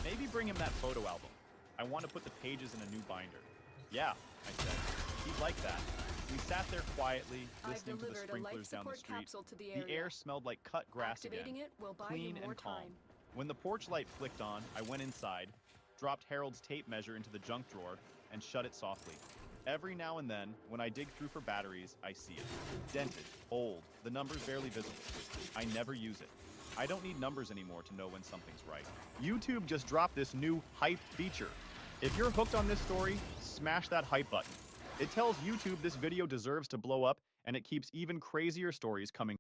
Maybe bring him that photo album. I want to put the pages in a new binder." "Yeah," I said. "He'd like that." We sat there quietly, listening to the sprinklers down the street. The air smelled like cut grass again, clean and calm. When the porch light flicked on, I went inside, dropped Harold's tape measure into the junk drawer, and shut it softly. Every now and then, when I dig through for batteries, I see it. Dented, old, the numbers barely visible. I never use it. I don't need numbers anymore to know when something's right. YouTube just dropped this new hype feature. If you're hooked on this story, smash that hype button. It tells YouTube this video deserves to blow up, and it keeps even crazier stories coming.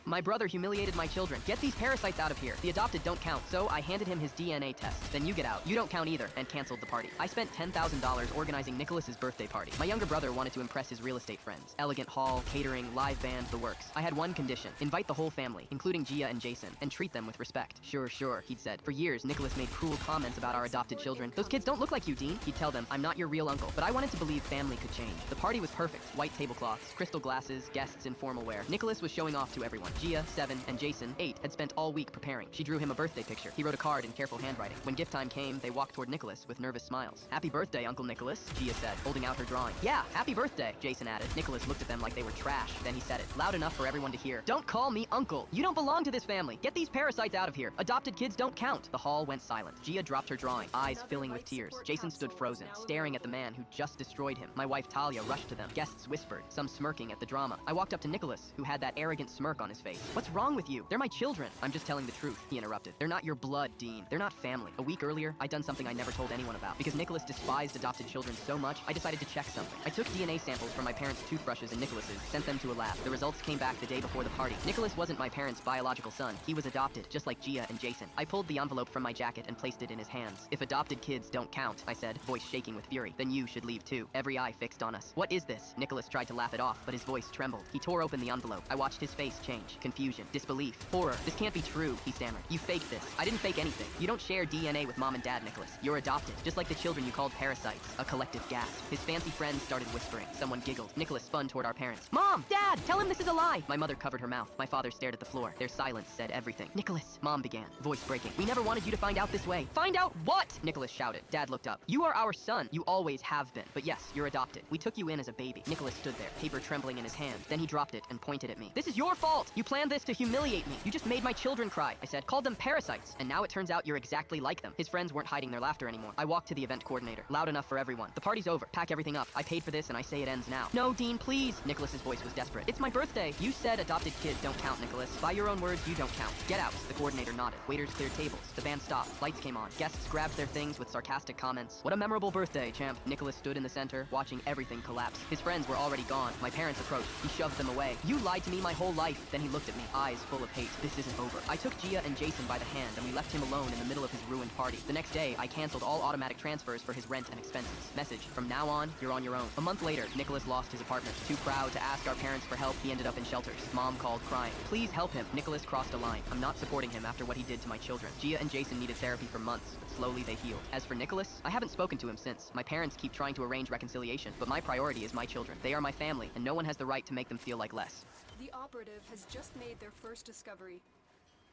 My brother humiliated my children. Get these parasites out of here. The adopted don't count, so I handed him his DNA test. Then you get out. You don't count either, and canceled the party. I spent $10,000 organizing Nicholas's birthday party. My younger brother wanted to impress his real estate friends. Elegant hall, catering, live band, the works. I had one condition. Invite the whole family, including Gia and Jason, and treat them with respect. Sure, he'd said. For years, Nicholas made cruel comments about our adopted children. Those kids don't look like you, Dean. He'd tell them, I'm not your real uncle, but I wanted to believe family could change. The party was perfect. White tablecloths, crystal glasses, guests in formal wear. Nicholas was showing off to everyone. Gia, 7, and Jason, 8, had spent all week preparing. She drew him a birthday picture. He wrote a card in careful handwriting. When gift time came, they walked toward Nicholas with nervous smiles. Happy birthday, Uncle Nicholas, Gia said, holding out her drawing. Yeah, happy birthday, Jason added. Nicholas looked at them like they were trash. Then he said it, loud enough for everyone to hear. Don't call me uncle. You don't belong to this family. Get these parasites out of here. Adopted kids don't count. The hall went silent. Gia dropped her drawing, eyes filling with tears. Jason stood frozen, staring at the man who just destroyed him. My wife Talia rushed to them. Guests whispered, some smirking at the drama. I walked up to Nicholas, who had that arrogant smirk on his face. What's wrong with you? They're my children. I'm just telling the truth, he interrupted. They're not your blood, Dean. They're not family. A week earlier, I'd done something I never told anyone about. Because Nicholas despised adopted children so much, I decided to check something. I took DNA samples from my parents' toothbrushes and Nicholas's, sent them to a lab. The results came back the day before the party. Nicholas wasn't my parents' biological son. He was adopted, just like Gia and Jason. I pulled the envelope from my jacket and placed it in his hands. If adopted kids don't count, I said, voice shaking with fury, then you should leave too. Every eye fixed on us. What is this? Nicholas tried to laugh it off, but his voice trembled. He tore open the envelope. I watched his face change. Confusion. Disbelief. Horror. This can't be true, he stammered. You faked this. I didn't fake anything. You don't share DNA with Mom and Dad, Nicholas. You're adopted, just like the children you called parasites. A collective gasp. His fancy friends started whispering. Someone giggled. Nicholas spun toward our parents. Mom! Dad! Tell him this is a lie! My mother covered her mouth. My father stared at the floor. Their silence said everything. Nicholas, Mom began, voice breaking. We never wanted you to find out this way. Find out what? Nicholas shouted. Dad looked up. You are our son. You always have been. But yes, you're adopted. We took you in as a baby. Nicholas stood there, paper trembling in his hand. Then he dropped it and pointed at me. This is your fault! You planned this to humiliate me. You just made my children cry. I said, called them parasites. And now it turns out you're exactly like them. His friends weren't hiding their laughter anymore. I walked to the event coordinator. Loud enough for everyone. The party's over. Pack everything up. I paid for this and I say it ends now. No, Dean, please. Nicholas's voice was desperate. It's my birthday. You said adopted kids don't count, Nicholas. By your own words, you don't count. Get out. The coordinator nodded. Waiters cleared tables. The band stopped. Lights came on. Guests grabbed their things with sarcastic comments. What a memorable birthday, champ. Nicholas stood in the center, watching everything collapse. His friends were already gone. My parents approached. He shoved them away. You lied to me my whole life. Then he looked at me, eyes full of hate. This isn't over. I took Gia and Jason by the hand and we left him alone in the middle of his ruined party. The next day, I canceled all automatic transfers for his rent and expenses. Message, from now on, you're on your own. A month later, Nicholas lost his apartment. Too proud to ask our parents for help, he ended up in shelters. Mom called crying. Please help him. Nicholas crossed a line. I'm not supporting him after what he did to my children. Gia and Jason needed therapy for months, but slowly they healed. As for Nicholas, I haven't spoken to him since. My parents keep trying to arrange reconciliation, but my priority is my children. They are my family, and no one has the right to make them feel like less.
The operative has just made their first discovery.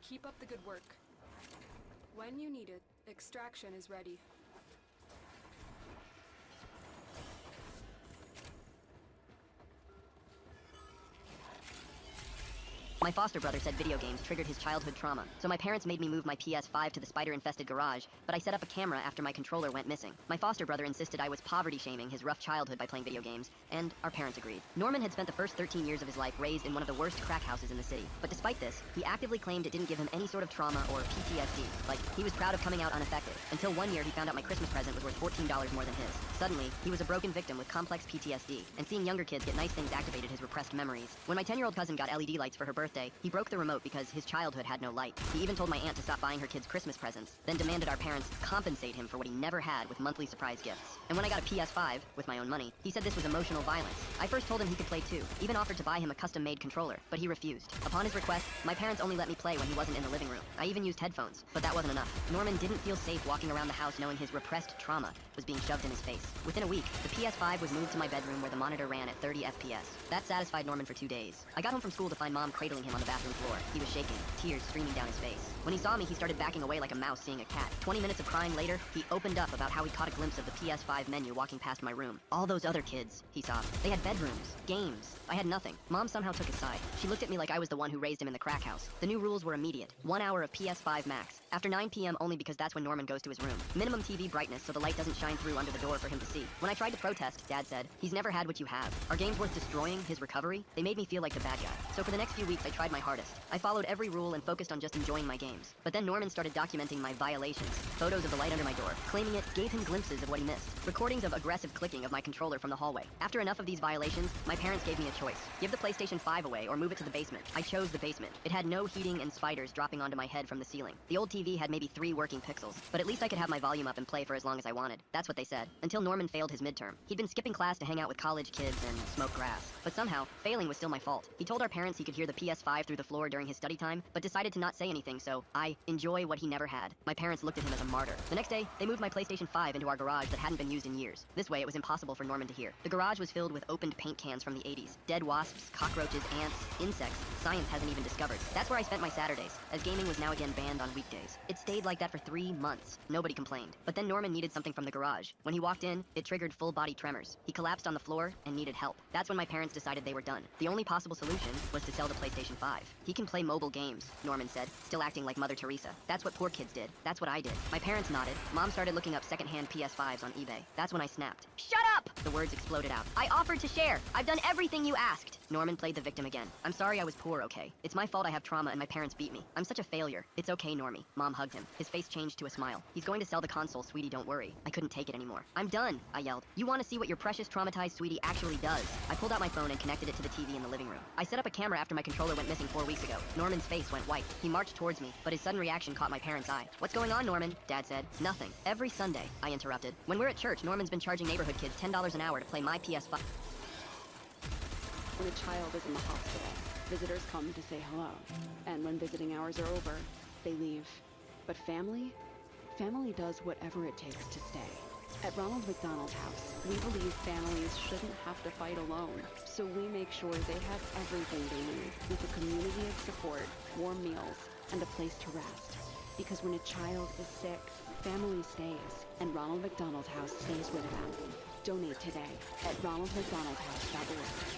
Keep up the good work. When you need it, extraction is ready.
My foster brother said video games triggered his childhood trauma, so my parents made me move my PS5 to the spider-infested garage, but I set up a camera after my controller went missing. My foster brother insisted I was poverty-shaming his rough childhood by playing video games, and our parents agreed. Norman had spent the first 13 years of his life raised in one of the worst crack houses in the city, but despite this, he actively claimed it didn't give him any sort of trauma or PTSD. Like, he was proud of coming out unaffected, until one year he found out my Christmas present was worth $14 more than his. Suddenly, he was a broken victim with complex PTSD, and seeing younger kids get nice things activated his repressed memories. When my 10-year-old cousin got LED lights for her birthday, he broke the remote because his childhood had no light. He even told my aunt to stop buying her kids Christmas presents, then demanded our parents compensate him for what he never had with monthly surprise gifts. And when I got a PS5, with my own money, he said this was emotional violence. I first told him he could play too, even offered to buy him a custom-made controller, but he refused. Upon his request, my parents only let me play when he wasn't in the living room. I even used headphones, but that wasn't enough. Norman didn't feel safe walking around the house knowing his repressed trauma was being shoved in his face. Within a week, the PS5 was moved to my bedroom where the monitor ran at 30 FPS. That satisfied Norman for 2 days. I got home from school to find Mom cradling him on the bathroom floor. He was shaking, tears streaming down his face. When he saw me, he started backing away like a mouse seeing a cat. 20 minutes of crying later, he opened up about how he caught a glimpse of the PS5 menu walking past my room. All those other kids, he sobbed. They had bedrooms, games. I had nothing. Mom somehow took his side. She looked at me like I was the one who raised him in the crack house. The new rules were immediate. 1 hour of PS5 max. After 9 p.m. only because that's when Norman goes to his room. Minimum TV brightness so the light doesn't shine through under the door for him to see. When I tried to protest, Dad said, he's never had what you have. Are games worth destroying his recovery? They made me feel like the bad guy. So for the next few weeks, I
tried my hardest. I followed every rule and focused on just enjoying my games. But then Norman started documenting my violations. Photos of the light under my door, claiming it gave him glimpses of what he missed. Recordings of aggressive clicking of my controller from the hallway. After enough of these violations, my parents gave me a choice. Give the PlayStation 5 away or move it to the basement. I chose the basement. It had no heating and spiders dropping onto my head from the ceiling. The old TV had maybe 3 working pixels, but at least I could have my volume up and play for as long as I wanted. That's what they said. Until Norman failed his midterm. He'd been skipping class to hang out with college kids and smoke grass. But somehow, failing was still my fault. He told our parents he could hear the PS5 through the floor during his study time, but decided to not say anything, so I enjoy what he never had. My parents looked at him as a martyr. The next day, they moved my PlayStation 5 into our garage that hadn't been used in years. This way, it was impossible for Norman to hear. The garage was filled with opened paint cans from the 80s. Dead wasps, cockroaches, ants, insects science hasn't even discovered. That's where I spent my Saturdays, as gaming was now again banned on weekdays. It stayed like that for 3 months. Nobody complained. But then Norman needed something from the garage. When he walked in, it triggered full-body tremors. He collapsed on the floor and needed help. That's when my parents decided they were done. The only possible solution was to sell the PlayStation 5. He can play mobile games, Norman said, still acting like Mother Teresa. That's what poor kids did. That's what I did. My parents nodded. Mom started looking up secondhand PS5s on eBay. That's when I snapped. Shut up! The words exploded out. I offered to share. I've done everything you asked. Norman played the victim again. I'm sorry I was poor, okay? It's my fault I have trauma and my parents beat me. I'm such a failure. It's okay, Normie. Mom hugged him. His face changed to a smile. He's going to sell the console, sweetie, don't worry. I couldn't take it anymore. I'm done, I yelled. You want to see what your precious traumatized sweetie actually does? I pulled out my phone and connected it to the TV in the living room. I set up a camera after my controller went missing 4 weeks ago. Norman's face went white. He marched towards me, but his sudden reaction caught my parents' eye. What's going on, Norman? Dad said. Nothing. Every Sunday, I interrupted. When we're at church, Norman's been charging neighborhood kids $10 an hour to play my PS5.
When a child is in the hospital, visitors come to say hello. And when visiting hours are over, they leave. But family does whatever it takes to stay. At Ronald McDonald House, we believe families shouldn't have to fight alone. So we make sure they have everything they need with a community of support, warm meals, and a place to rest. Because when a child is sick, family stays, and Ronald McDonald House stays with them. Donate today at ronaldmcdonaldhouse.org.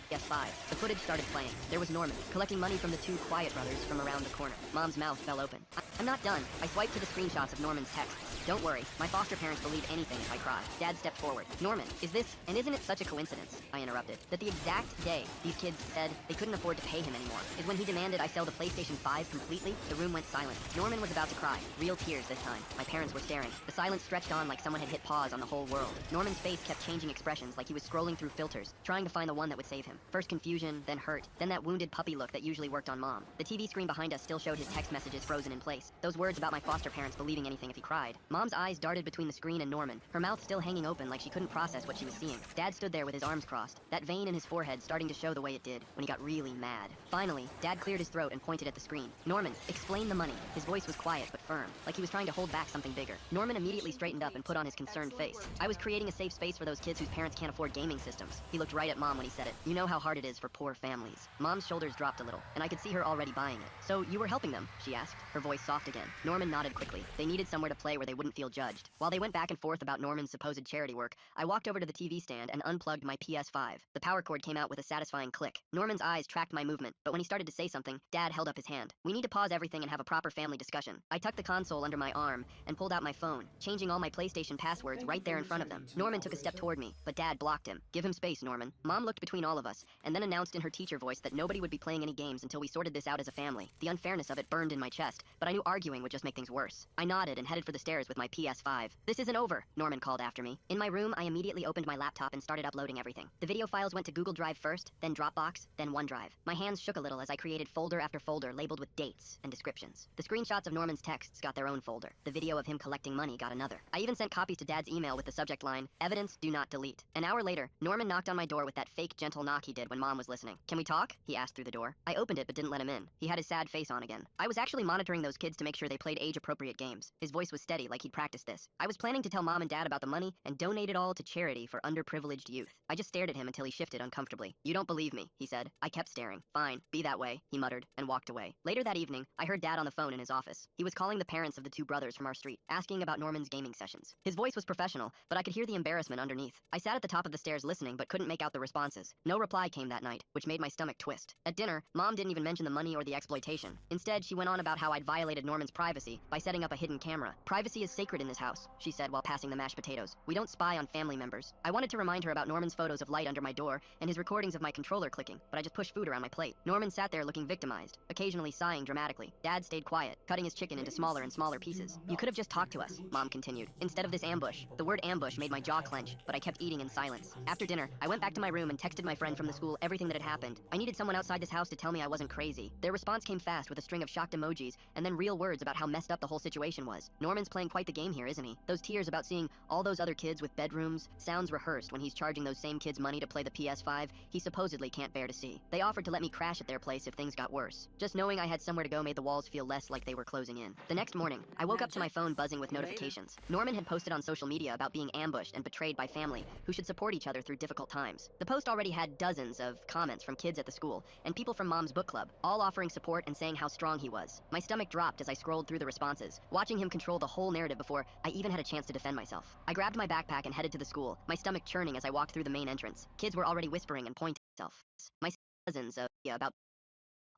PS5. The footage started playing. There was Norman, collecting money from the 2 Quiet brothers from around the corner. Mom's mouth fell open. I'm not done. I swiped to the screenshots of Norman's texts. Don't worry, my foster parents believe anything if I cry. Dad stepped forward. Norman, is this, and isn't it such a coincidence, I interrupted, that the exact day these kids said they couldn't afford to pay him anymore is when he demanded I sell the PlayStation 5 completely? The room went silent. Norman was about to cry. Real tears this time. My parents were staring. The silence stretched on like someone had hit pause on the whole world. Norman's face kept changing expressions like he was scrolling through filters, trying to find the one that would save him. First confusion, then hurt, then that wounded puppy look that usually worked on Mom. The TV screen behind us still showed his text messages frozen in place. Those words about my foster parents believing anything if he cried. Mom's eyes darted between the screen and Norman, her mouth still hanging open like she couldn't process what she was seeing. Dad stood there with his arms crossed, that vein in his forehead starting to show the way it did when he got really mad. Finally, Dad cleared his throat and pointed at the screen. Norman, explain the money. His voice was quiet but firm, like he was trying to hold back something bigger. Norman immediately straightened up and put on his concerned face. I was creating a safe space for those kids whose parents can't afford gaming systems. He looked right at Mom when he said it. You know how hard it is for poor families. Mom's shoulders dropped a little, and I could see her already buying it. So you were helping them? She asked, her voice soft again. Norman nodded quickly. They needed somewhere to play where they wouldn't feel judged. While they went back and forth about Norman's supposed charity work, I walked over to the TV stand and unplugged my PS5. The power cord came out with a satisfying click. Norman's eyes tracked my movement, but when he started to say something, Dad held up his hand. We need to pause everything and have a proper family discussion. I tucked the console under my arm and pulled out my phone, changing all my PlayStation passwords right there in front of them. Norman took a step toward me, but Dad blocked him. Give him space, Norman. Mom looked between all of us, and then announced in her teacher voice that nobody would be playing any games until we sorted this out as a family. The unfairness of it burned in my chest, but I knew arguing would just make things worse. I nodded and headed for the stairs with my PS5. This isn't over, Norman called after me. In my room, I immediately opened my laptop and started uploading everything. The video files went to Google Drive first, then Dropbox, then OneDrive. My hands shook a little as I created folder after folder labeled with dates and descriptions. The screenshots of Norman's texts got their own folder. The video of him collecting money got another. I even sent copies to Dad's email with the subject line, "Evidence, do not delete." An hour later, Norman knocked on my door with that fake gentle knock he did when Mom was listening. "Can we talk?" he asked through the door. I opened it but didn't let him in. He had his sad face on again. I was actually monitoring those kids to make sure they played age-appropriate games. His voice was steady like he'd practiced this. I was planning to tell Mom and Dad about the money and donate it all to charity for underprivileged youth. I just stared at him until he shifted uncomfortably. "You don't believe me," he said. I kept staring. "Fine, be that way," he muttered, and walked away. Later that evening, I heard Dad on the phone in his office. He was calling the parents of the 2 brothers from our street, asking about Norman's gaming sessions. His voice was professional, but I could hear the embarrassment underneath. I sat at the top of the stairs listening, but couldn't make out the responses. No reply came that night, which made my stomach twist. At dinner, Mom didn't even mention the money or the exploitation. Instead, she went on about how I'd violated Norman's privacy by setting up a hidden camera. Privacy is
sacred in this house, she said while passing the mashed potatoes. We don't spy on family members. I wanted to remind her about Norman's photos of light under my door and his recordings of my controller clicking, but I just pushed food around my plate. Norman sat there looking victimized, occasionally sighing dramatically. Dad stayed quiet, cutting his chicken into smaller and smaller pieces. You could have just talked to us, Mom continued, instead of this ambush. The word ambush made my jaw clench, but I kept eating in silence. After dinner, I went back to my room and texted my friend from the school everything that had happened. I needed someone outside this house to tell me I wasn't crazy. Their response came fast with a string of shocked emojis and then real words about how messed up the whole situation was. Norman's playing quite the game here, isn't he? Those tears about seeing all those other kids with bedrooms sounds rehearsed when he's charging those same kids money to play the PS5 he supposedly can't bear to see. They offered to let me crash at their place if things got worse. Just knowing I had somewhere to go made the walls feel less like they were closing in. The next morning, I woke up to my phone buzzing with notifications. Norman had posted on social media about being ambushed and betrayed by family who should support each other through difficult times. The post already had dozens of comments from kids at the school and people from Mom's book club, all offering support and saying how strong he was. My stomach dropped as I scrolled through the responses, watching him control the whole narrative before I even had a chance to defend myself. I grabbed my backpack and headed to the school, my stomach churning as I walked through the main entrance. Kids were already whispering and pointing at themselves. My cousins about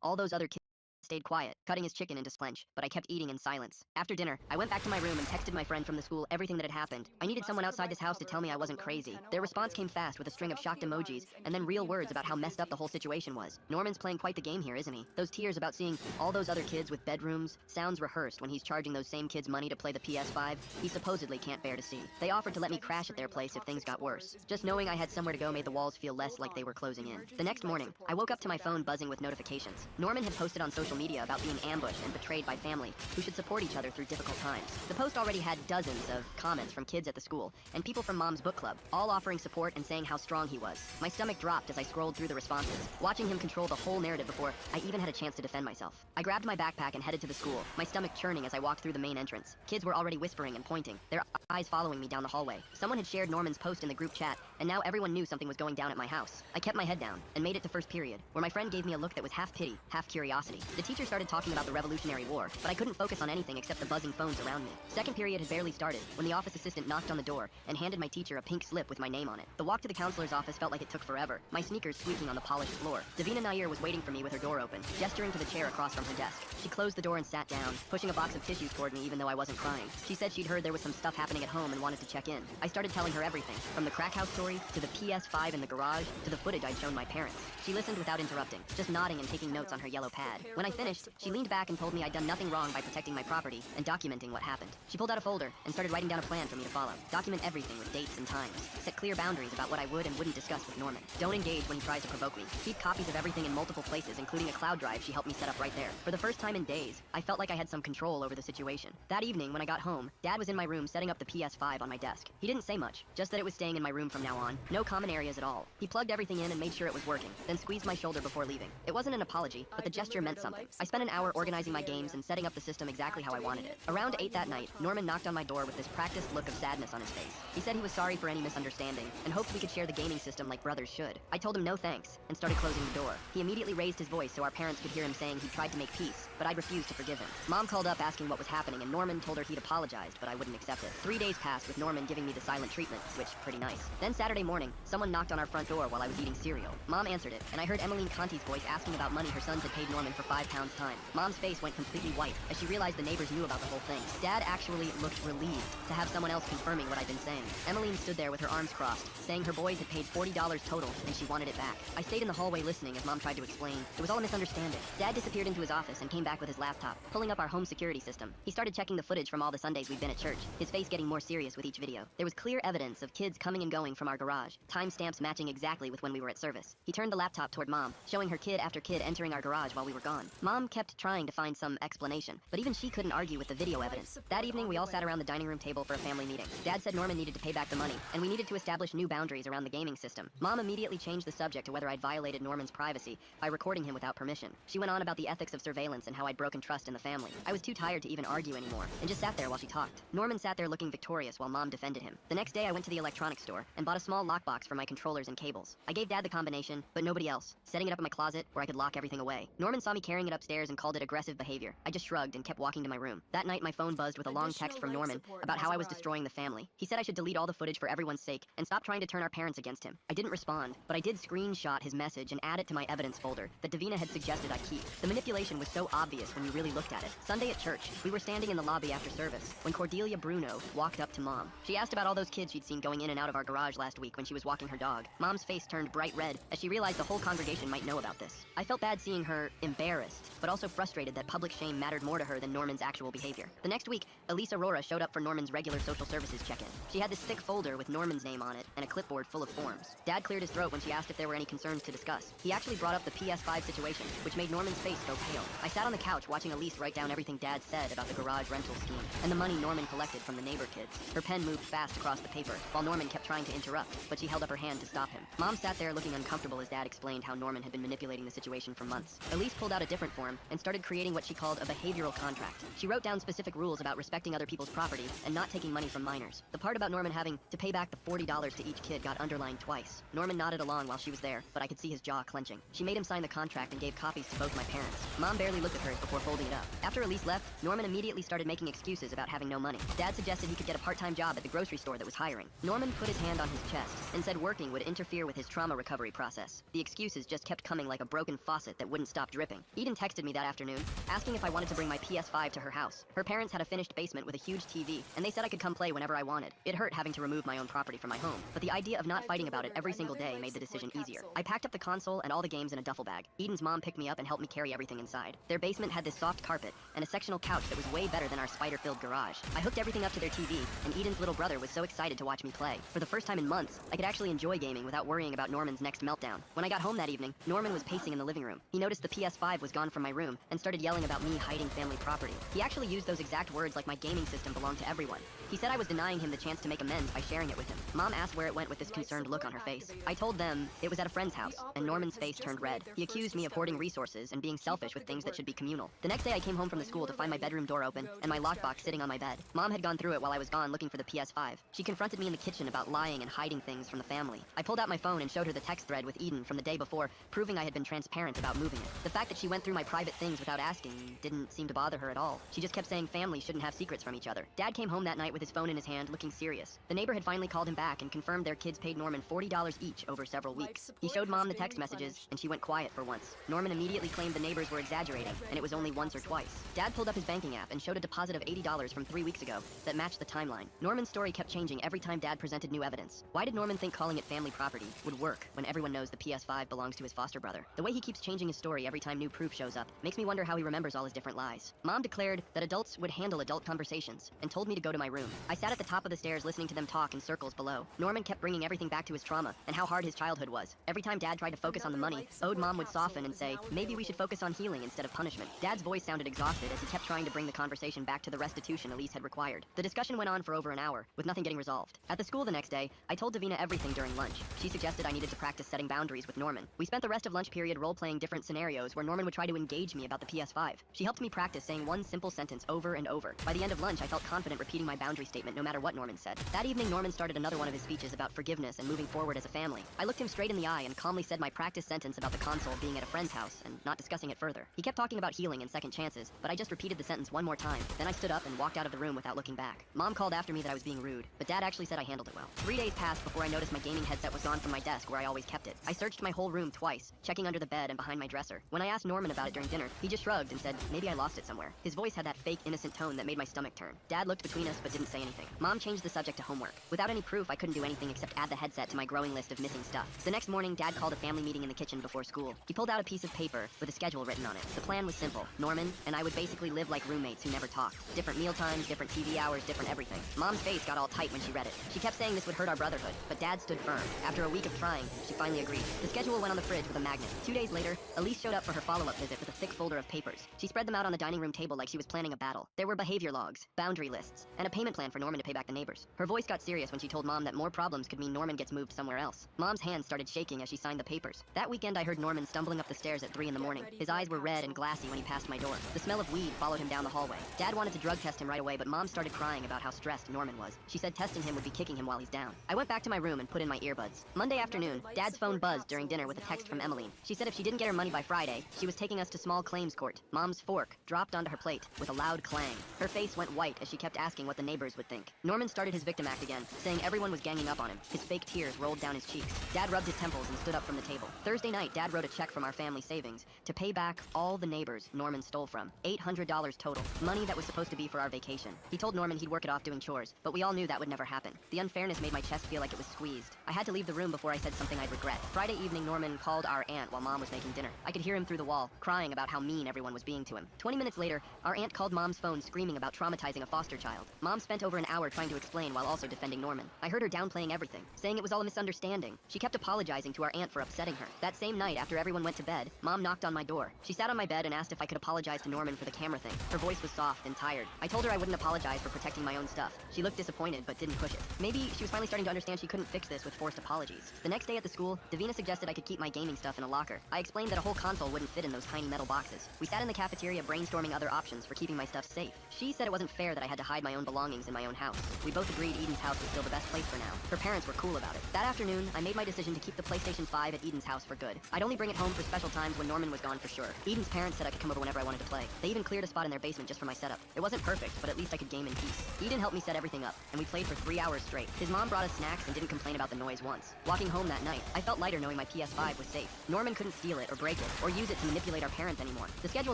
all those other kids stayed quiet, cutting his chicken into splench, but I kept eating in silence. After dinner, I went back to my room and texted my friend from the school everything that had happened. I needed someone outside this house to tell me I wasn't crazy. Their response came fast with a string of shocked emojis and then real words about how messed up the whole situation was. Norman's playing quite the game here, isn't he? Those tears about seeing all those other kids with bedrooms sounds rehearsed when he's charging those same kids money to play the PS5 he supposedly can't bear to see. They offered to let me crash at their place if things got worse. Just knowing I had somewhere to go made the walls feel less like they were closing in. The next morning, I woke up to my phone buzzing with notifications. Norman had posted on social media about being ambushed and betrayed by family who should support each other through difficult times. The post already had dozens of comments from kids at the school and people from Mom's book club, all offering support and saying how strong he was. My stomach dropped as I scrolled through the responses, watching him control the whole narrative before I even had a chance to defend myself. I grabbed my backpack and headed to the school, my stomach churning as I walked through the main entrance. Kids were already whispering and pointing, their eyes following me down the hallway. Someone had shared Norman's post in the group chat, and now everyone knew something was going down at my house. I kept my head down and made it to first period, where my friend gave me a look that was half pity, half curiosity. The teacher started talking about the Revolutionary War, but I couldn't focus on anything except the buzzing phones around me. Second period had barely started when the office assistant knocked on the door and handed my teacher a pink slip with my name on it. The walk to the counselor's office felt like it took forever, my sneakers squeaking on the polished floor. Davina Nair was waiting for me with her door open, gesturing to the chair across from her desk. She closed the door and sat down, pushing a box of tissues toward me even though I wasn't crying. She said she'd heard there was some stuff happening at home and wanted to check in. I started telling her everything, from the crack house story, to the PS5 in the garage, to the footage I'd shown my parents. She listened without interrupting, just nodding and taking notes on her yellow pad. When I finished, she leaned back and told me I'd done nothing wrong by protecting my property and documenting what happened. She pulled out a folder and started writing down a plan for me to follow. Document everything with dates and times. Set clear boundaries about what I would and wouldn't discuss with Norman. Don't engage when he tries to provoke me. Keep copies of everything in multiple places, including a cloud drive she helped me set up right there. For the first time in days, I felt like I had some control over the situation. That evening, when I got home, Dad was in my room setting up the PS5 on my desk. He didn't say much, just that it was staying in my room from now on. No common areas at all. He plugged everything in and made sure it was working, then squeezed my shoulder before leaving. It wasn't an apology, but the gesture meant something. I spent an hour organizing my games and setting up the system exactly how I wanted it. Around 8 that night, Norman knocked on my door with this practiced look of sadness on his face. He said he was sorry for any misunderstanding and hoped we could share the gaming system like brothers should. I told him no thanks and started closing the door. He immediately raised his voice so our parents could hear him saying he tried to make peace, but I'd refused to forgive him. Mom called up asking what was happening and Norman told her he'd apologized, but I wouldn't accept it. 3 days passed with Norman giving me the silent treatment, which pretty nice. Then Saturday morning, someone knocked on our front door while I was eating cereal. Mom answered it, and I heard Emmeline Conti's voice asking about money her sons had paid Norman for £5 time. Mom's face went completely white as she realized the neighbors knew about the whole thing. Dad actually looked relieved to have someone else confirming what I'd been saying. Emmeline stood there with her arms crossed, saying her boys had paid $40 total and she wanted it back. I stayed in the hallway listening as Mom tried to explain. It was all a misunderstanding. Dad disappeared into his office and came back with his laptop, pulling up our home security system. He started checking the footage from all the Sundays we'd been at church, his face getting more serious with each video. There was clear evidence of kids coming and going from our garage, timestamps matching exactly with when we were at service. He turned the laptop toward Mom, showing her kid after kid entering our garage while we were gone. Mom kept trying to find some explanation, but even she couldn't argue with the video evidence. That evening, we all sat around the dining room table for a family meeting. Dad said Norman needed to pay back the money, and we needed to establish new boundaries around the gaming system. Mom immediately changed the subject to whether I'd violated Norman's privacy by recording him without permission. She went on about the ethics of surveillance and how I'd broken trust in the family. I was too tired to even argue anymore, and just sat there while she talked. Norman sat there looking victorious while Mom defended him. The next day, I went to the electronics store and bought a small lockbox for my controllers and cables. I gave Dad the combination, but nobody else, setting it up in my closet where I could lock everything away. Norman saw me carrying it upstairs and called it aggressive behavior. I just shrugged and kept walking to my room. That night, my phone buzzed with a long text from Norman about how I was destroying the family. He said I should delete all the footage for everyone's sake and stop trying to turn our parents against him. I didn't respond, but I did screenshot his message and add it to my evidence folder that Davina had suggested I keep. The manipulation was so obvious when you really looked at it. Sunday at church, we were standing in the lobby after service when Cordelia Bruno walked up to Mom. She asked about all those kids she'd seen going in and out of our garage last week when she was walking her dog. Mom's face turned bright red as she realized the whole congregation might know about this. I felt bad seeing her embarrassed, but also frustrated that public shame mattered more to her than Norman's actual behavior. The next week, Elise Aurora showed up for Norman's regular social services check-in. She had this thick folder with Norman's name on it and a clipboard full of forms. Dad cleared his throat when she asked if there were any concerns to discuss. He actually brought up the PS5 situation, which made Norman's face go pale. I sat on the couch watching Elise write down everything Dad said about the garage rental scheme and the money Norman collected from the neighbor kids. Her pen moved fast across the paper, while Norman kept trying to interrupt, but she held up her hand to stop him. Mom sat there looking uncomfortable as Dad explained how Norman had been manipulating the situation for months. Elise pulled out a different form and started creating what she called a behavioral contract. She wrote down specific rules about respecting other people's property and not taking money from minors. The part about Norman having to pay back the $40 to each kid got underlined twice. Norman nodded along while she was there, but I could see his jaw clenching. She made him sign the contract and gave copies to both my parents. Mom barely looked at hers before folding it up. After Elise left, Norman immediately started making excuses about having no money. Dad suggested he could get a part-time job at the grocery store that was hiring. Norman put his hand on his chest and said working would interfere with his trauma recovery process. The excuses just kept coming like a broken faucet that wouldn't stop dripping. Eden texted me that afternoon, asking if I wanted to bring my PS5 to her house. Her parents had a finished basement with a huge TV, and they said I could come play whenever I wanted. It hurt having to remove my own property from my home, but the idea of not fighting about it every single day made the decision easier. I packed up the console and all the games in a duffel bag. Eden's mom picked me up and helped me carry everything inside. Their basement had this soft carpet and a sectional couch that was way better than our spider-filled garage. I hooked everything up to their TV, and Eden's little brother was so excited to watch me play. For the first time in months, I could actually enjoy gaming without worrying about Norman's next meltdown. When I got home that evening, Norman was pacing in the living room. He noticed the PS5 was gone from my room and started yelling about me hiding family property. He actually used those exact words like my gaming system belonged to everyone. He said I was denying him the chance to make amends by sharing it with him. Mom asked where it went with this concerned look on her face. I told them it was at a friend's house, and Norman's face turned red. He accused me of hoarding resources and being selfish with things that should be communal. The next day I came home from the school to find my bedroom door open and my lockbox sitting on my bed. Mom had gone through it while I was gone looking for the PS5. She confronted me in the kitchen about lying and hiding things from the family. I pulled out my phone and showed her the text thread with Eden from the day before, proving I had been transparent about moving it. The fact that she went through my private things without asking didn't seem to bother her at all. She just kept saying families shouldn't have secrets from each other. Dad came home that night with his phone in his hand, looking serious. The neighbor had finally called him back and confirmed their kids paid Norman $40 each over several weeks. He showed Mom the text messages, and she went quiet for once. Norman immediately claimed the neighbors were exaggerating, and it was only once or twice. Dad pulled up his banking app and showed a deposit of $80 from 3 weeks ago that matched the timeline. Norman's story kept changing every time Dad presented new evidence. Why did Norman think calling it family property would work when everyone knows the PS5 belongs to his foster brother? The way he keeps changing his story every time new proof shows up makes me wonder how he remembers all his different lies. Mom declared that adults would handle adult conversations and told me to go to my room. I sat at the top of the stairs listening to them talk in circles below. Norman kept bringing everything back to his trauma and how hard his childhood was. Every time Dad tried to focus on the money, Ode Mom would soften and say, maybe we should focus on healing instead of punishment. Dad's voice sounded exhausted as he kept trying to bring the conversation back to the restitution Elise had required. The discussion went on for over an hour, with nothing getting resolved. At the school the next day, I told Davina everything during lunch. She suggested I needed to practice setting boundaries with Norman. We spent the rest of lunch period role-playing different scenarios where Norman would try to engage me about the PS5. She helped me practice saying one simple sentence over and over. By the end of lunch, I felt confident repeating my boundary statement no matter what Norman said. That evening, Norman started another one of his speeches about forgiveness and moving forward as a family. I looked him straight in the eye and calmly said my practice sentence about the console being at a friend's house and not discussing it further. He kept talking about healing and second chances, but I just repeated the sentence one more time. Then I stood up and walked out of the room without looking back. Mom called after me that I was being rude, but Dad actually said I handled it well. 3 days passed before I noticed my gaming headset was gone from my desk where I always kept it. I searched my whole room twice, checking under the bed and behind my dresser. When I asked Norman about it during dinner, he just shrugged and said maybe I lost it somewhere. His voice had that fake, innocent tone that made my stomach turn. Dad looked between us but didn't say anything. Mom changed the subject to homework. Without any proof, I couldn't do anything except add the headset to my growing list of missing stuff. The next morning, Dad called a family meeting in the kitchen before school. He pulled out a piece of paper with a schedule written on it. The plan was simple. Norman and I would basically live like roommates who never talked. Different meal times, different TV hours, different everything. Mom's face got all tight when she read it. She kept saying this would hurt our brotherhood, but Dad stood firm. After a week of trying, she finally agreed. The schedule went on the fridge with a magnet. 2 days later, Elise showed up for her follow-up visit with a thick folder of papers. She spread them out on the dining room table like she was planning a battle. There were behavior logs, boundary lists, and a payment plan for Norman to pay back the neighbors. Her voice got serious when she told Mom that more problems could mean Norman gets moved somewhere else. Mom's hands started shaking as she signed the papers. That weekend, I heard Norman stumbling up the stairs at 3 in the morning. His eyes were red and glassy when he passed my door. The smell of weed followed him down the hallway. Dad wanted to drug test him right away, but Mom started crying about how stressed Norman was. She said testing him would be kicking him while he's down. I went back to my room and put in my earbuds. Monday afternoon, Dad's phone buzzed during dinner with a text from Emmeline. She said if she didn't get her money by Friday, she was taking taking us to small claims court. Mom's fork dropped onto her plate with a loud clang. Her face went white as she kept asking what the neighbors would think. Norman started his victim act again, saying everyone was ganging up on him. His fake tears rolled down his cheeks. Dad rubbed his temples and stood up from the table. Thursday night, Dad wrote a check from our family savings to pay back all the neighbors Norman stole from. $800 total. Money that was supposed to be for our vacation. He told Norman he'd work it off doing chores, but we all knew that would never happen. The unfairness made my chest feel like it was squeezed. I had to leave the room before I said something I'd regret. Friday evening, Norman called our aunt while Mom was making dinner. I could hear him through the wall, crying about how mean everyone was being to him. 20 minutes later, our aunt called Mom's phone screaming about traumatizing a foster child. Mom spent over an hour trying to explain while also defending Norman. I heard her downplaying everything, saying it was all a misunderstanding. She kept apologizing to our aunt for upsetting her. That same night, after everyone went to bed, Mom knocked on my door. She sat on my bed and asked if I could apologize to Norman for the camera thing. Her voice was soft and tired. I told her I wouldn't apologize for protecting my own stuff. She looked disappointed, but didn't push it. Maybe she was finally starting to understand she couldn't fix this with forced apologies. The next day at the school, Davina suggested I could keep my gaming stuff in a locker. I explained that a whole console wouldn't fit in those tiny metal boxes. We sat in the cafeteria brainstorming other options for keeping my stuff safe. She said it wasn't fair that I had to hide my own belongings in my own house. We both agreed Eden's house was still the best place for now. Her parents were cool about it. That afternoon, I made my decision to keep the PlayStation 5 at Eden's house for good. I'd only bring it home for special times when Norman was gone for sure. Eden's parents said I could come over whenever I wanted to play. They even cleared a spot in their basement just for my setup. It wasn't perfect, but at least I could game in peace. Eden helped me set everything up, and we played for 3 hours straight. His mom brought us snacks and didn't complain about the noise once. Walking home that night, I felt lighter knowing my PS5 was safe. Norman couldn't steal it or break it, or use it to manipulate our parents anymore. The schedule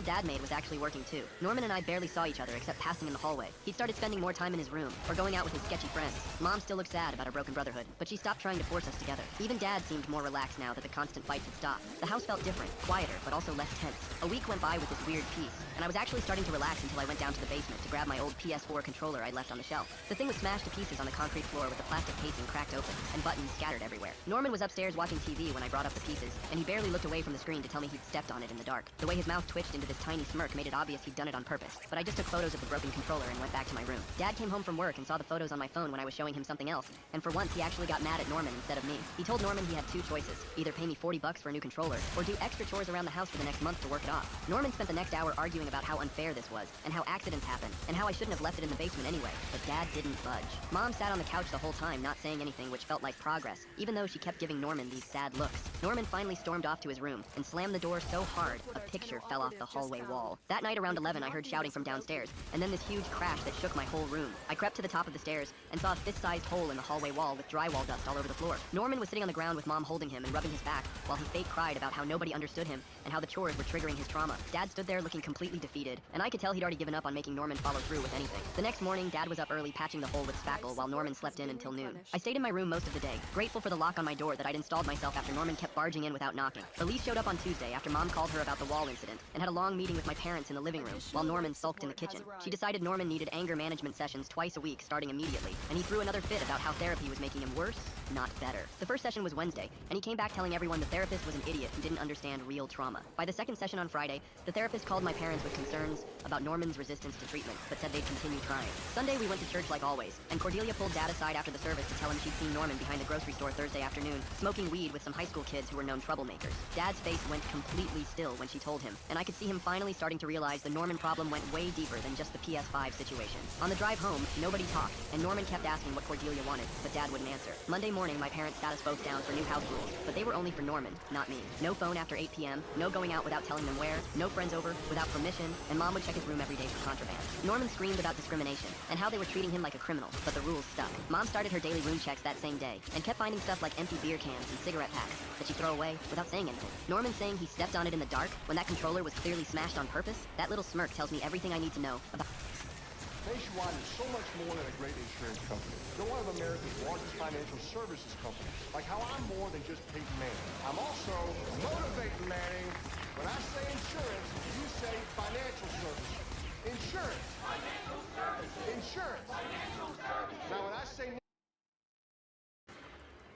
Dad made was actually working too. Norman and I barely saw each other except passing in the hallway. He'd started spending more time in his room, or going out with his sketchy friends. Mom still looked sad about our broken brotherhood, but she stopped trying to force us together. Even Dad seemed more relaxed now that the constant fights had stopped. The house felt different, quieter, but also less tense. A week went by with this weird peace, and I was actually starting to relax until I went down to the basement to grab my old PS4 controller I'd left on the shelf. The thing was smashed to pieces on the concrete floor with the plastic casing cracked open, and buttons scattered everywhere. Norman was upstairs watching TV when I brought up the pieces, and he barely looked away from the screen to tell me he'd stepped on it in the dark. The way his mouth twitched into this tiny smirk made it obvious he'd done it on purpose, but I just took photos of the broken controller and went back to my room. Dad came home from work and saw the photos on my phone when I was showing him something else, and for once he actually got mad at Norman instead of me. He told Norman he had two choices, either pay me $40 for a new controller, or do extra chores around the house for the next month to work it off. Norman spent the next hour arguing about how unfair this was, and how accidents happen, and how I shouldn't have left it in the basement anyway, but Dad didn't budge. Mom sat on the couch the whole time, not saying anything, which felt like progress, even though she kept giving Norman these sad looks. Norman finally stormed off to his room, and slammed the door so hard, a picture fell off the hallway wall. That night around 11, I heard shouting from downstairs, and then this huge crash that shook my whole room. I crept to the top of the stairs, and saw a fist-sized hole in the hallway wall with drywall dust all over the floor. Norman was sitting on the ground with Mom holding him and rubbing his back, while he fake cried about how nobody understood him, and how the chores were triggering his trauma. Dad stood there looking completely defeated, and I could tell he'd already given up on making Norman follow through with anything. The next morning, Dad was up early patching the hole with spackle while Norman slept in until noon. I stayed in my room most of the day, grateful for the lock on my door that I'd installed myself after Norman kept barging in without knocking. Elise showed up on Tuesday after Mom called her about the wall incident, and had a long meeting with my parents in the living room, while Norman sulked in the kitchen. She decided Norman needed anger management sessions twice a week starting immediately, and he threw another fit about how therapy was making him worse, not better. The first session was Wednesday, and he came back telling everyone the therapist was an idiot who didn't understand real trauma. By the second session on Friday, the therapist called my parents with concerns about Norman's resistance to treatment, but said they'd continue trying. Sunday, we went to church like always, and Cordelia pulled Dad aside after the service to tell him she'd seen Norman behind the grocery store Thursday afternoon, smoking weed with some high school kids who were known troublemakers. Dad's face went completely still when she told him, and I could see him finally starting to realize the Norman problem went way deeper than just the PS5 situation. On the drive home, nobody talked, and Norman kept asking what Cordelia wanted, but Dad wouldn't answer. Monday morning, my parents sat us both down for new house rules, but they were only for Norman, not me. No phone after 8 p.m., no going out without telling them where, no friends over without permission, and Mom would check his room every day for contraband. Norman screamed about discrimination, and how they were treating him like a criminal, but the rules stuck. Mom started her daily room checks that same day, and kept finding stuff like empty beer cans and cigarette packs that she'd throw away without saying anything. Norman saying he stepped on it in the dark when that controller was clearly smashed on purpose, that little smirk tells me everything I need to know about.
Nationwide is so much more than a great insurance company. They're one of America's largest financial services companies. Like how I'm more than just Peyton Manning. I'm also motivating Manning. When I say insurance, you say financial services. Insurance. Financial services. Insurance. Financial services. Now when I say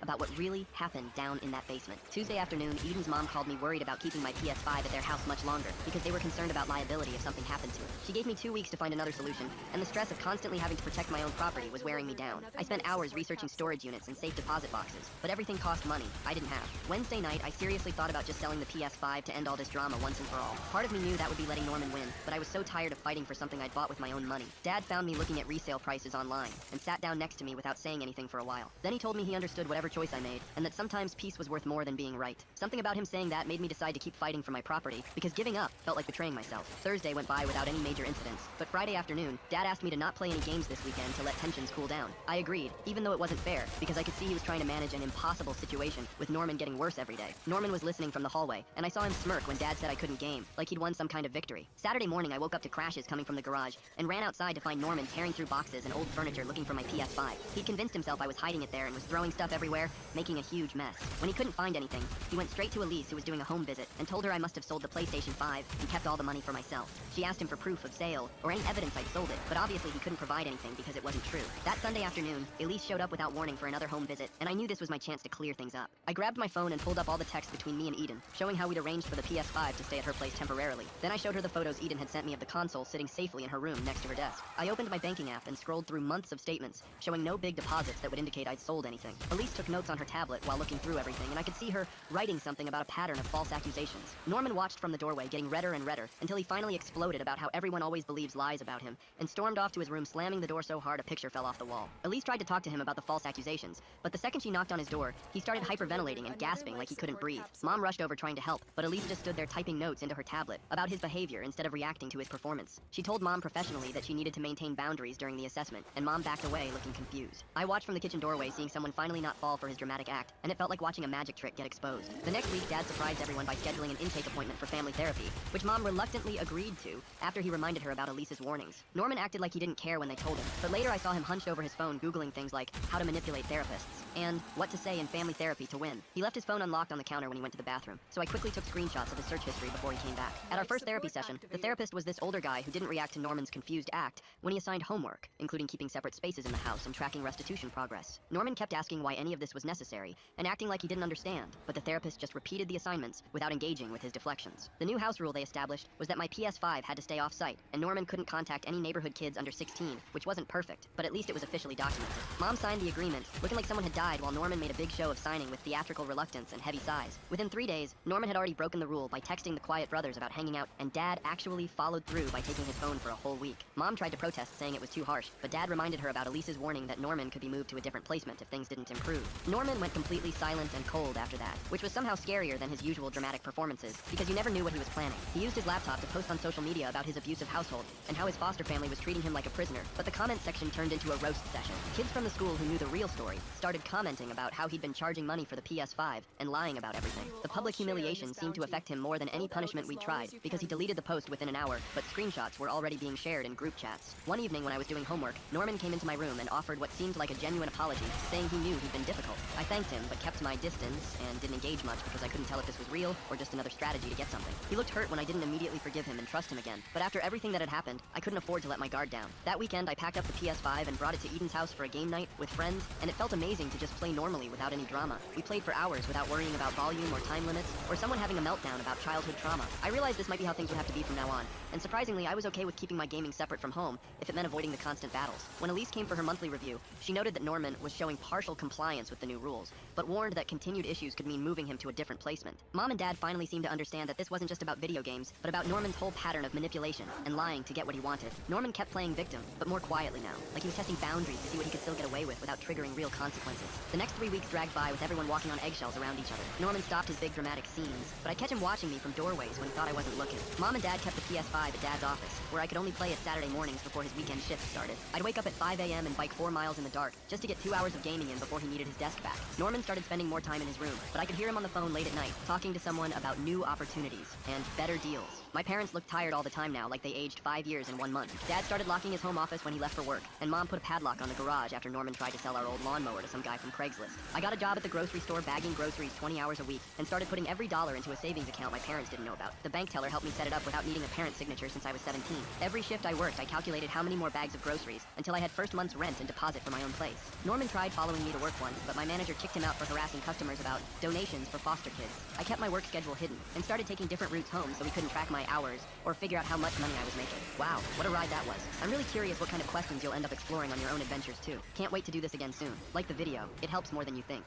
about what really happened down in that basement. Tuesday afternoon, Eden's mom called me worried about keeping my PS5 at their house much longer, because they were concerned about liability if something happened to it. She gave me 2 weeks to find another solution, and the stress of constantly having to protect my own property was wearing me down. I spent hours researching storage units and safe deposit boxes, but everything cost money I didn't have. Wednesday night, I seriously thought about just selling the PS5 to end all this drama once and for all. Part of me knew that would be letting Norman win, but I was so tired of fighting for something I'd bought with my own money. Dad found me looking at resale prices online, and sat down next to me without saying anything for a while. Then he told me he understood whatever
choice I made, and that sometimes peace was worth more than being right. Something about him saying that made me decide to keep fighting for my property, because giving up felt like betraying myself. Thursday went by without any major incidents, but Friday afternoon, Dad asked me to not play any games this weekend to let tensions cool down. I agreed, even though it wasn't fair, because I could see he was trying to manage an impossible situation, with Norman getting worse every day. Norman was listening from the hallway, and I saw him smirk when Dad said I couldn't game, like he'd won some kind of victory. Saturday morning, I woke up to crashes coming from the garage, and ran outside to find Norman tearing through boxes and old furniture looking for my PS5. He'd convinced himself I was hiding it there and was throwing stuff everywhere, making a huge mess. When he couldn't find anything, he went straight to Elise, who was doing a home visit, and told her I must have sold the PlayStation 5 and kept all the money for myself. She asked him for proof of sale, or any evidence I'd sold it, but obviously he couldn't provide anything because it wasn't true. That Sunday afternoon, Elise showed up without warning for another home visit, and I knew this was my chance to clear things up. I grabbed my phone and pulled up all the texts between me and Eden, showing how we'd arranged for the PS5 to stay at her place temporarily. Then I showed her the photos Eden had sent me of the console sitting safely in her room next to her desk. I opened my banking app and scrolled through months of statements, showing no big deposits that would indicate I'd sold anything. Elise took notes on her tablet while looking through everything, and I could see her writing something about a pattern of false accusations. Norman watched from the doorway, getting redder and redder, until he finally exploded about how everyone always believes lies about him, and stormed off to his room, slamming the door so hard a picture fell off the wall. Elise tried to talk to him about the false accusations, but the second she knocked on his door, he started hyperventilating and gasping like he couldn't breathe. Mom rushed over trying to help, but Elise just stood there typing notes into her tablet about his behavior instead of reacting to his performance. She told Mom professionally that she needed to maintain boundaries during the assessment, and Mom backed away looking confused. I watched from the kitchen doorway, seeing someone finally not fall for his dramatic act, and it felt like watching a magic trick get exposed. The next week, Dad surprised everyone by scheduling an intake appointment for family therapy, which Mom reluctantly agreed to after he reminded her about Elise's warnings. Norman acted like he didn't care when they told him, but later I saw him hunched over his phone Googling things like how to manipulate therapists and what to say in family therapy to win. He left his phone unlocked on the counter when he went to the bathroom, so I quickly took screenshots of his search history before he came back. At our first therapy session, the therapist was this older guy who didn't react to Norman's confused act when he assigned homework, including keeping separate spaces in the house and tracking restitution progress. Norman kept asking why any of this was necessary and acting like he didn't understand, but the therapist just repeated the assignments without engaging with his deflections. The new house rule they established was that my PS5 had to stay off-site, and Norman couldn't contact any neighborhood kids under 16, which wasn't perfect, but at least it was officially documented. Mom signed the agreement, looking like someone had died, while Norman made a big show of signing with theatrical reluctance and heavy sighs. Within 3 days, Norman had already broken the rule by texting the Quiet brothers about hanging out, and Dad actually followed through by taking his phone for a whole week. Mom tried to protest, saying it was too harsh, but Dad reminded her about Elise's warning that Norman could be moved to a different placement if things didn't improve. Norman went completely silent and cold after that, which was somehow scarier than his usual dramatic performances, because you never knew what he was planning. He used his laptop to post on social media about his abusive household, and how his foster family was treating him like a prisoner, but the comment section turned into a roast session. Kids from the school who knew the real story started commenting about how he'd been charging money for the PS5 and lying about everything. The public humiliation seemed to affect him more than any punishment we tried, because he deleted the post within an hour, but screenshots were already being shared in group chats. One evening when I was doing homework, Norman came into my room and offered what seemed like a genuine apology, saying he knew he'd been difficult. I thanked him, but kept my distance and didn't engage much because I couldn't tell if this was real or just another strategy to get something. He looked hurt when I didn't immediately forgive him and trust him again, but after everything that had happened, I couldn't afford to let my guard down. That weekend, I packed up the PS5 and brought it to Eden's house for a game night with friends, and it felt amazing to just play normally without any drama. We played for hours without worrying about volume or time limits, or someone having a meltdown about childhood trauma. I realized this might be how things would have to be from now on, and surprisingly, I was okay with keeping my gaming separate from home if it meant avoiding the constant battles. When Elise came for her monthly review, she noted that Norman was showing partial compliance with the new rules, but warned that continued issues could mean moving him to a different placement. Mom and Dad finally seemed to understand that this wasn't just about video games, but about Norman's whole pattern of manipulation and lying to get what he wanted. Norman kept playing victim, but more quietly now, like he was testing boundaries to see what he could still get away with without triggering real consequences. The next 3 weeks dragged by with everyone walking on eggshells around each other. Norman stopped his big dramatic scenes, but I'd catch him watching me from doorways when he thought I wasn't looking. Mom and Dad kept the PS5 at Dad's office, where I could only play it Saturday mornings before his weekend shift started. I'd wake up at 5 a.m. and bike 4 miles in the dark, just to get 2 hours of gaming in before he needed his desk back. Norman started spending more time in his room, but I could hear him on the phone late at night, talking to someone about new opportunities and better deals. My parents looked tired all the time now, like they aged 5 years in 1 month. Dad started locking his home office when he left for work, and Mom put a padlock on the garage after Norman tried to sell our old lawnmower to some guy from Craigslist. I got a job at the grocery store bagging groceries 20 hours a week, and started putting every dollar into a savings account my parents didn't know about. The bank teller helped me set it up without needing a parent signature since I was 17. Every shift I worked, I calculated how many more bags of groceries, until I had first month's rent and deposit for my own place. Norman tried following me to work once, but my manager kicked him out for harassing customers about donations for foster kids. I kept my work schedule hidden, and started taking different routes home so he couldn't track my hours, or figure out how much money I was making. Wow, what a ride that was. I'm really curious what kind of questions you'll end up exploring on your own adventures too. Can't wait to do this again soon. Like the video, it helps more than you think.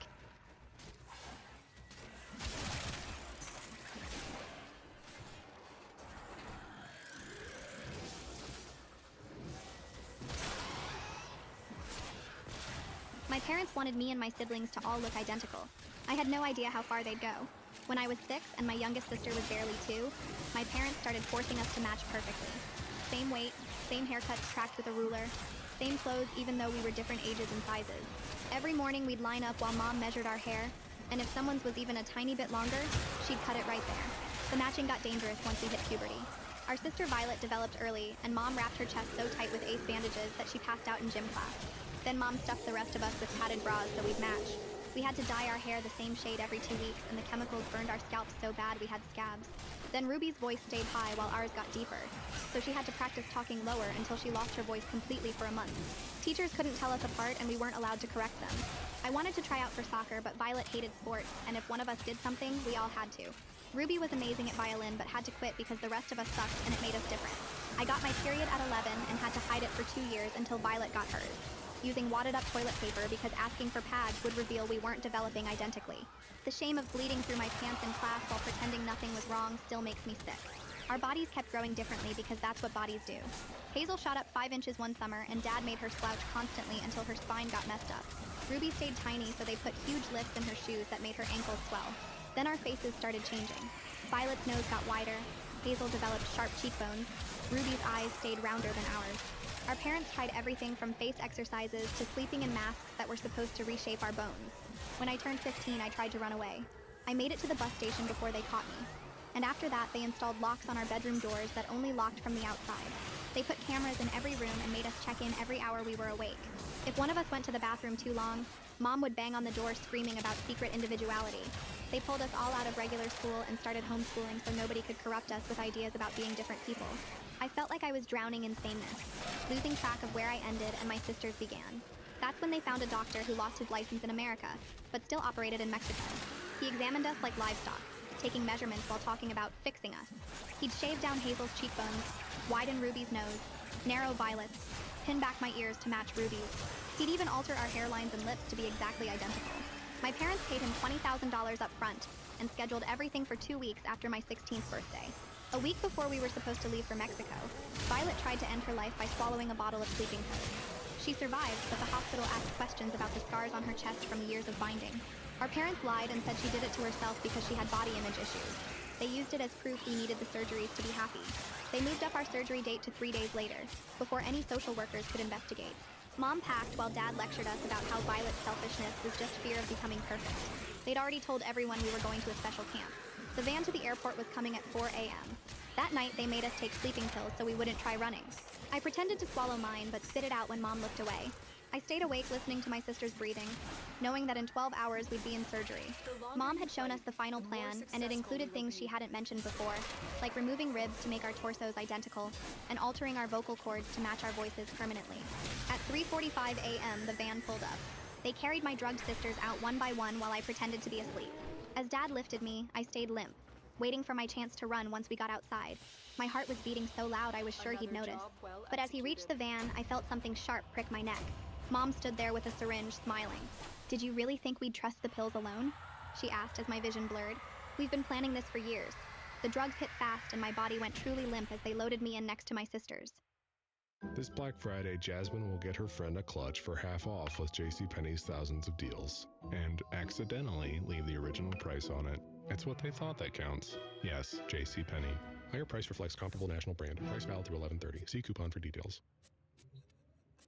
My parents wanted me and my siblings to all look identical. I had no idea how far they'd go. When I was 6 and my youngest sister was barely 2, my parents started forcing us to match perfectly. Same weight, same haircuts tracked with a ruler, same clothes even though we were different ages and sizes. Every morning we'd line up while Mom measured our hair, and if someone's was even a tiny bit longer, she'd cut it right there. The matching got dangerous once we hit puberty. Our sister Violet developed early, and Mom wrapped her chest so tight with ace bandages that she passed out in gym class. Then Mom stuffed the rest of us with padded bras so we'd match. We had to dye our hair the same shade every 2 weeks, and the chemicals burned our scalps so bad we had scabs. Then Ruby's voice stayed high while ours got deeper, so she had to practice talking lower until she lost her voice completely for a month. Teachers couldn't tell us apart, and we weren't allowed to correct them. I wanted to try out for soccer, but Violet hated sports, and if one of us did something, we all had to. Ruby was amazing at violin, but had to quit because the rest of us sucked, and it made us different. I got my period at 11 and had to hide it for 2 years until Violet got hers, using wadded-up toilet paper because asking for pads would reveal we weren't developing identically. The shame of bleeding through my pants in class while pretending nothing was wrong still makes me sick. Our bodies kept growing differently because that's what bodies do. Hazel shot up 5 inches one summer, and Dad made her slouch constantly until her spine got messed up. Ruby stayed tiny, so they put huge lifts in her shoes that made her ankles swell. Then our faces started changing. Violet's nose got wider, Hazel developed sharp cheekbones, Ruby's eyes stayed rounder than ours. Our parents tried everything from face exercises to sleeping in masks that were supposed to reshape our bones. When I turned 15, I tried to run away. I made it to the bus station before they caught me. And after that, they installed locks on our bedroom doors that only locked from the outside. They put cameras in every room and made us check in every hour we were awake. If one of us went to the bathroom too long, Mom would bang on the door screaming about secret individuality. They pulled us all out of regular school and started homeschooling so nobody could corrupt us with ideas about being different people. I felt like I was drowning in sameness, losing track of where I ended and my sisters began. That's when they found a doctor who lost his license in America, but still operated in Mexico. He examined us like livestock, taking measurements while talking about fixing us. He'd shave down Hazel's cheekbones, widen Ruby's nose, narrow Violet's, pin back my ears to match Ruby's. He'd even alter our hairlines and lips to be exactly identical. My parents paid him $20,000 up front and scheduled everything for 2 weeks after my 16th birthday. A week before we were supposed to leave for Mexico, Violet tried to end her life by swallowing a bottle of sleeping pills. She survived, but the hospital asked questions about the scars on her chest from years of binding. Our parents lied and said she did it to herself because she had body image issues. They used it as proof we needed the surgeries to be happy. They moved up our surgery date to 3 days later, before any social workers could investigate. Mom packed while Dad lectured us about how Violet's selfishness was just fear of becoming perfect. They'd already told everyone we were going to a special camp. The van to the airport was coming at 4 a.m. That night, they made us take sleeping pills so we wouldn't try running. I pretended to swallow mine, but spit it out when Mom looked away. I stayed awake listening to my sister's breathing, knowing that in 12 hours we'd be in surgery. Mom had shown us the final plan, and it included things she hadn't mentioned before, like removing ribs to make our torsos identical, and altering our vocal cords to match our voices permanently. At 3:45 a.m., the van pulled up. They carried my drugged sisters out one by one while I pretended to be asleep. As Dad lifted me, I stayed limp, waiting for my chance to run once we got outside. My heart was beating so loud I was sure he'd notice. But as he reached the van, I felt something sharp prick my neck. Mom stood there with a syringe, smiling. "Did you really think we'd trust the pills alone?" she asked as my vision blurred. "We've been planning this for years." The drugs hit fast and my body went truly limp as they loaded me in next to my sisters.
This Black Friday, Jasmine will get her friend a clutch for half off with JCPenney's thousands of deals, and accidentally leave the original price on it. It's what they thought that counts. Yes, JCPenney. Higher price reflects comparable national brand. Price valid through 11/30. See coupon for details.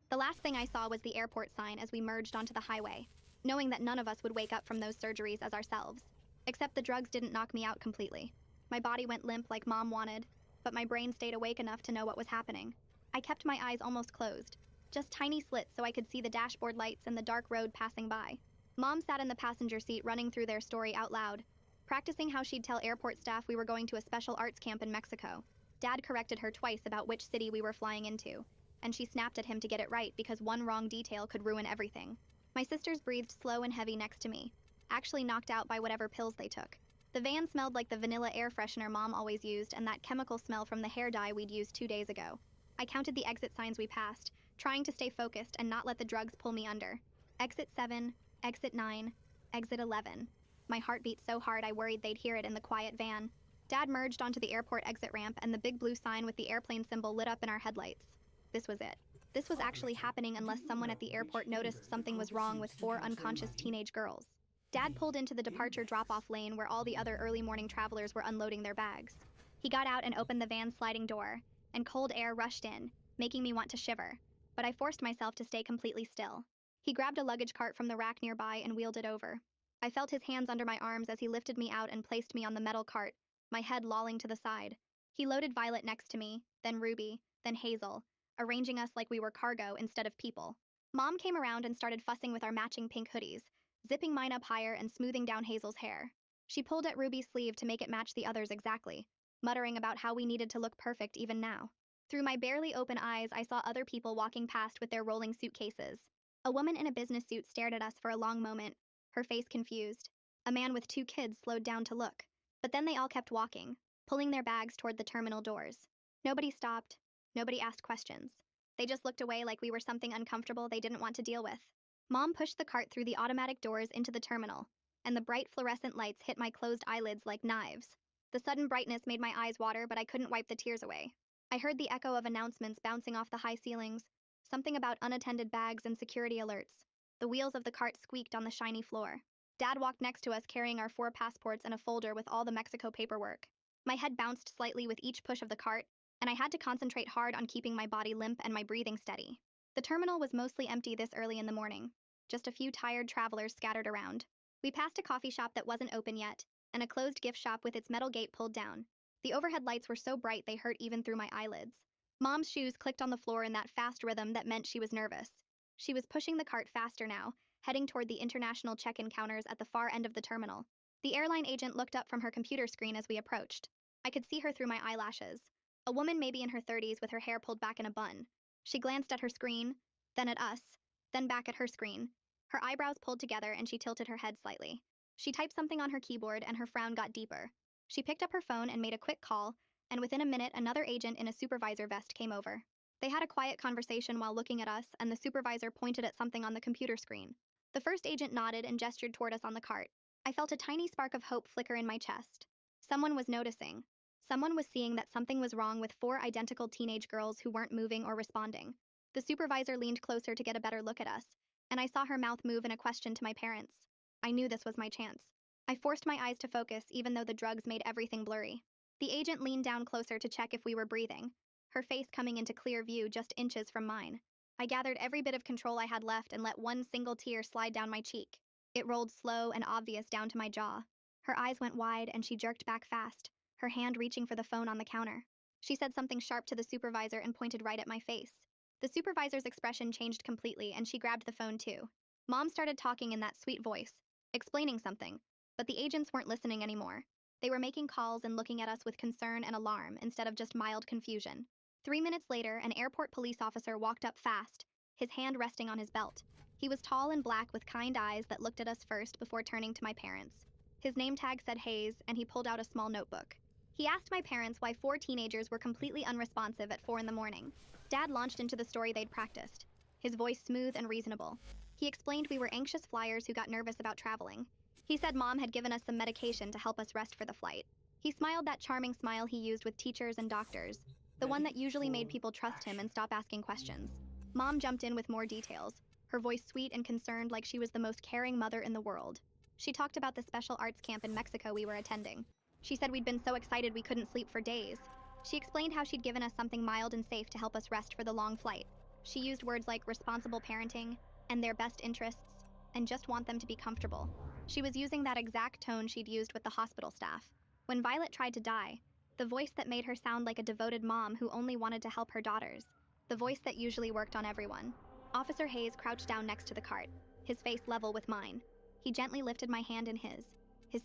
The last thing I saw was the airport sign as we merged onto the highway, knowing that none of us would wake up from those surgeries as ourselves. Except the drugs didn't knock me out completely. My body went limp like Mom wanted, but my brain stayed awake enough to know what was happening. I kept my eyes almost closed, just tiny slits so I could see the dashboard lights and the dark road passing by. Mom sat in the passenger seat running through their story out loud, practicing how she'd tell airport staff we were going to a special arts camp in Mexico. Dad corrected her twice about which city we were flying into, and she snapped at him to get it right because one wrong detail could ruin everything. My sisters breathed slow and heavy next to me, actually knocked out by whatever pills they took. The van smelled like the vanilla air freshener Mom always used and that chemical smell from the hair dye we'd used 2 days ago. I counted the exit signs we passed, trying to stay focused and not let the drugs pull me under. Exit 7, exit 9, exit 11. My heart beat so hard I worried they'd hear it in the quiet van. Dad merged onto the airport exit ramp and the big blue sign with the airplane symbol lit up in our headlights. This was it. This was actually happening unless someone at the airport noticed something was wrong with 4 unconscious teenage girls. Dad pulled into the departure drop-off lane where all the other early morning travelers were unloading their bags. He got out and opened the van's sliding door, and cold air rushed in, making me want to shiver, but I forced myself to stay completely still. He grabbed a luggage cart from the rack nearby and wheeled it over. I felt his hands under my arms as he lifted me out and placed me on the metal cart, my head lolling to the side. He loaded Violet next to me, then Ruby, then Hazel, arranging us like we were cargo instead of people. Mom came around and started fussing with our matching pink hoodies, zipping mine up higher and smoothing down Hazel's hair. She pulled at Ruby's sleeve to make it match the others exactly, muttering about how we needed to look perfect even now. Through my barely open eyes, I saw other people walking past with their rolling suitcases. A woman in a business suit stared at us for a long moment, her face confused. A man with 2 kids slowed down to look, but then they all kept walking, pulling their bags toward the terminal doors. Nobody stopped. Nobody asked questions. They just looked away like we were something uncomfortable they didn't want to deal with. Mom pushed the cart through the automatic doors into the terminal, and the bright fluorescent lights hit my closed eyelids like knives. The sudden brightness made my eyes water, but I couldn't wipe the tears away. I heard the echo of announcements bouncing off the high ceilings, something about unattended bags and security alerts. The wheels of the cart squeaked on the shiny floor. Dad walked next to us carrying our 4 passports and a folder with all the Mexico paperwork. My head bounced slightly with each push of the cart, and I had to concentrate hard on keeping my body limp and my breathing steady. The terminal was mostly empty this early in the morning, just a few tired travelers scattered around. We passed a coffee shop that wasn't open yet, and a closed gift shop with its metal gate pulled down. The overhead lights were so bright they hurt even through my eyelids. Mom's shoes clicked on the floor in that fast rhythm that meant she was nervous. She was pushing the cart faster now, heading toward the international check-in counters at the far end of the terminal. The airline agent looked up from her computer screen as we approached. I could see her through my eyelashes. A woman maybe in her 30s with her hair pulled back in a bun. She glanced at her screen, then at us, then back at her screen. Her eyebrows pulled together and she tilted her head slightly. She typed something on her keyboard and her frown got deeper. She picked up her phone and made a quick call, and within a minute another agent in a supervisor vest came over. They had a quiet conversation while looking at us, and the supervisor pointed at something on the computer screen. The first agent nodded and gestured toward us on the cart. I felt a tiny spark of hope flicker in my chest. Someone was noticing. Someone was seeing that something was wrong with 4 identical teenage girls who weren't moving or responding. The supervisor leaned closer to get a better look at us, and I saw her mouth move in a question to my parents. I knew this was my chance. I forced my eyes to focus even though the drugs made everything blurry. The agent leaned down closer to check if we were breathing, her face coming into clear view just inches from mine. I gathered every bit of control I had left and let one single tear slide down my cheek. It rolled slow and obvious down to my jaw. Her eyes went wide and she jerked back fast, her hand reaching for the phone on the counter. She said something sharp to the supervisor and pointed right at my face. The supervisor's expression changed completely and she grabbed the phone too. Mom started talking in that sweet voice, explaining something, but the agents weren't listening anymore. They were making calls and looking at us with concern and alarm instead of just mild confusion. 3 minutes later, an airport police officer walked up fast, his hand resting on his belt. He was tall and black with kind eyes that looked at us first before turning to my parents. His name tag said Hayes, and he pulled out a small notebook. He asked my parents why 4 teenagers were completely unresponsive at 4 in the morning. Dad launched into the story they'd practiced, his voice smooth and reasonable. He explained we were anxious flyers who got nervous about traveling. He said Mom had given us some medication to help us rest for the flight. He smiled that charming smile he used with teachers and doctors, the one that usually made people trust him and stop asking questions. Mom jumped in with more details, her voice sweet and concerned like she was the most caring mother in the world. She talked about the special arts camp in Mexico we were attending. She said we'd been so excited we couldn't sleep for days. She explained how she'd given us something mild and safe to help us rest for the long flight. She used words like responsible parenting, and their best interests, and just want them to be comfortable. She was using that exact tone she'd used with the hospital staff. When Violet tried to die, the voice that made her sound like a devoted mom who only wanted to help her daughters. The voice that usually worked on everyone. Officer Hayes crouched down next to the cart, his face level with mine. He gently lifted my hand in his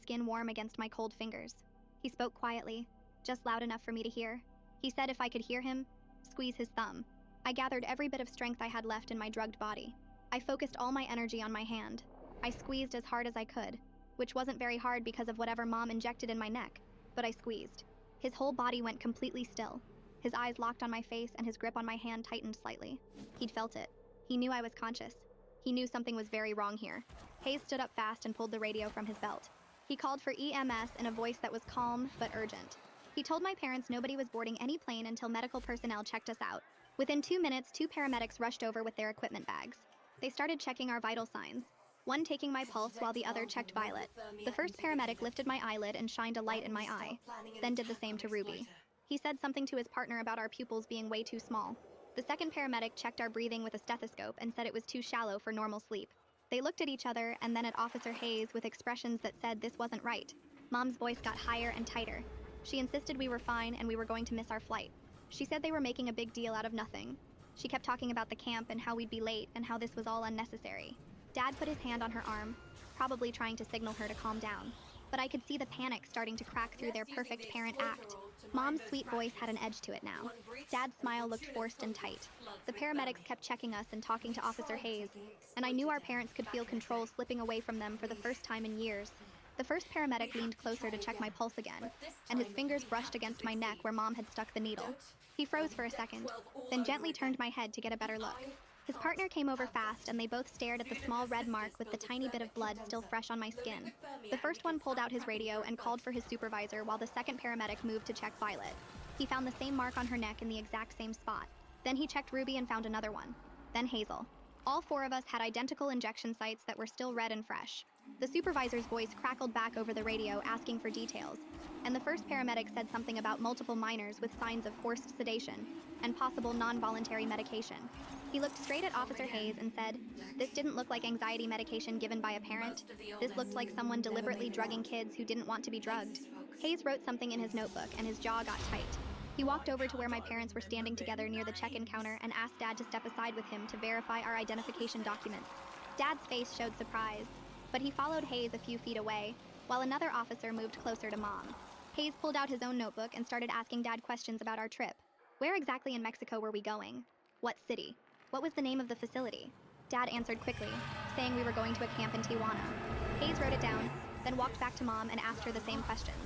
skin warm against my cold fingers. He spoke quietly, just loud enough for me to hear. He said if I could hear him, squeeze his thumb. I gathered every bit of strength I had left in my drugged body. I focused all my energy on my hand. I squeezed as hard as I could, which wasn't very hard because of whatever Mom injected in my neck, but I squeezed. His whole body went completely still. His eyes locked on my face and his grip on my hand tightened slightly. He'd felt it. He knew I was conscious. He knew something was very wrong here. Hayes stood up fast and pulled the radio from his belt. He called for EMS in a voice that was calm but urgent. He told my parents nobody was boarding any plane until medical personnel checked us out. Within 2 minutes, 2 paramedics rushed over with their equipment bags. They started checking our vital signs, one taking my pulse while the other checked Violet. The first paramedic lifted my eyelid and shined a light in my eye, then did the same to Ruby. He said something to his partner about our pupils being way too small. The second paramedic checked our breathing with a stethoscope and said it was too shallow for normal sleep. They looked at each other and then at Officer Hayes with expressions that said this wasn't right. Mom's voice got higher and tighter. She insisted we were fine and we were going to miss our flight. She said they were making a big deal out of nothing. She kept talking about the camp and how we'd be late and how this was all unnecessary. Dad put his hand on her arm, probably trying to signal her to calm down. But I could see the panic starting to crack through their perfect parent act. Mom's sweet voice had an edge to it now. Dad's smile looked forced and tight. The paramedics kept checking us and talking to Officer Hayes, and I knew our parents could feel control slipping away from them for the first time in years. The first paramedic leaned closer to check my pulse again, and his fingers brushed against my neck where Mom had stuck the needle. He froze for a second, then gently turned my head to get a better look. His partner came over fast, and they both stared at the small red mark with the tiny bit of blood still fresh on my skin. The first one pulled out his radio and called for his supervisor while the second paramedic moved to check Violet. He found the same mark on her neck in the exact same spot. Then he checked Ruby and found another one. Then Hazel. All 4 of us had identical injection sites that were still red and fresh. The supervisor's voice crackled back over the radio asking for details, and the first paramedic said something about multiple minors with signs of forced sedation and possible non-voluntary medication. He looked straight at Officer Hayes and said, "This didn't look like anxiety medication given by a parent. This looked like someone deliberately drugging kids who didn't want to be drugged." Hayes wrote something in his notebook and his jaw got tight. He walked over to where my parents were standing together near the check-in counter and asked Dad to step aside with him to verify our identification documents. Dad's face showed surprise, but he followed Hayes a few feet away, while another officer moved closer to Mom. Hayes pulled out his own notebook and started asking Dad questions about our trip. Where exactly in Mexico were we going? What city? What was the name of the facility? Dad answered quickly, saying we were going to a camp in Tijuana. Hayes wrote it down, then walked back to Mom and asked her the same questions.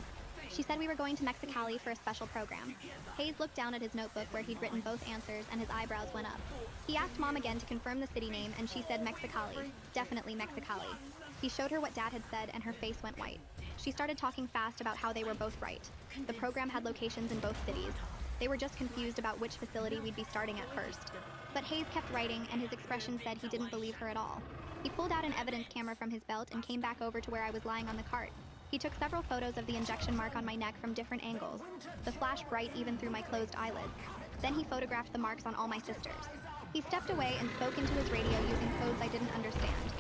She said we were going to Mexicali for a special program. Hayes looked down at his notebook where he'd written both answers and his eyebrows went up. He asked Mom again to confirm the city name and she said Mexicali. Definitely Mexicali. He showed her what Dad had said and her face went white. She started talking fast about how they were both right. The program had locations in both cities. They were just confused about which facility we'd be starting at first. But Hayes kept writing and his expression said he didn't believe her at all. He pulled out an evidence camera from his belt and came back over to where I was lying on the cart. He took several photos of the injection mark on my neck from different angles, the flash bright even through my closed eyelids. Then he photographed the marks on all my sisters. He stepped away and spoke into his radio using codes I didn't understand.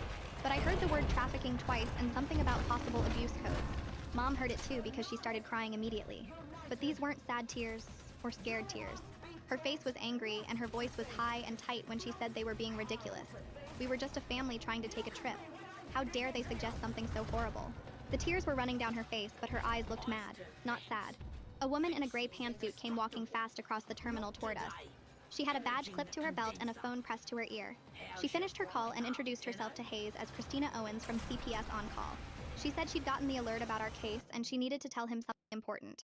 But I heard the word trafficking twice and something about possible abuse codes. Mom heard it too because she started crying immediately. But these weren't sad tears or scared tears. Her face was angry and her voice was high and tight when she said they were being ridiculous. We were just a family trying to take a trip. How dare they suggest something so horrible? The tears were running down her face, but her eyes looked mad, not sad. A woman in a gray pantsuit came walking fast across the terminal toward us. She had a badge clipped to her belt and a phone pressed to her ear. She finished her call and introduced herself to Hayes as Christina Owens from CPS On Call. She said she'd gotten the alert about our case and she needed to tell him something important.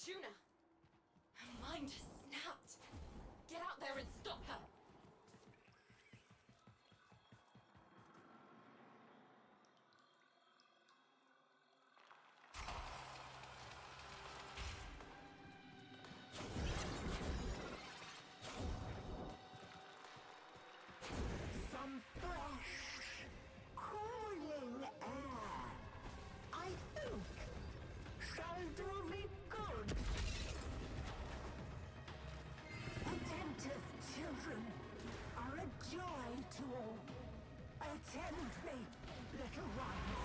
Juna! Her mind has snapped! Get out there and stop her!
Some fresh, cooling air, I think, shall do me good. Attentive children are a joy to all. Attend me, little ones.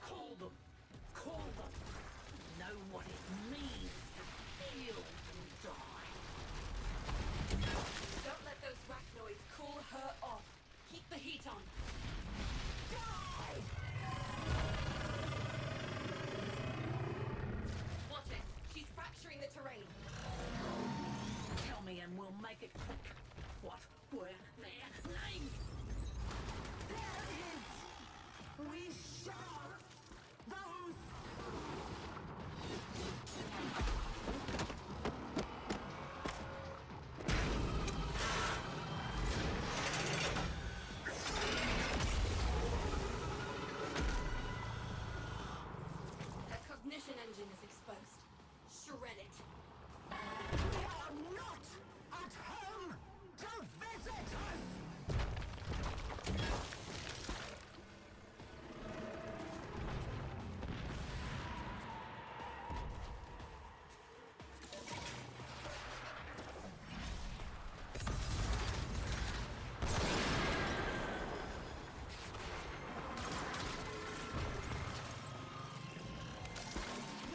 Call them. Call them. Know what it means to feel and die.
Don't let those rachnoids cool her off. Keep the heat on.
Die!
Watch it. She's fracturing the terrain.
Tell me and we'll make it quick. What were their names? There it is! We shall! Those...
That cognition engine is exposed. Shred it.
We are not at home to visitors!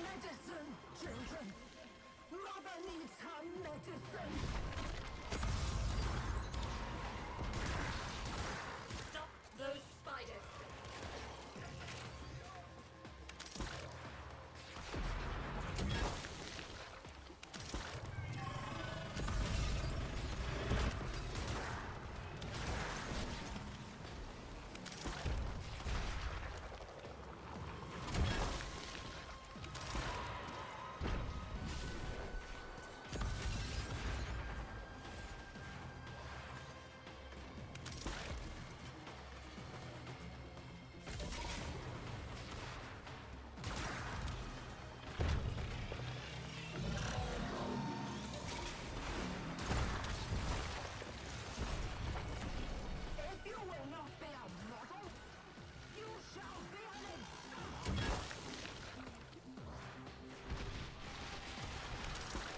Medicine, children! Mother needs her medicine!
Stop those spiders.
If you will not be a model, you shall be an example!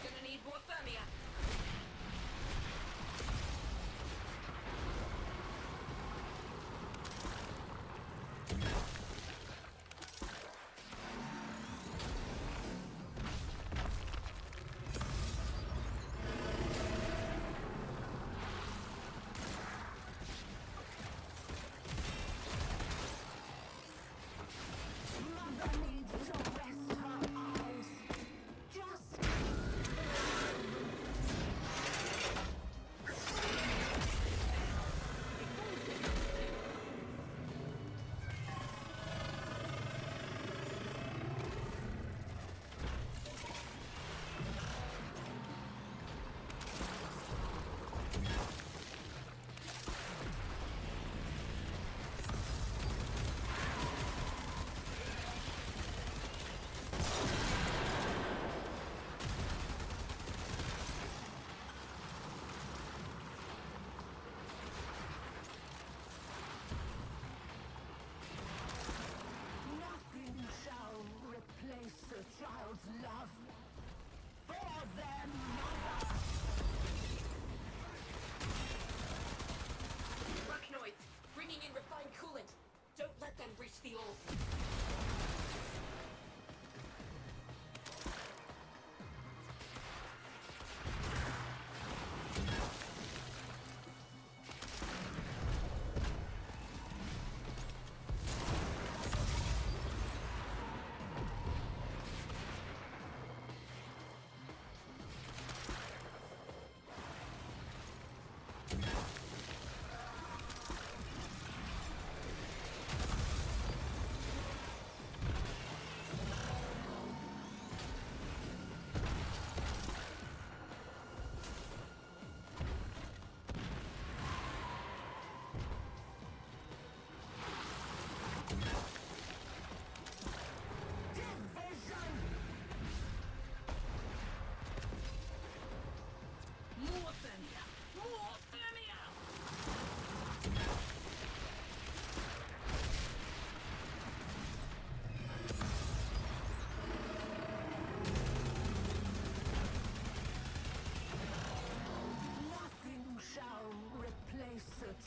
Gonna need more thermia.
Mother needs to rest her eyes. Just... Nothing shall replace a child's love for their mother.
Rachnoids, bringing in refined coolant. Don't let them reach the orb.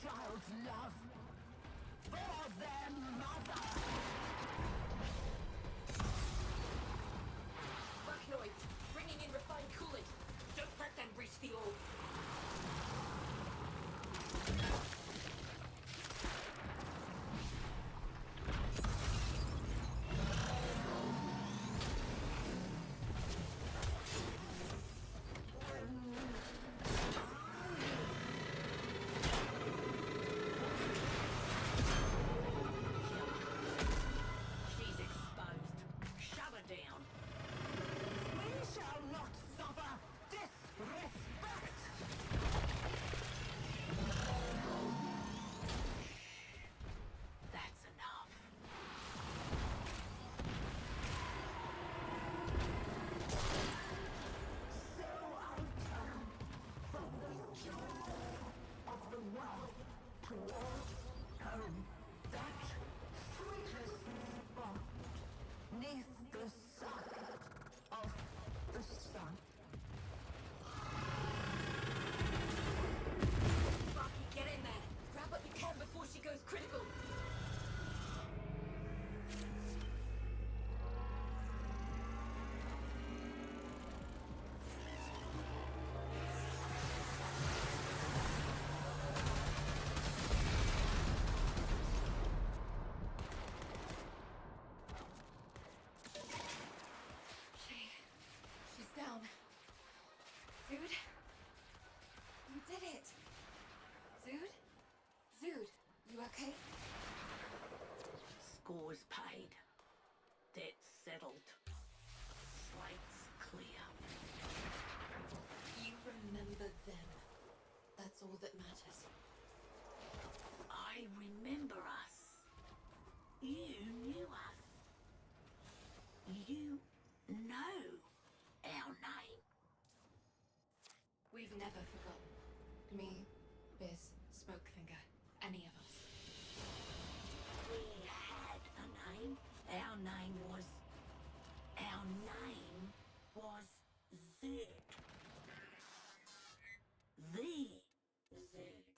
child's love for their mother.
Arachnoids, bringing in refined coolant. Don't let them breach the orb.
She's exposed. Shut her down. We shall not suffer disrespect. That's enough. So I turn from the joy of the world toward home. That sweetest spot neath the sun of the sun.
Sparky, get in there. Grab what you can before she goes critical. She's down. Zood? You did it! Zood? Zood, you okay?
Scores paid. Debts settled. Slates clear.
You remember them. That's all that matters.
I remember us. You knew us. You know our name.
We've never forgotten. Me, Biz, Smokefinger, any of us.
We had a name. Our name was Zood. The Zood.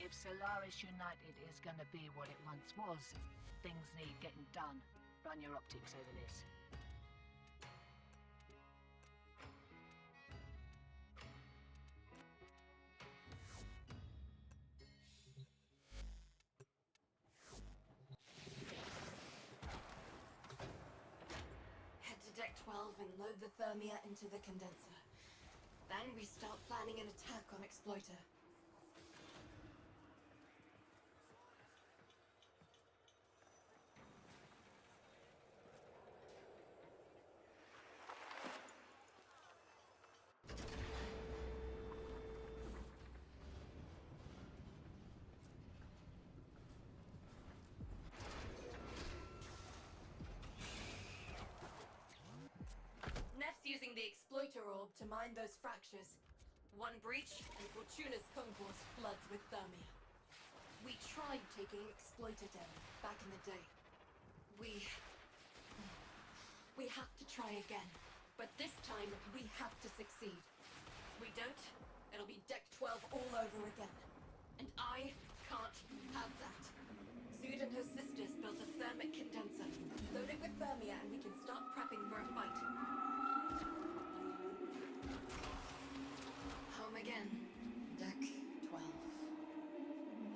If Solaris United is gonna be what it once was, things need getting done. Run your optics over this.
Head to Deck 12 and load the Thermia into the condenser. Then we start planning an attack on Exploiter. Neff's using the Exploiter orb to mine those fractures. One breach, and Fortuna's concourse floods with Thermia. We tried taking Exploiter down back in the day. We have to try again. But this time, we have to succeed. We don't, it'll be Deck 12 all over again. And I can't have that. Zood and her sisters built a thermic condenser. Load it with Thermia and we can start prepping for a fight. Home again. Deck 12.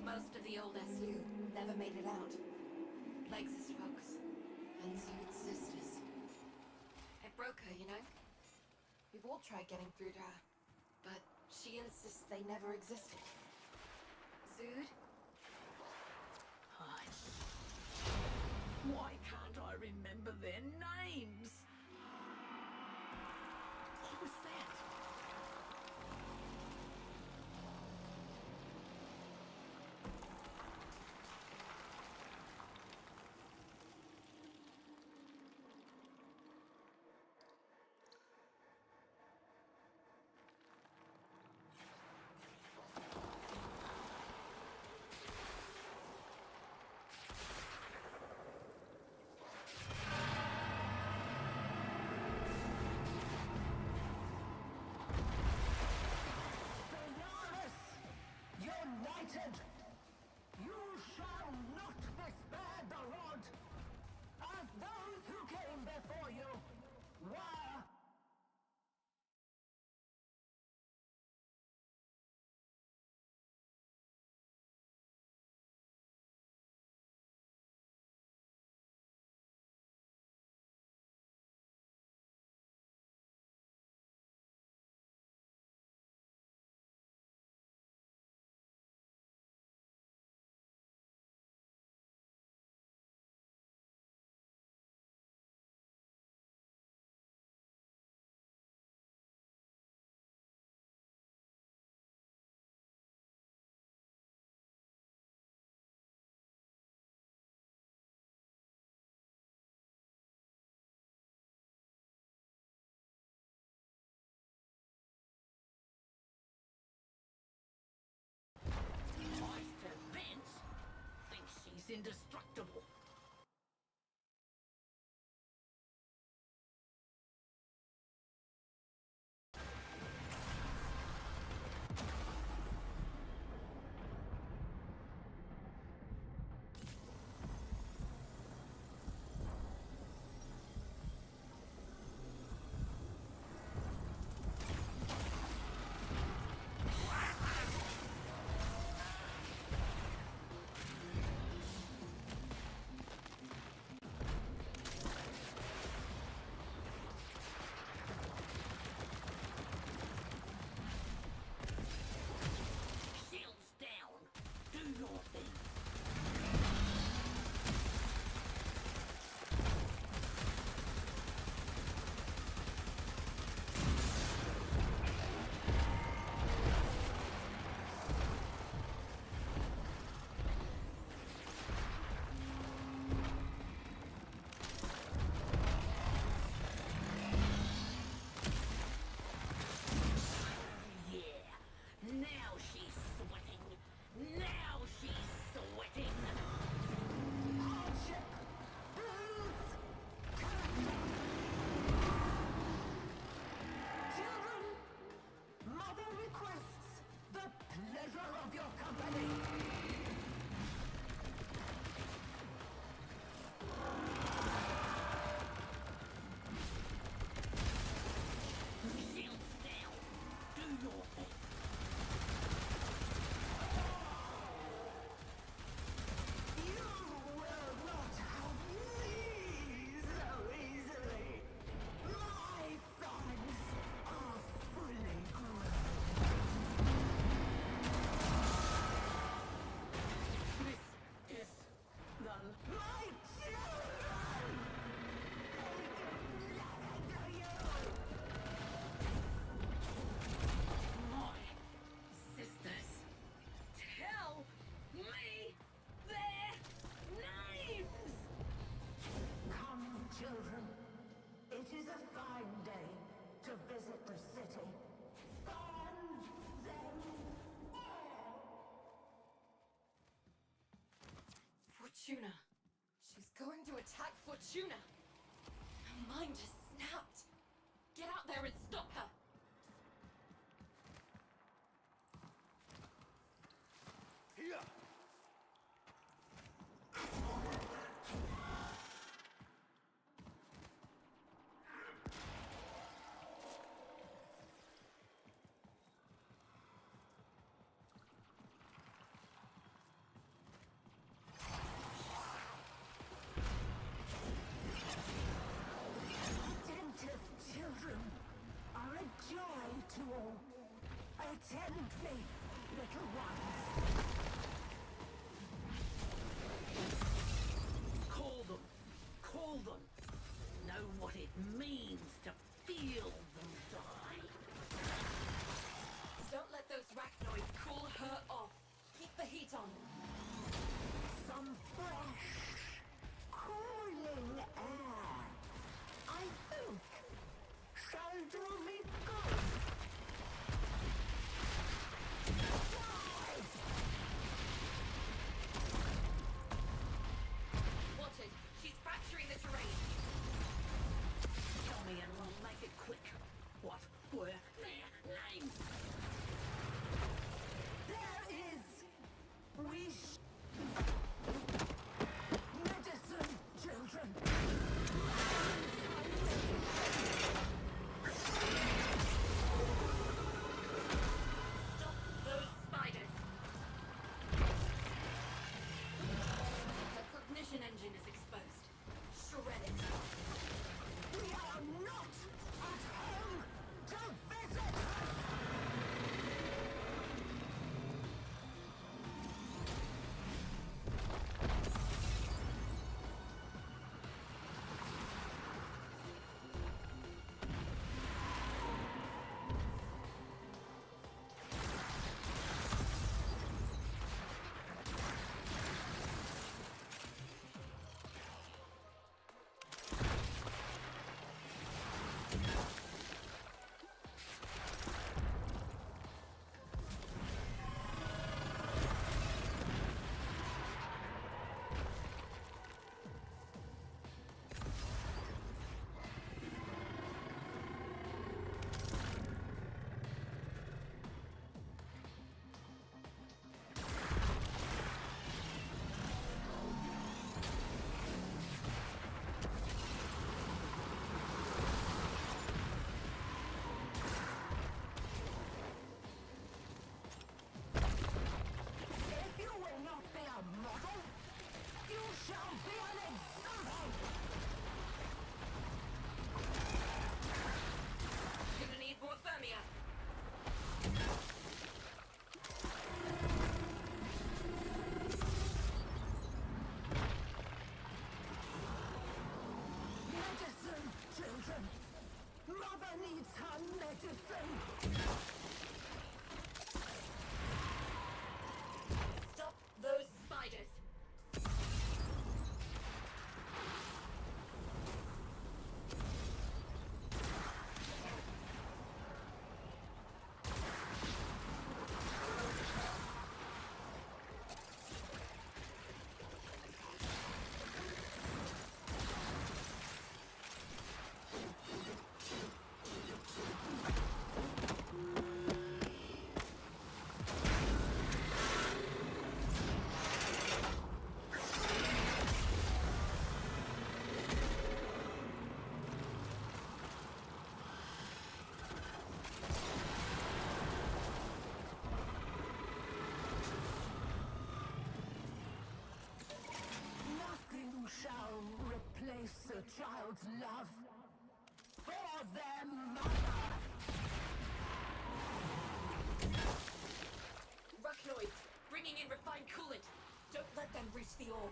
Most of the old SU never made it out. Legs' folks. And Zood's sisters. It broke her, you know? We've all tried getting through to her. But she insists they never existed. Zood?
Why can't I remember their names? What was that? united! You shall not be spared the rod, as those who came before you were. Master Vince thinks she's indestructible. Shields down. Do your thing. Yeah. Now she's sweating. Now she's sweating. Hardship. Booze. Children, Mother requests the pleasure of your company. Shields down. Do your thing. You will not have me so easily. My thorns are fully grown. This is the my children. They do nothing to you. My sisters, tell me their names! Come, children. It is a fine day to visit the city. Burn them all!
Fortuna. She's going to attack Fortuna. Her mind has snapped. Get out there and stop her.
Here!
Attentive child's love for their mother.
Arachnoids, bringing in refined coolant. Don't let them reach the orb.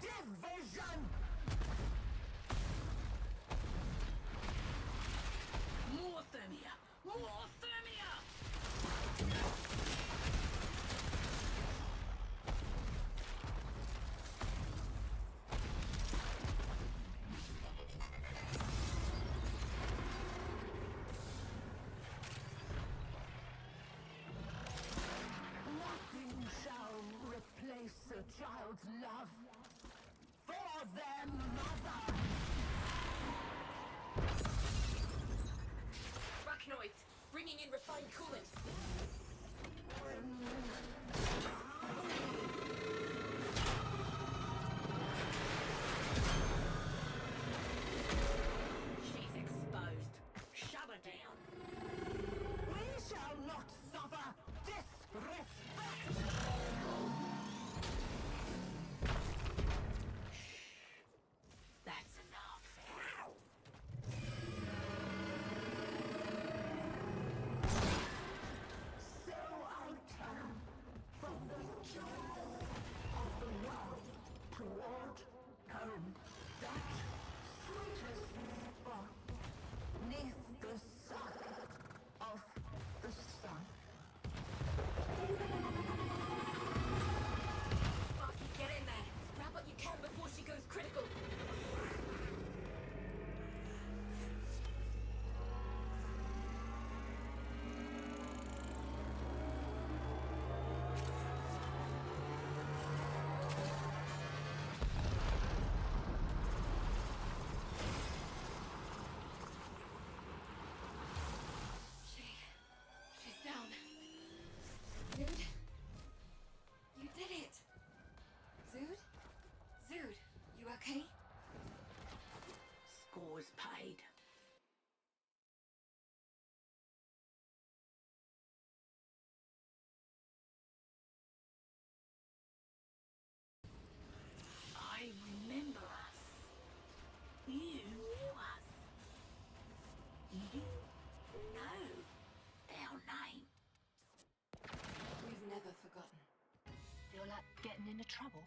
Division! More thermia! More thermia! Nothing shall replace a child's love for their mother.
Arachnoids, bringing in refined coolant.
She's exposed. Shut her down. We shall not suffer disrespect. That's enough. So I turn from the joy of the world toward home. That sweetest spot neath the sun of the sun.
Sparky, get in there. Grab what you can before she goes critical. She's down. Zood? You did it! Zood? Zood, you okay?
Scores paid. I remember us. You knew us. You know our name.
We've never forgotten.
Feel like getting into trouble?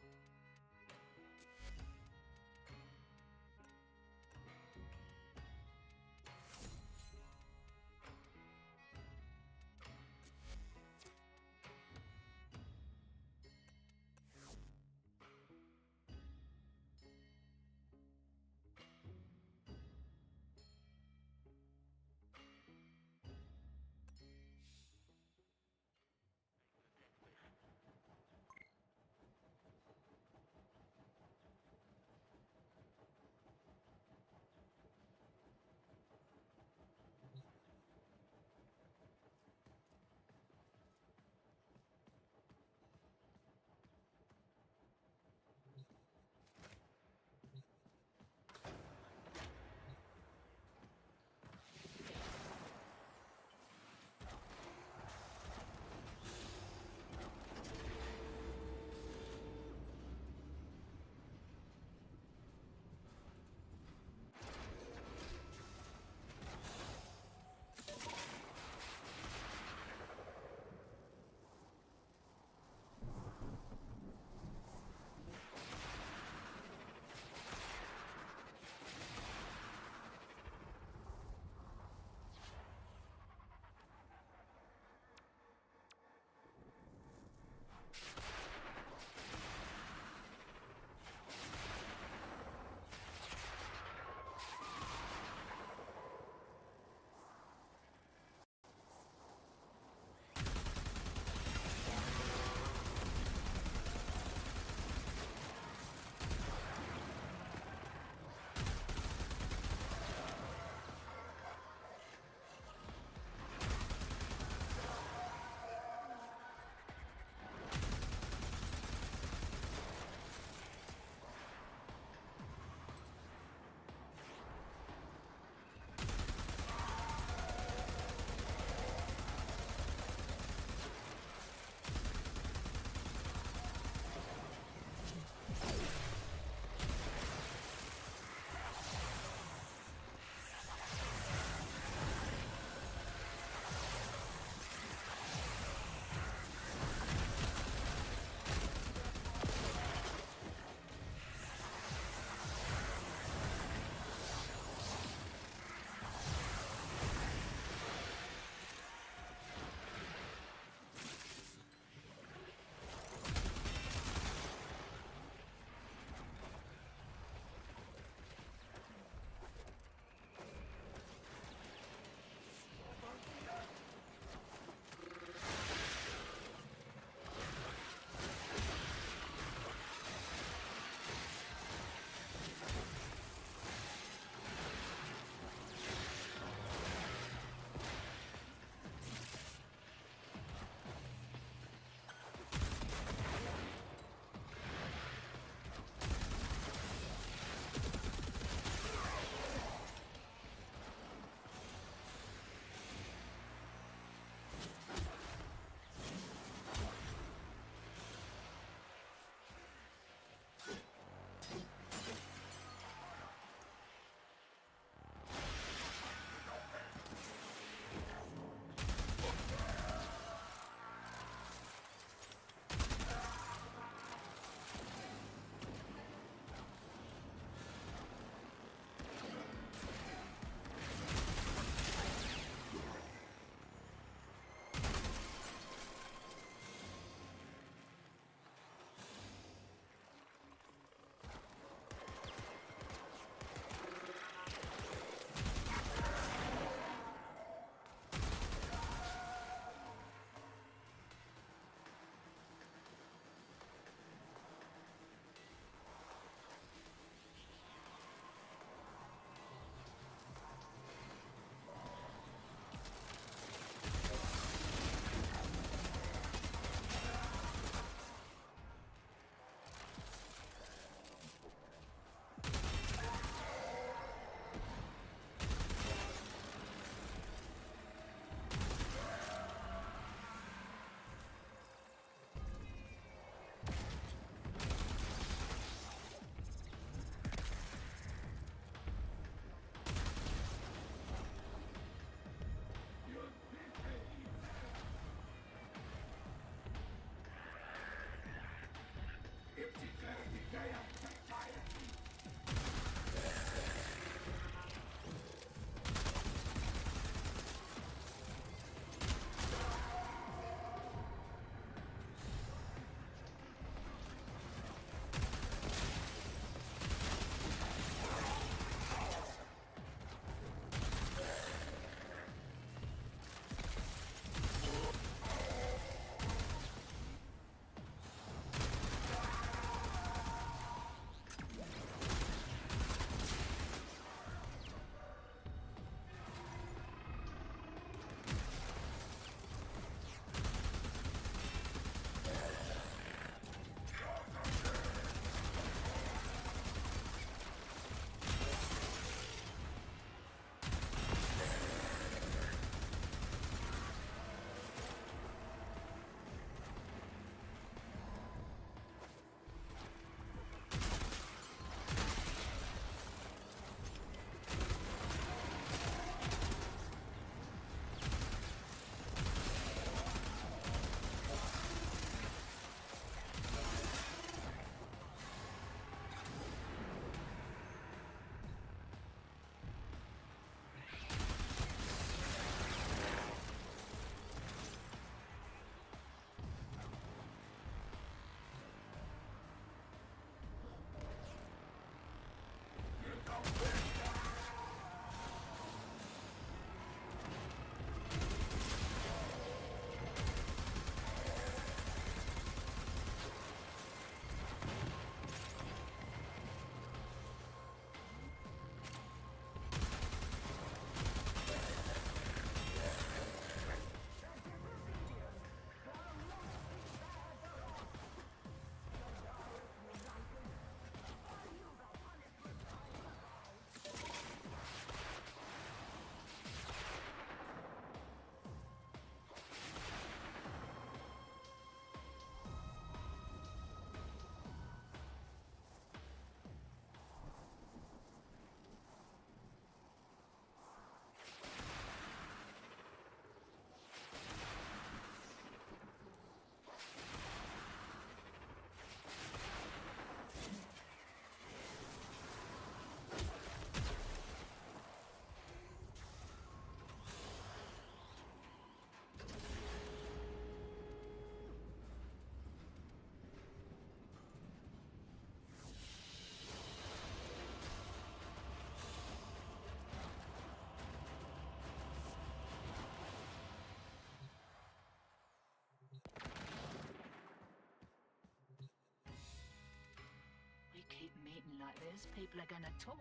like this, people are gonna talk.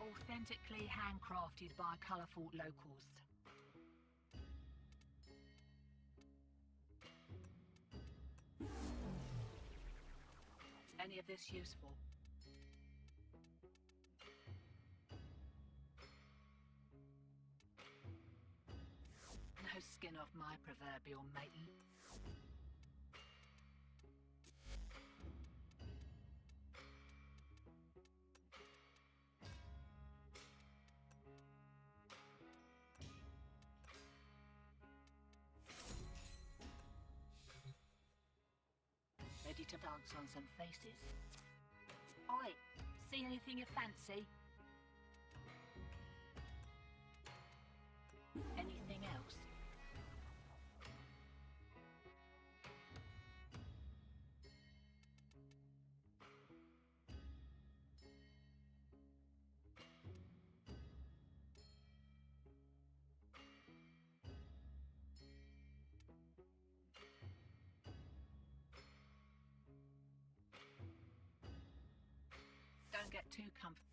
Authentically handcrafted by colourful locals. Any of this useful? No skin off my proverbial matey. Ready to dance on some faces? Oi, see anything you fancy? Anything else? Don't get too comfortable.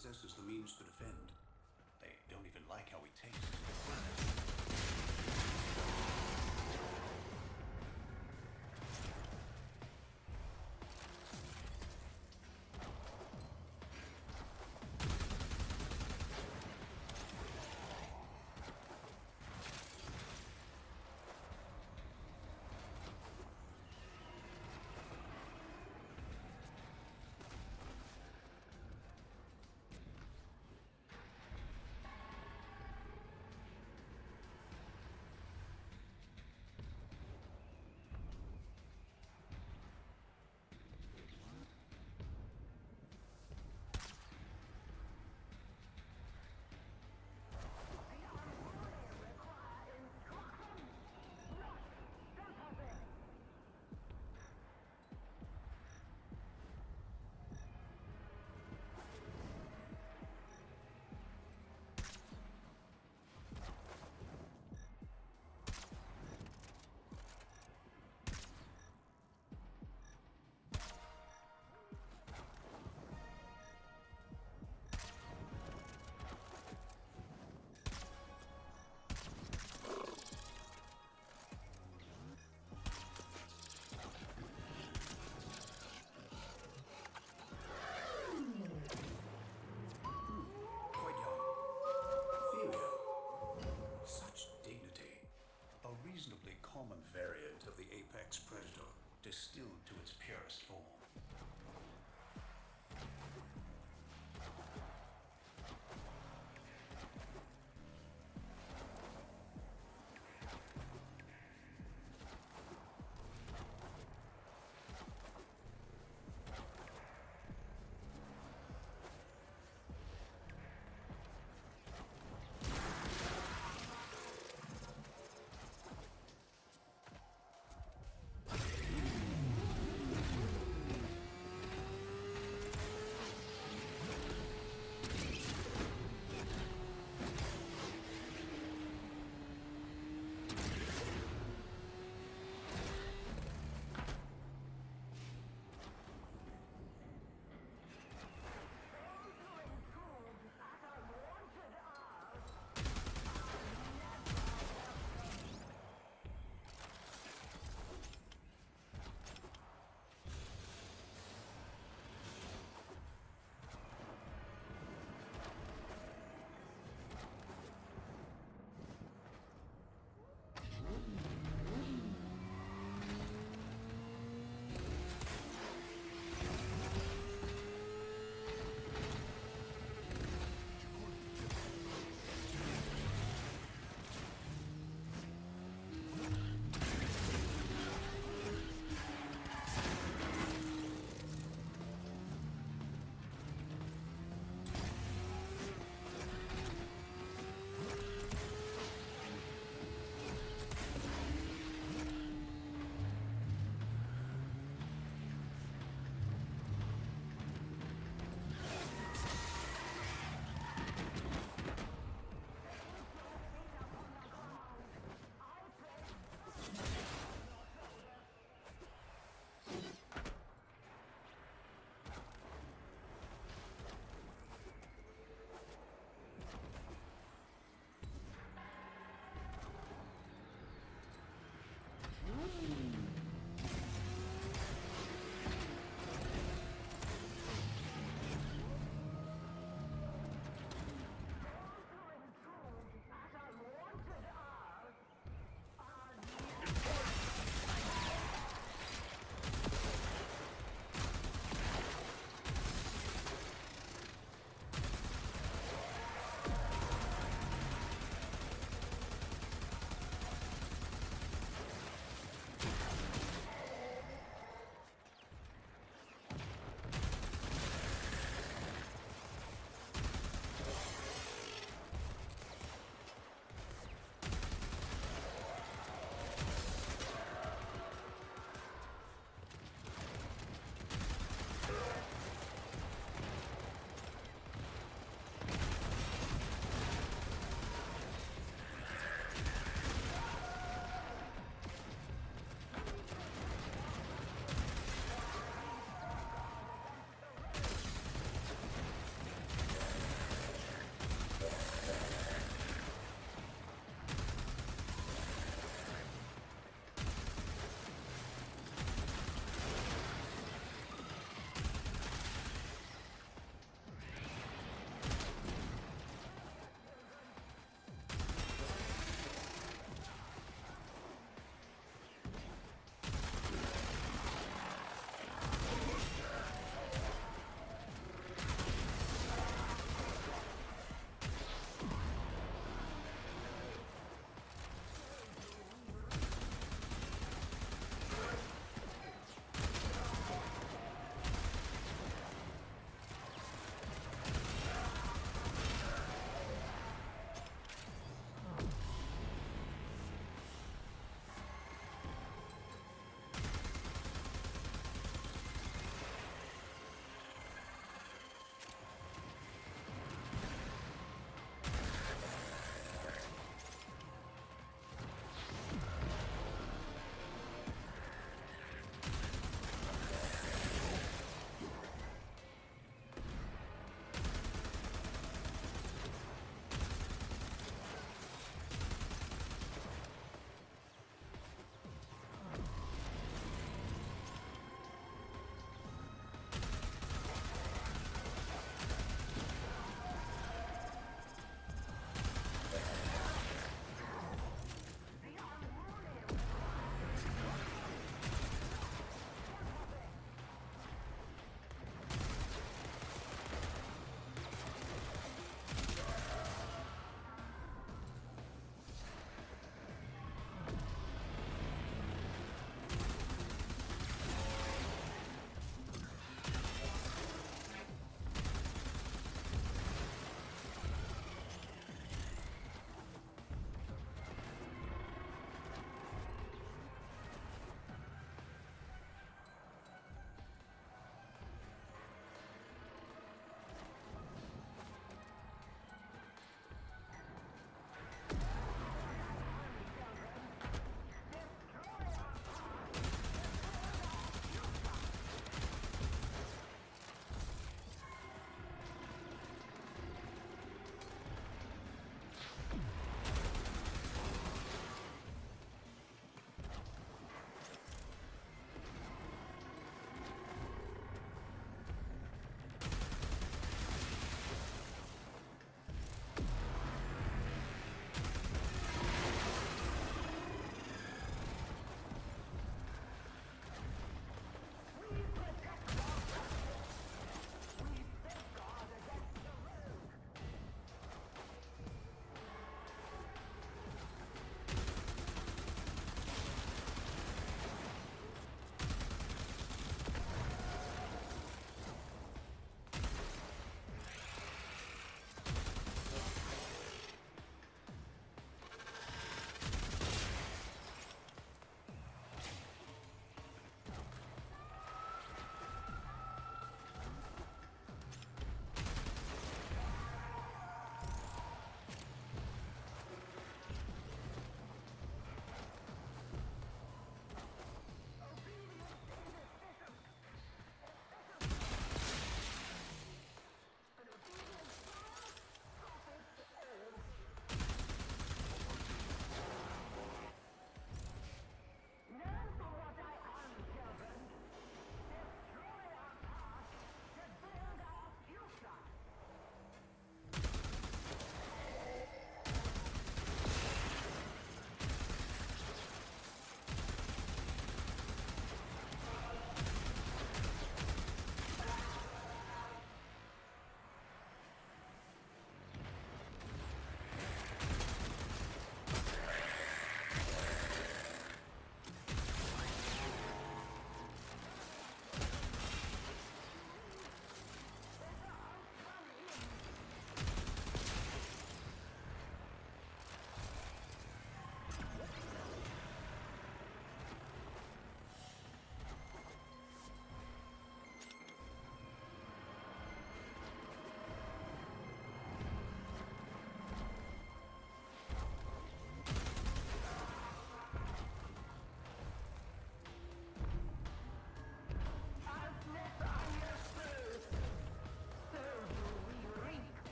possesses the means to defend. They don't even like how we taste.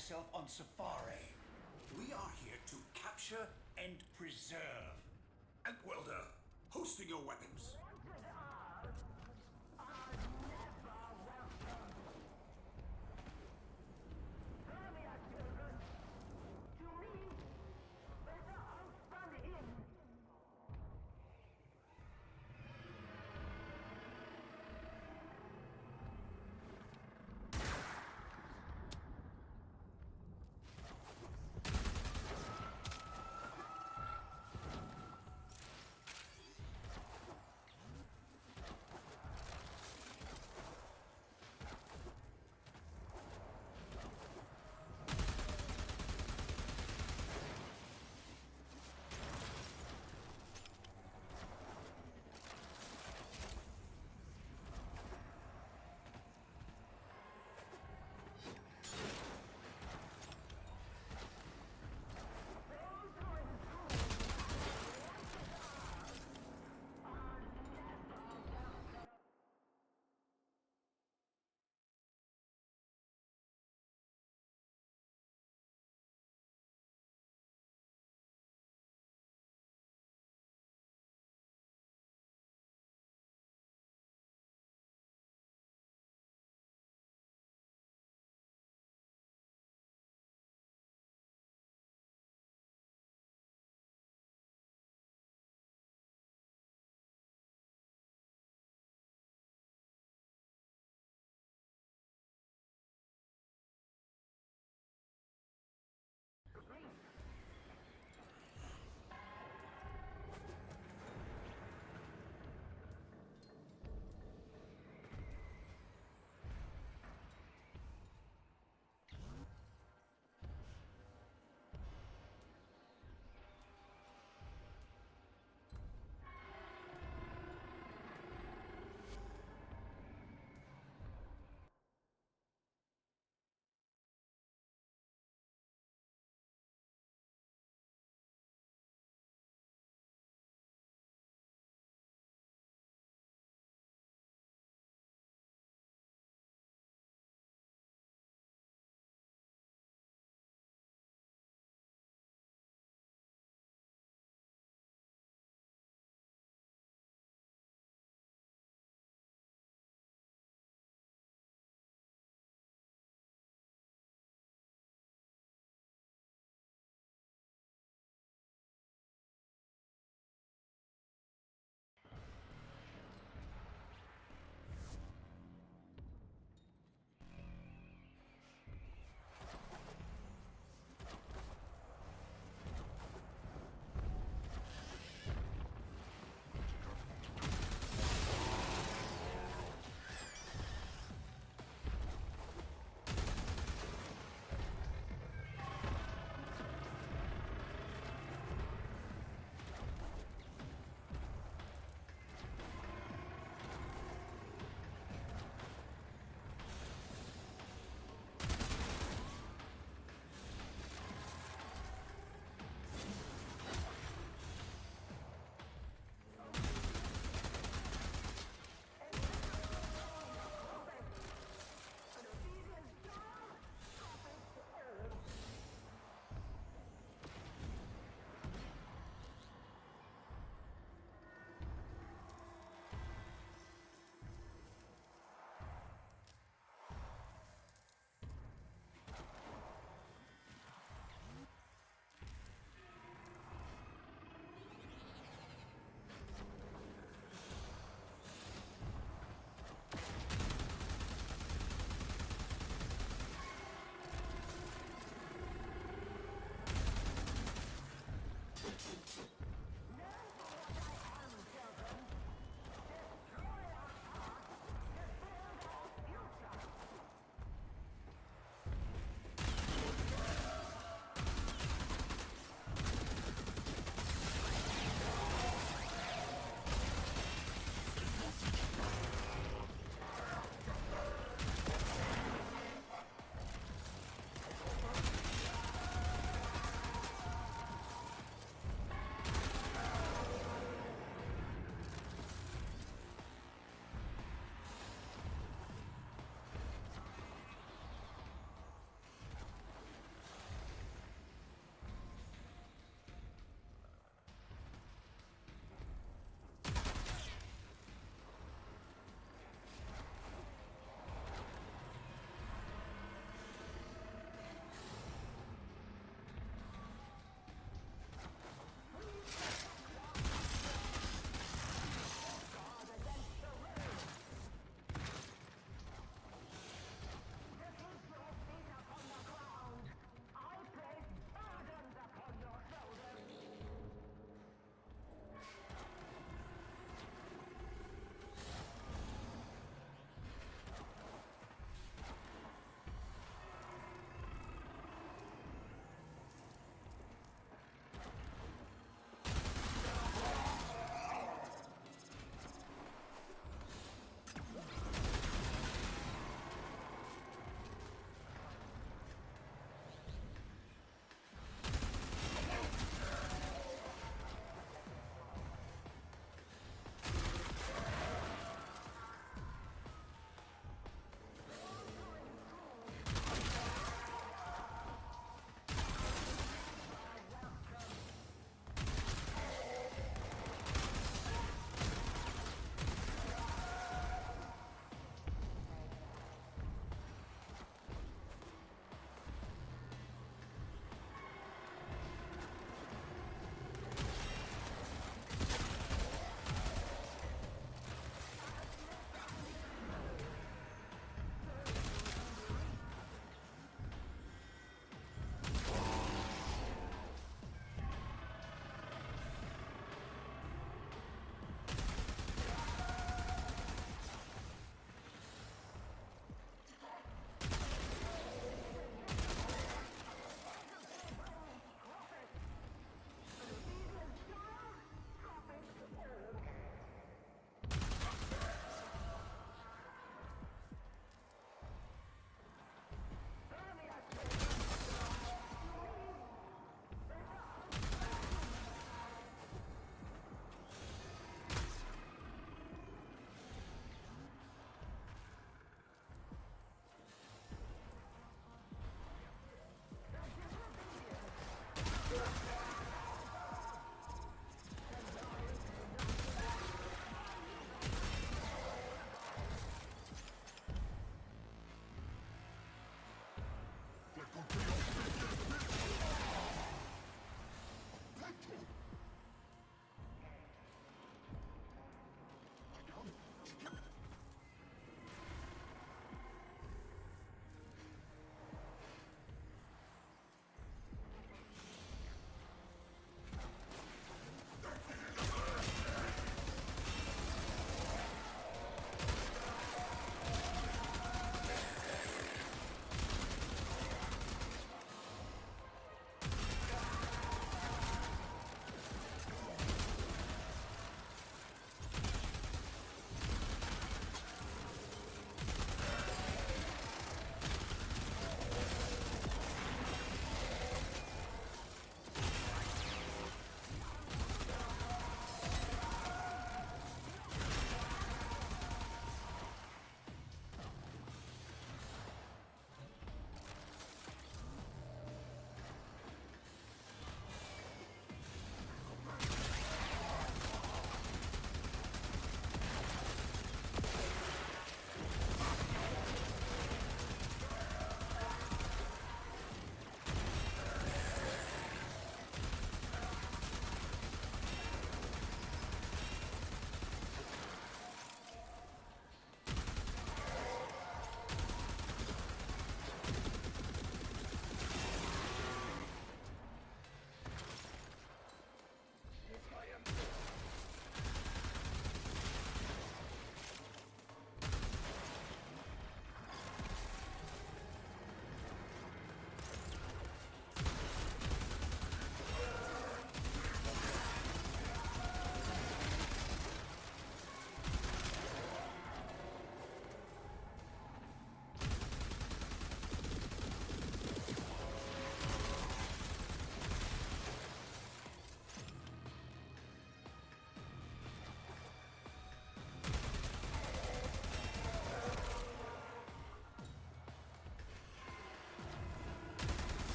yourself on safari. We are here to capture and preserve.
Ankwelder, hosting your weapons.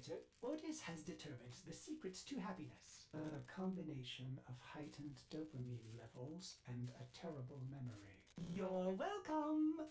Operator, Ordis has determined the secrets to happiness. A combination of heightened dopamine levels and a terrible memory. You're welcome!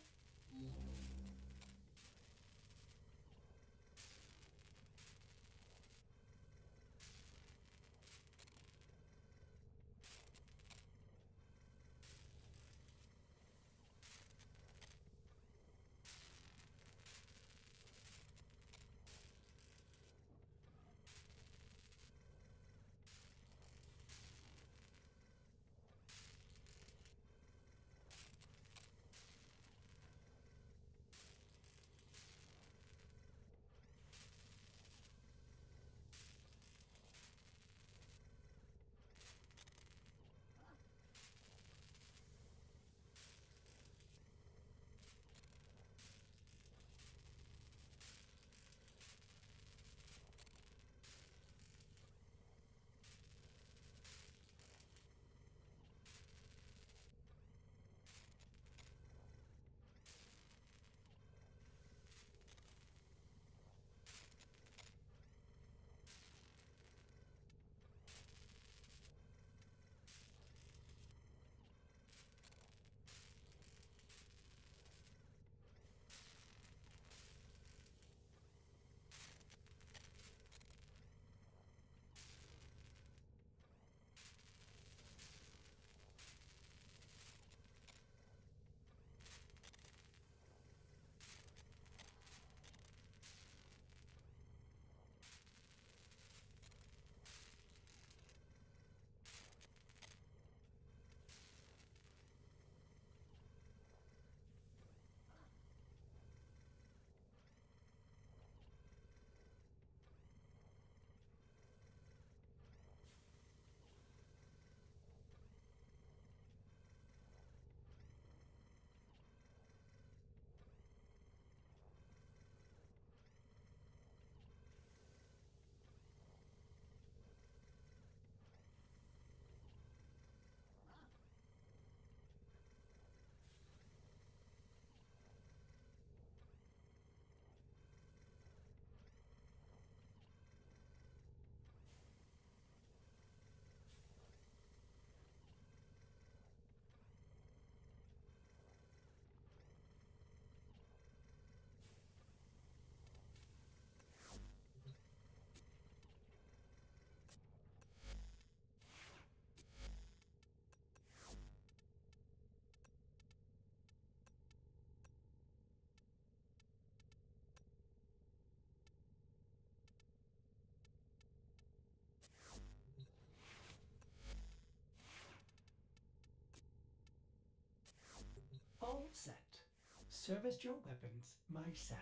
All set. Serviced your weapons myself.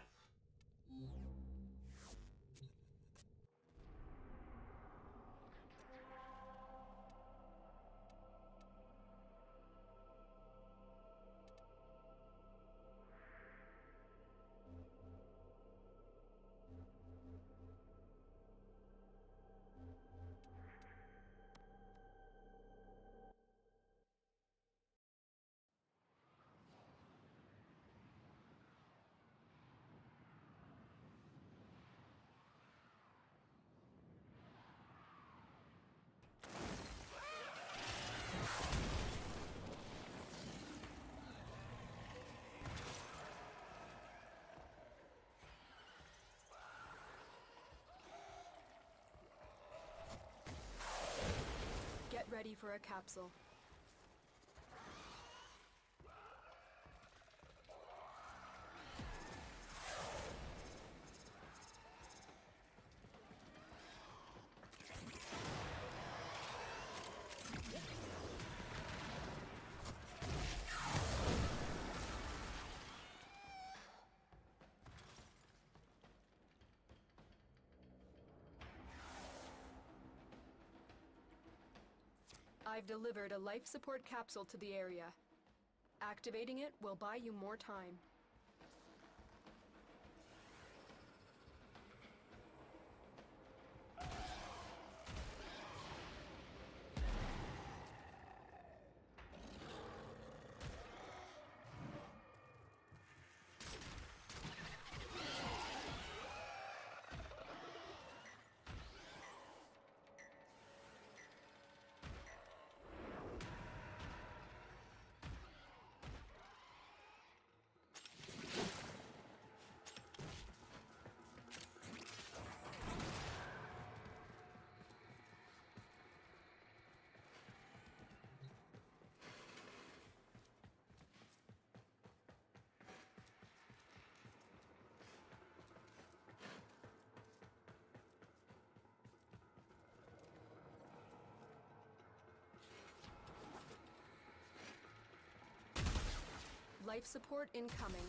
Get ready for a capsule. I've delivered a life support capsule to the area. Activating it will buy you more time. Life support incoming.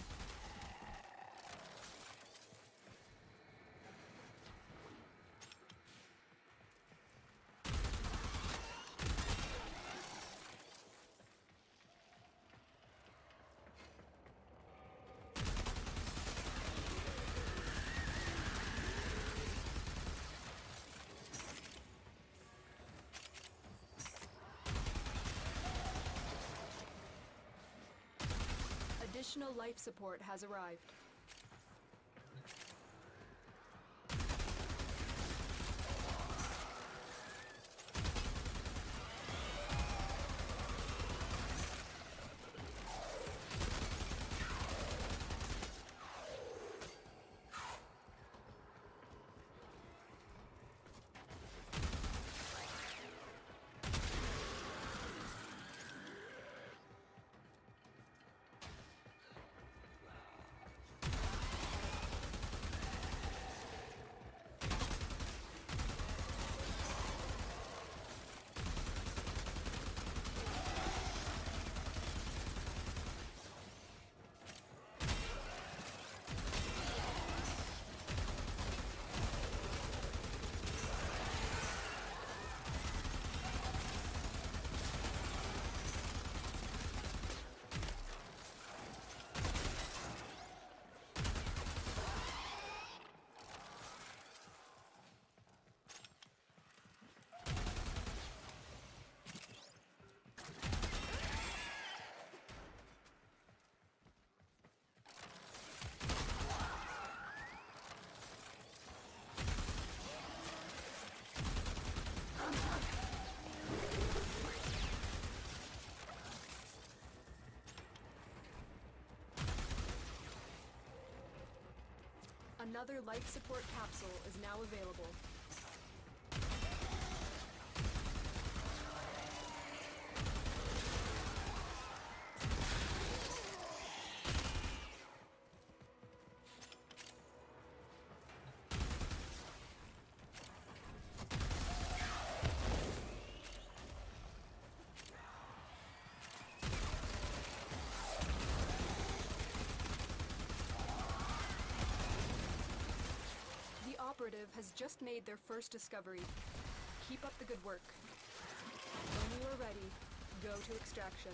Additional life support has arrived. Another life support capsule is now available. Operative has just made their first discovery. Keep up the good work. When you are ready, go to extraction.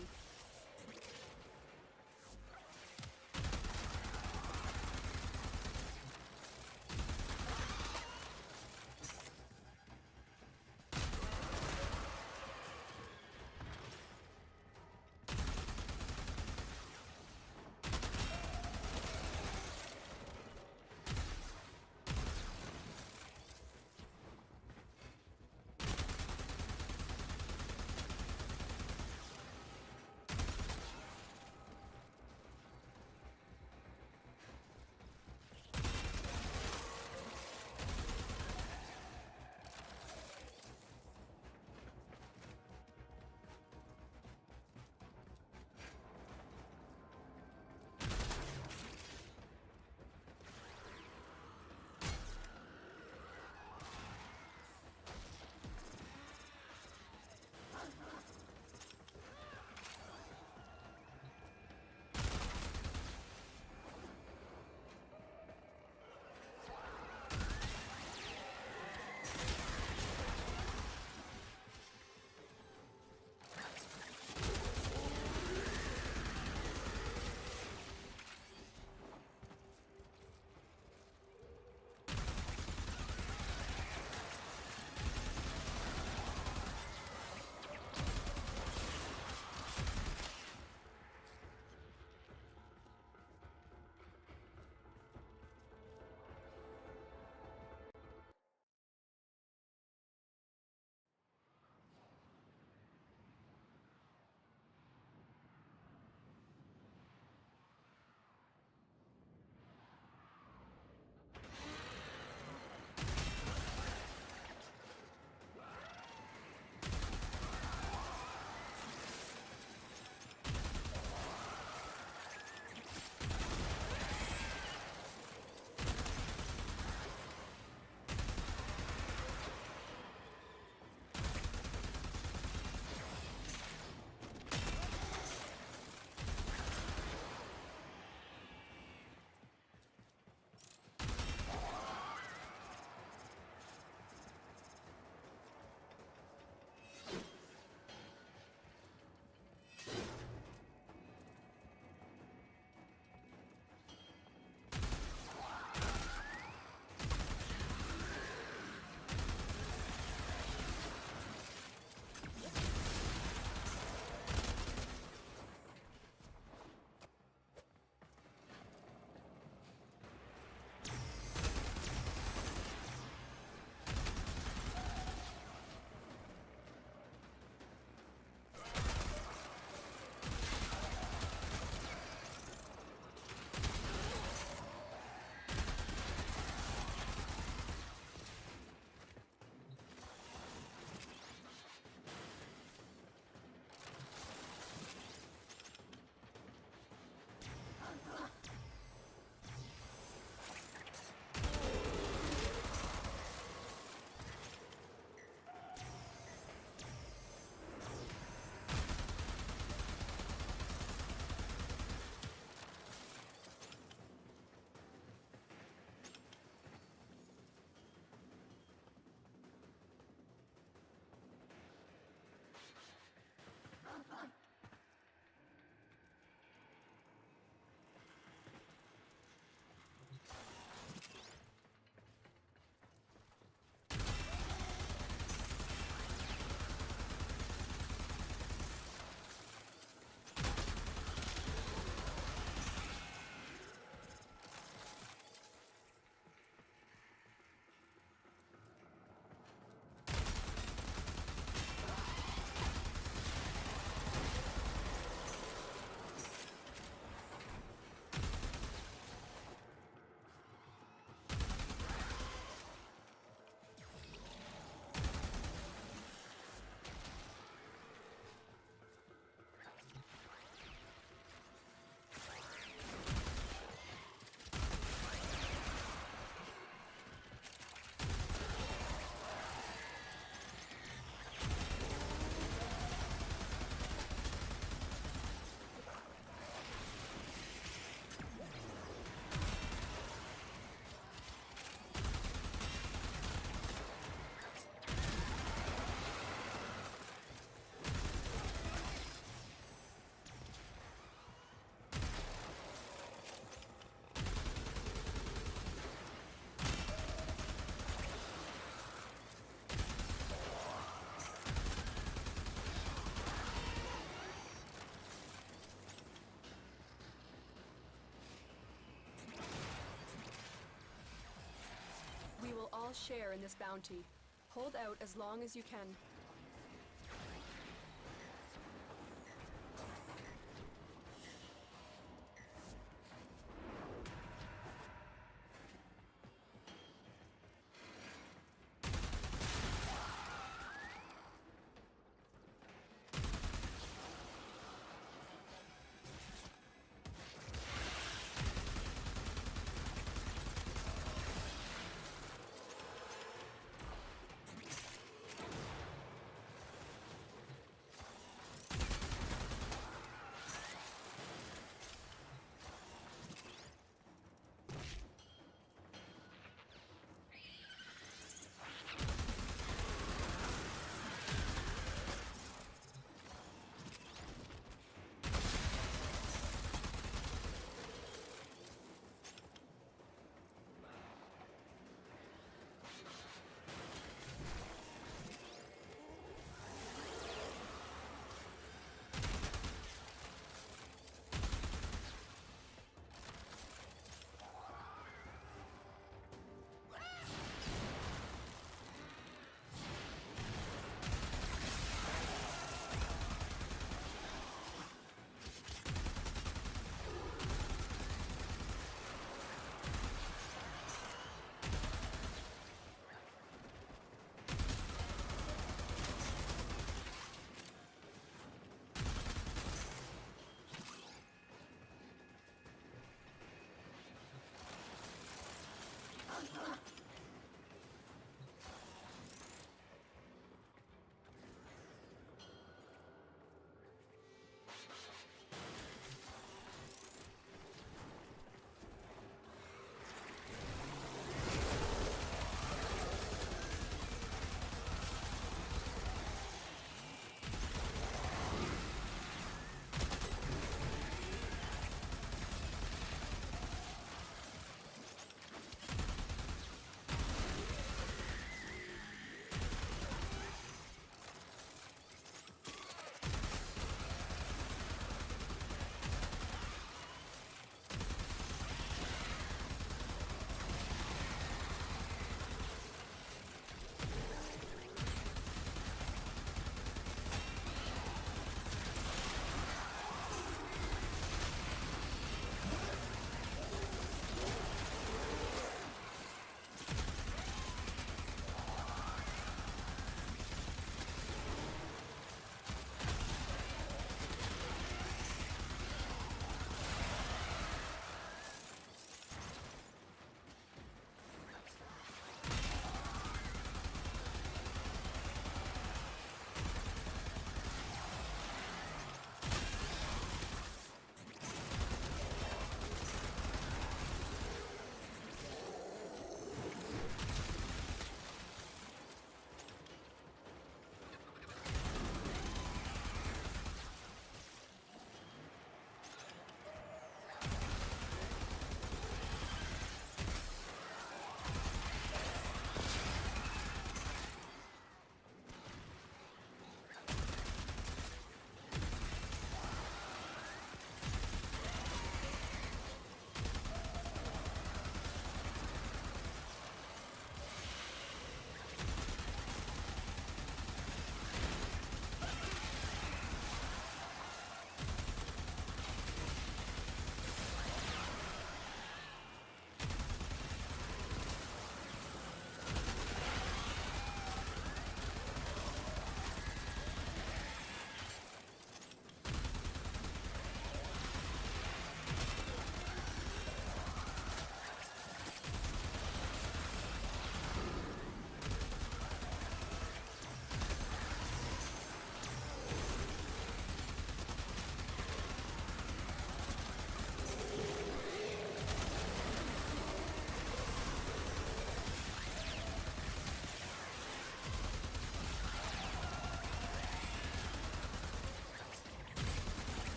share in this bounty. Hold out as long as you can.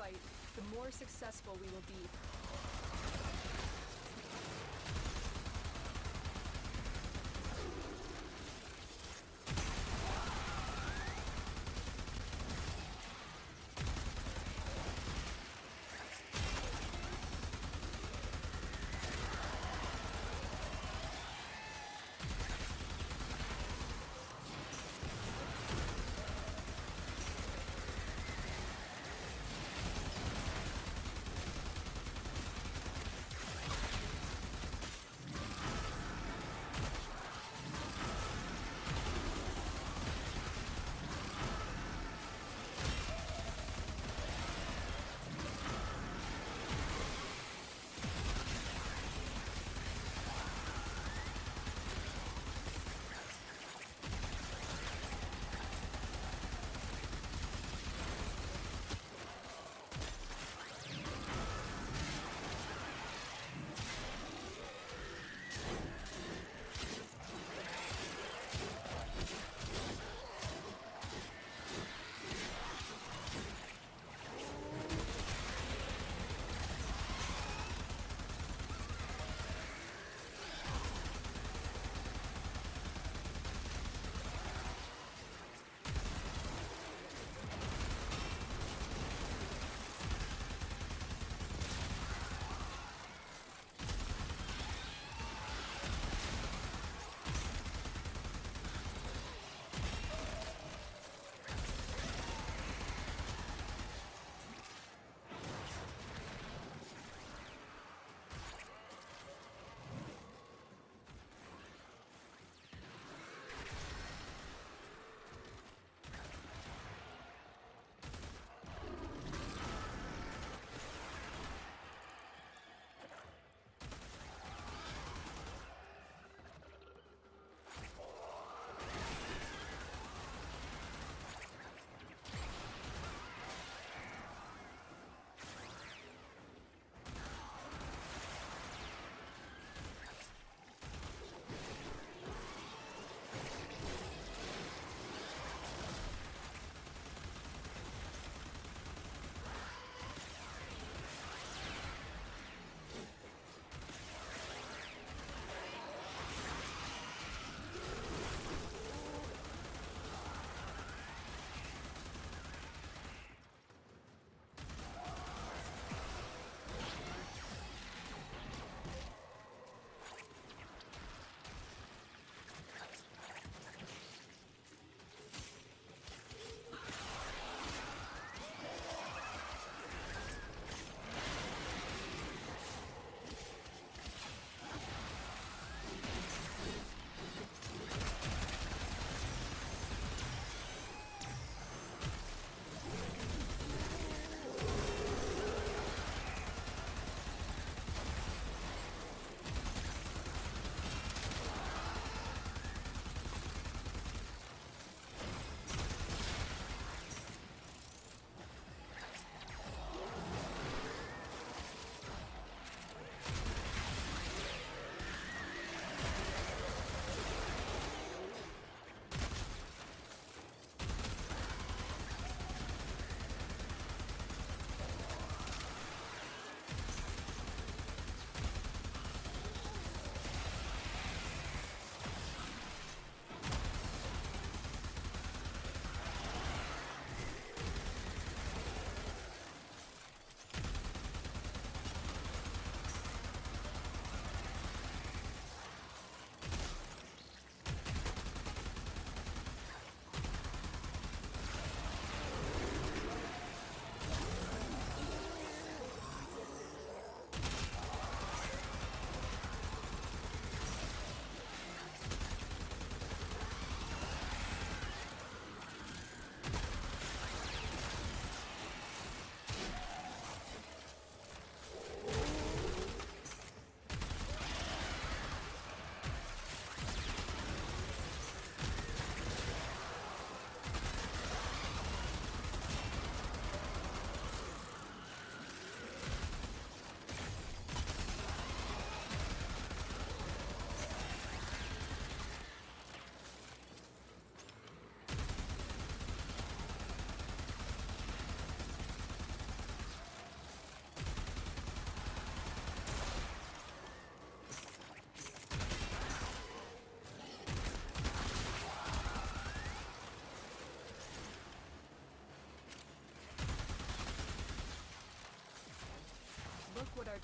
fight, the more successful we will be.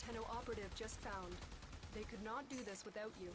Tenno operative just found. They could not do this without you.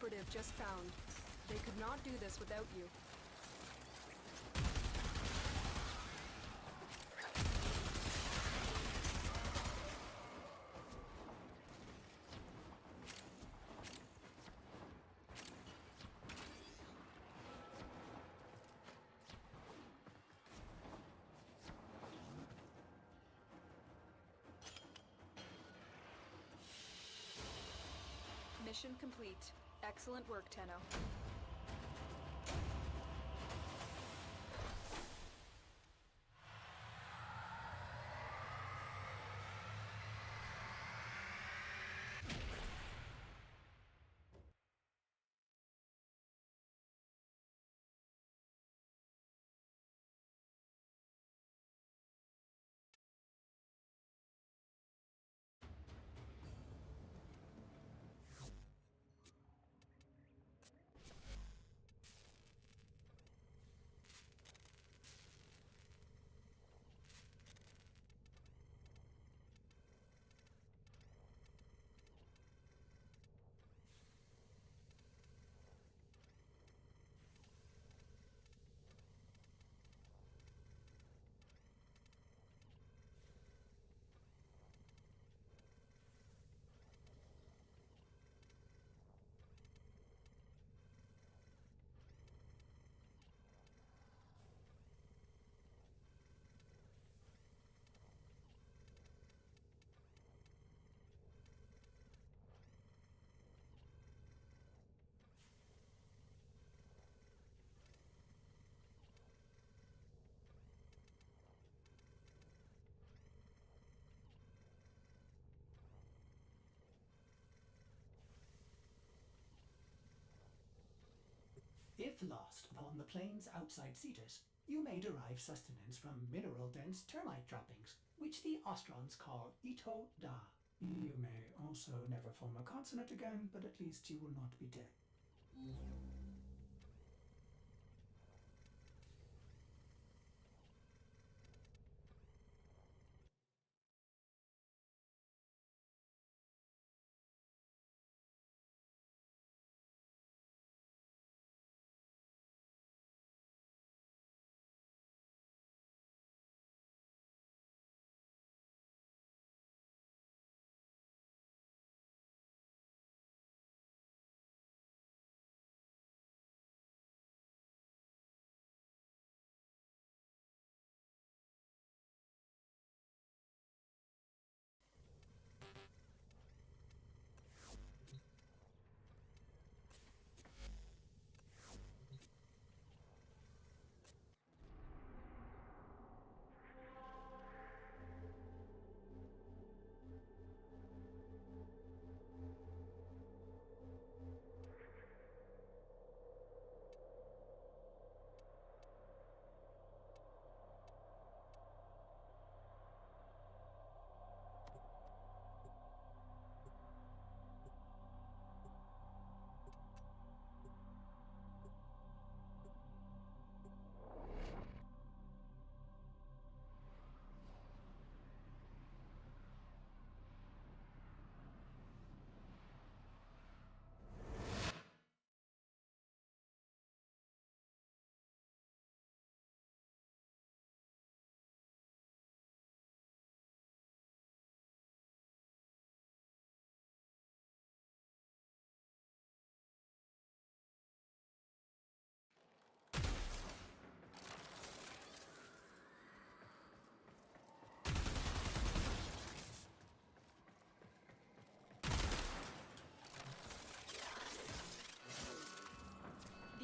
operative just found. They could not do this without you. Mission complete. Excellent work, Tenno.
If lost upon the plains outside Cetus, you may derive sustenance from mineral-dense termite droppings, which the Ostrons call Ito Da. You may also never form a consonant again, but at least you will not be dead.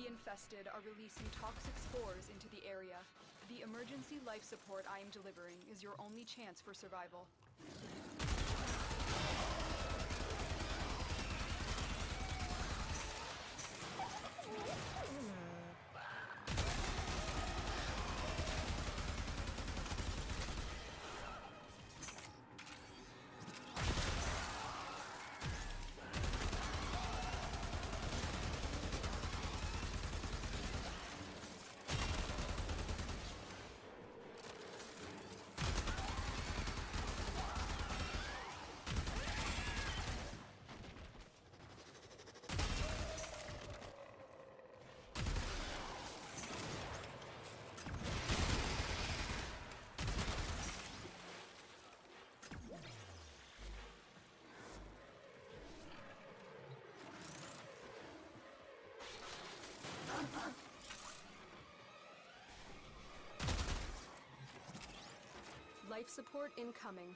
Infested are releasing toxic spores into the area. The emergency life support I am delivering is your only chance for survival. Life support incoming.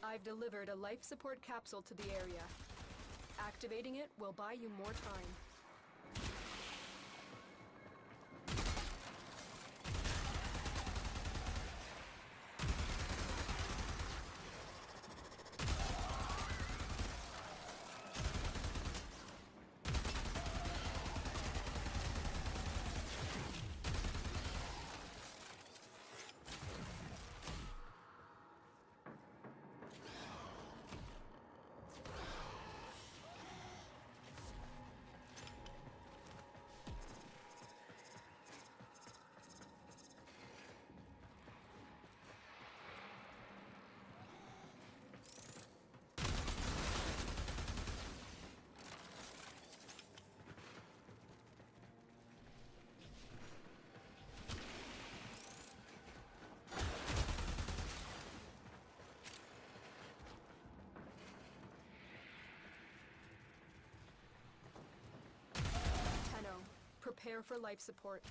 I've delivered a life support capsule to the area. Activating it will buy you more time. Prepare for life support.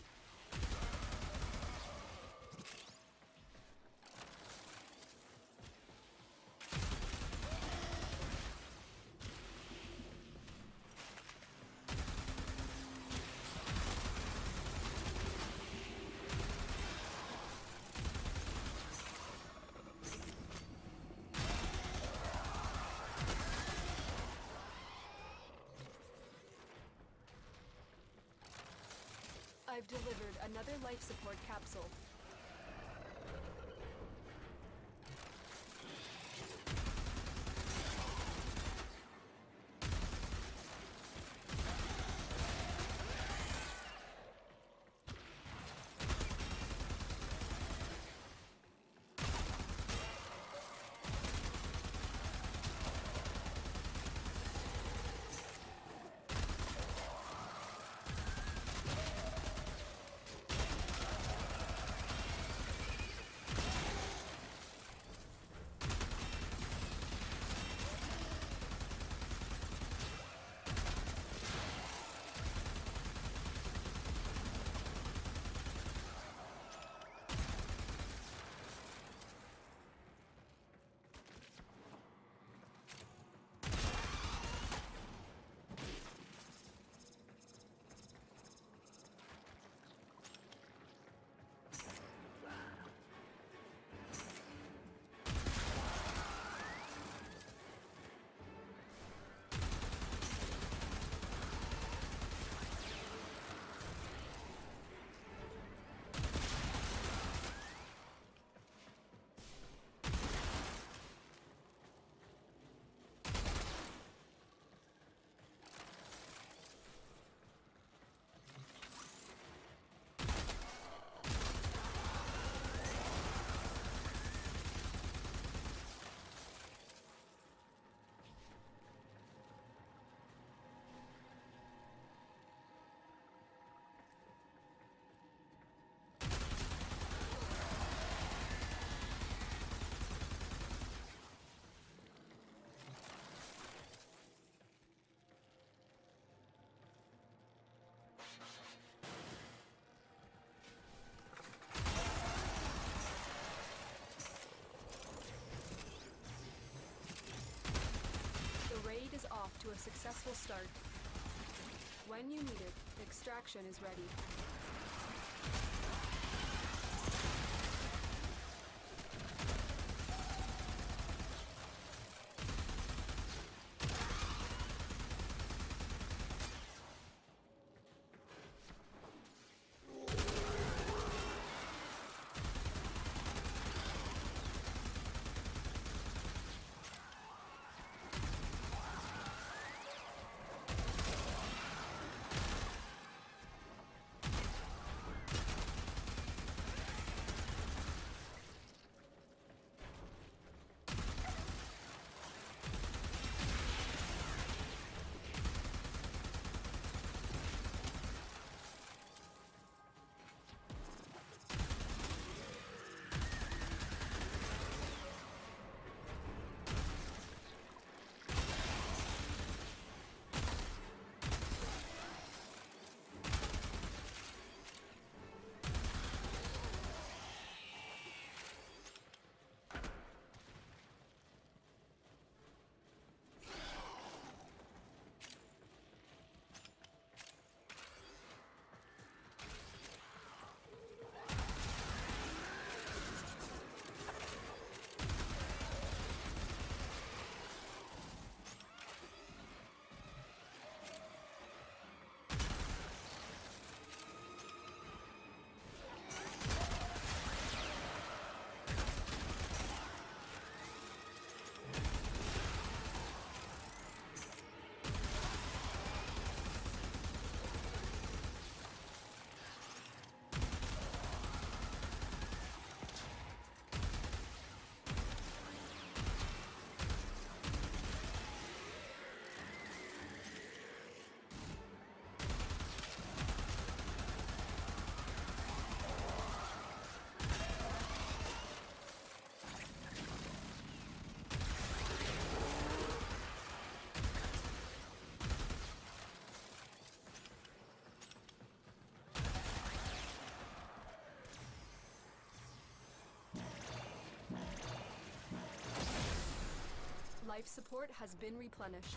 I've delivered another life support capsule. Off to a successful start. When you need it, extraction is ready. Life support has been replenished.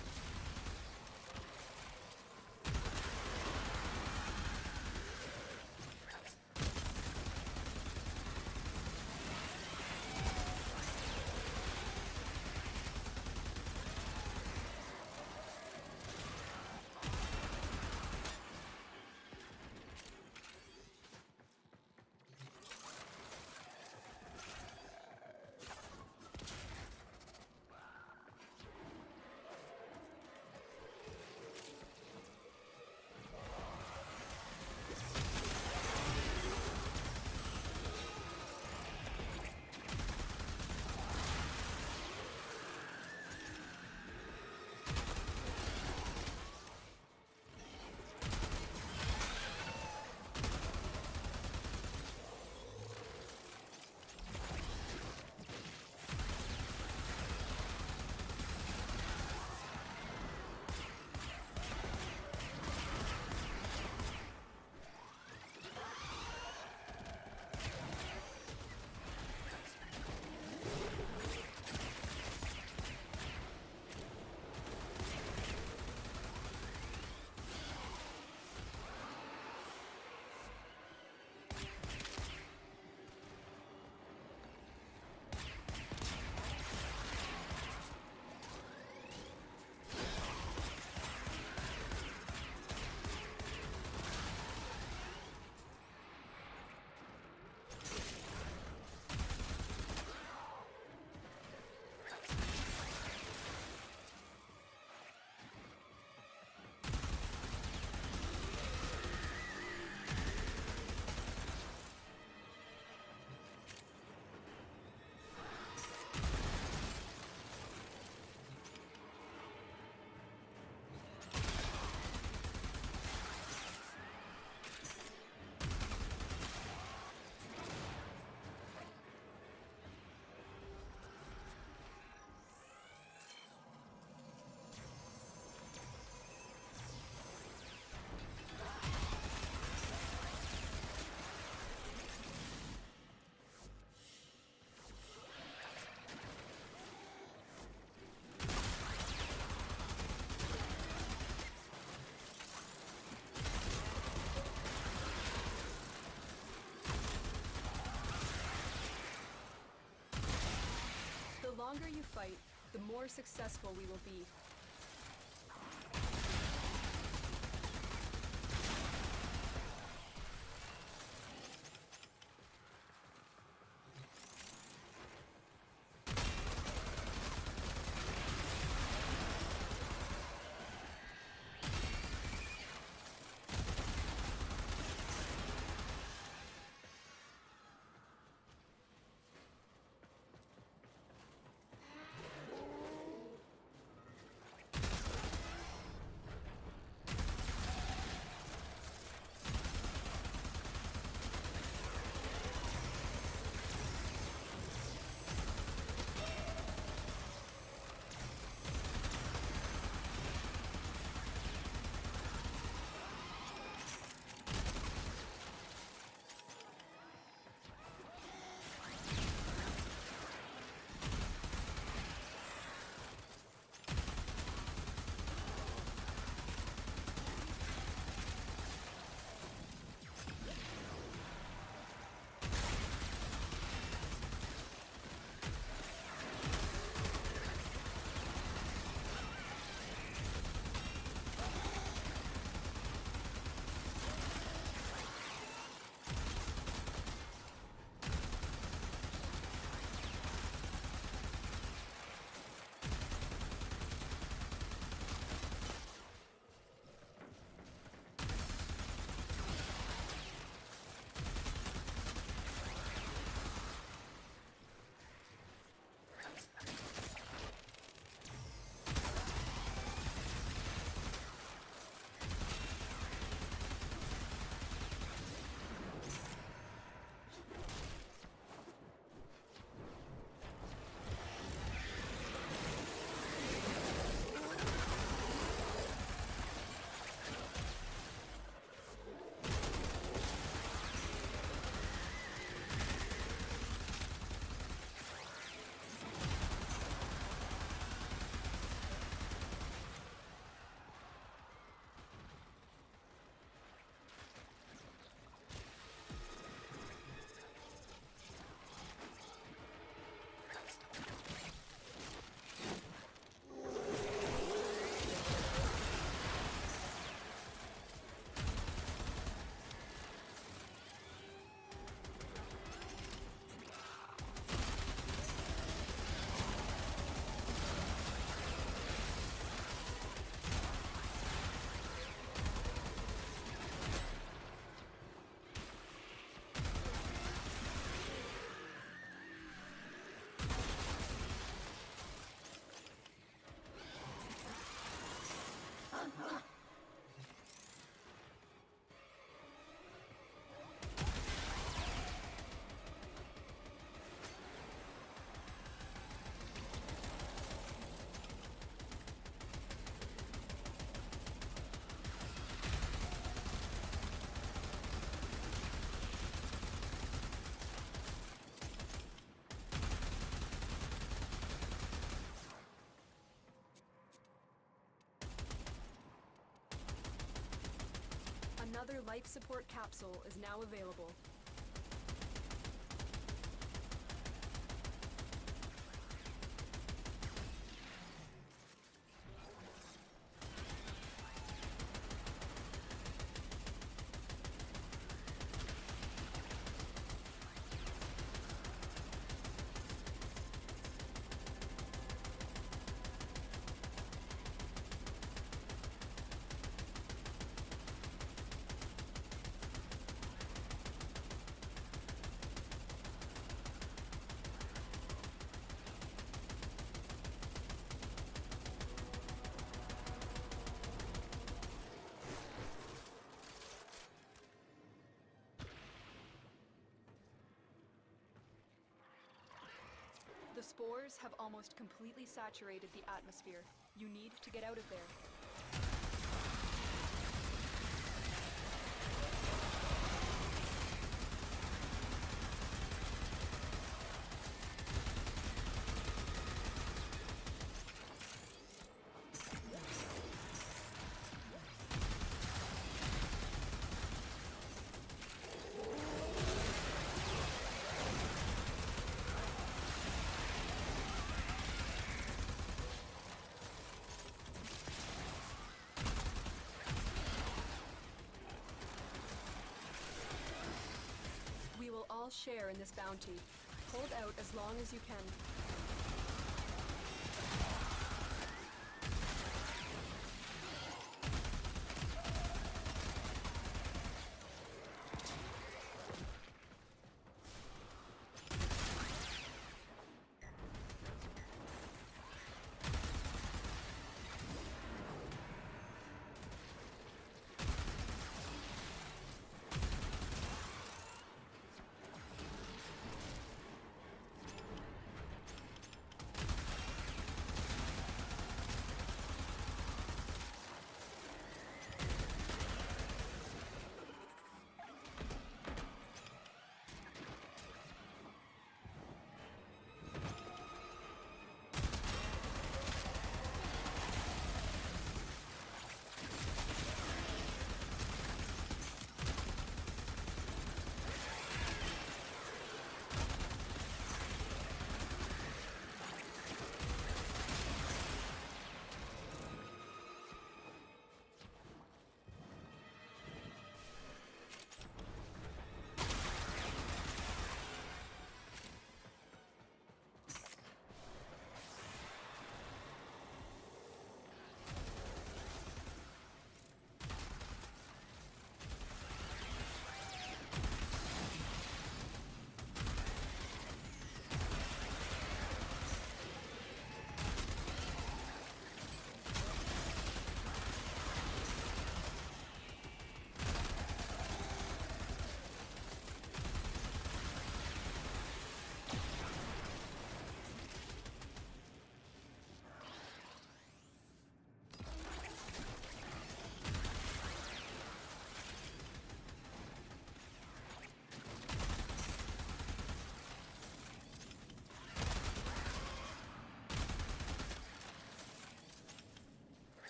The longer you fight, the more successful we will be. life support capsule is now available. The spores have almost completely saturated the atmosphere. You need to get out of there. We will all share in this bounty. Hold out as long as you can.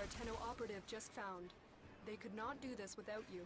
our Tenno operative just found. They could not do this without you.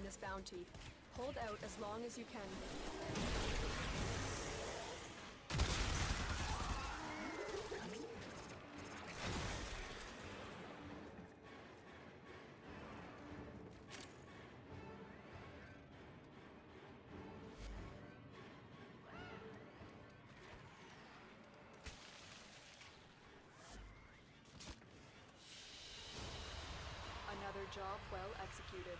this bounty. Hold out as long as you can. Another job well executed.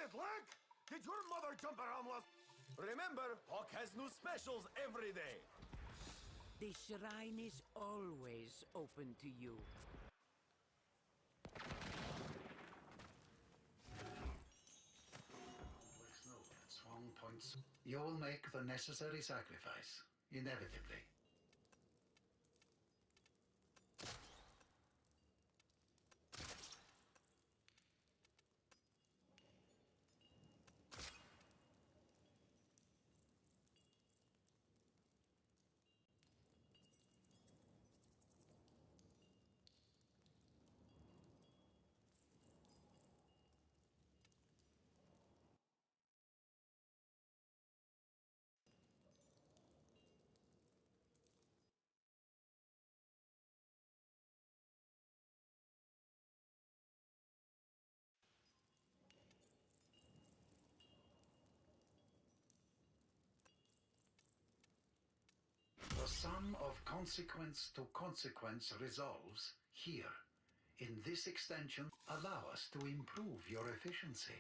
it, Link? Did your mother jump around last... Remember, Hawk has new specials every day.
The shrine is always open to you.
With no strong points, you will make the necessary sacrifice, inevitably. The sum of consequence to consequence resolves here. In this extension, allow us to improve your efficiency.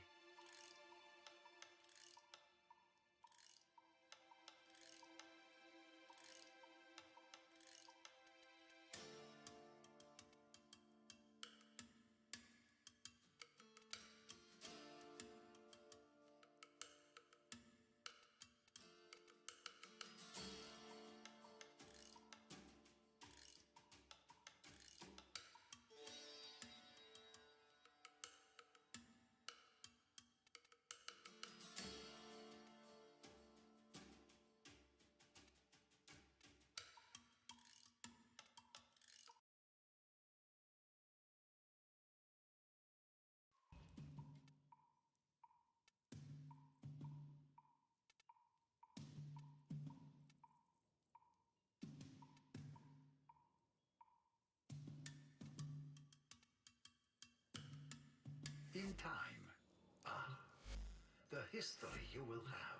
In time, the history you will have.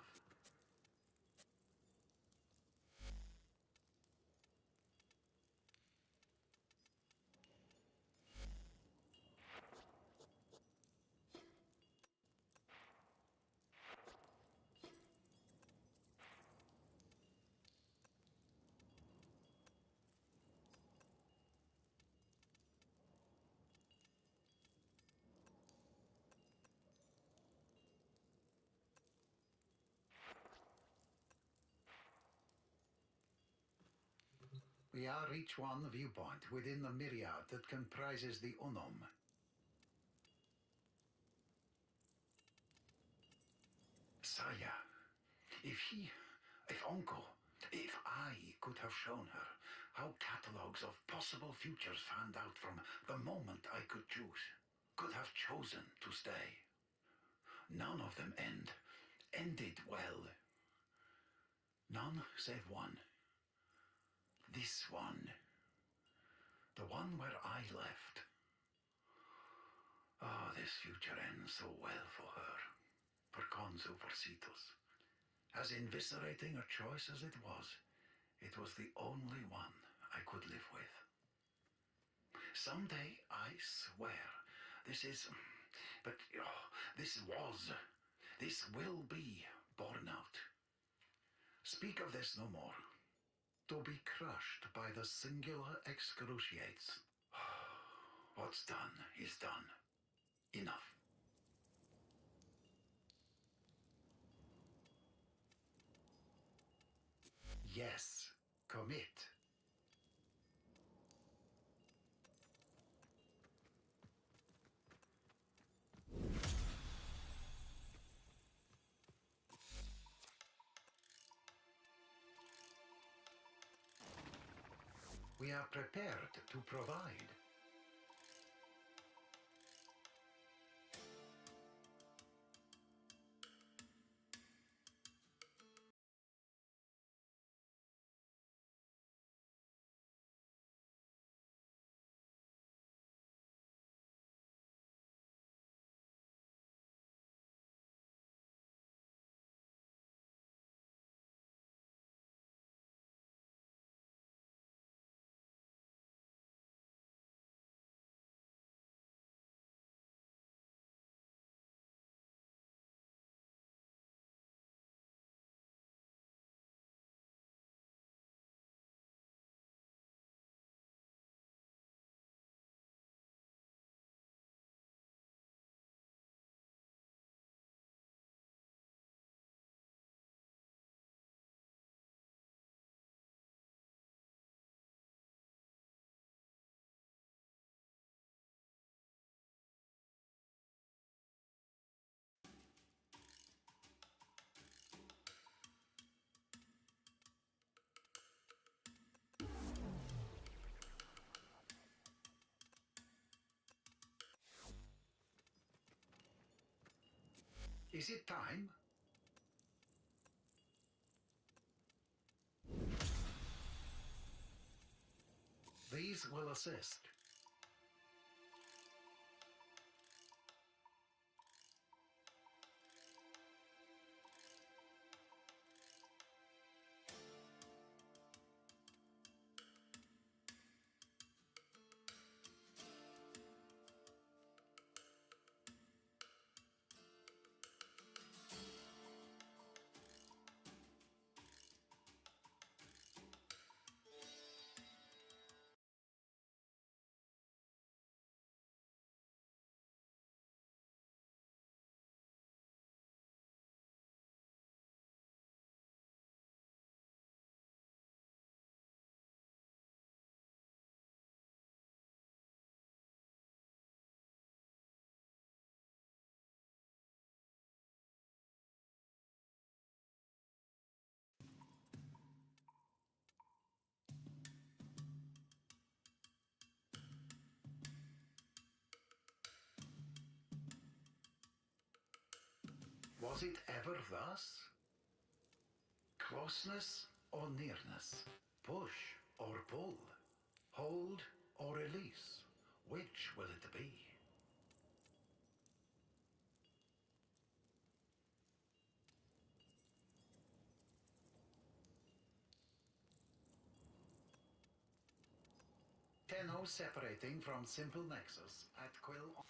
We are each one viewpoint within the myriad that comprises the Unum. Saya, if Uncle, if I could have shown her how catalogs of possible futures fanned out from the moment I could choose, could have chosen to stay. None of them ended well. None save one. This one. The one where I left. Oh, this future ends so well for her. For Konzu Forcitos. As inviscerating a choice as it was the only one I could live with. Someday, I swear, this will be borne out. Speak of this no more. To be crushed by the singular excruciates. What's done is done. Enough. Yes, commit. We are prepared to provide. Is it time? These will assist. Was it ever thus? Closeness or nearness? Push or pull? Hold or release? Which will it be? Tenno separating from Simple Nexus at Quill.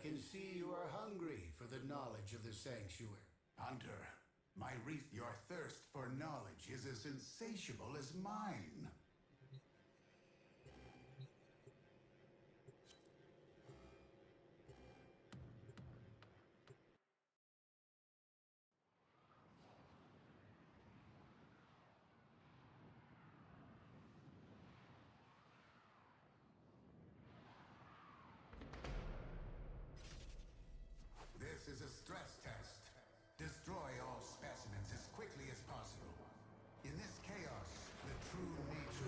I can see you are hungry for the knowledge of the sanctuary. Hunter, your thirst for knowledge is as insatiable as mine. This is a stress test. Destroy all specimens as quickly as possible. In this chaos, the true nature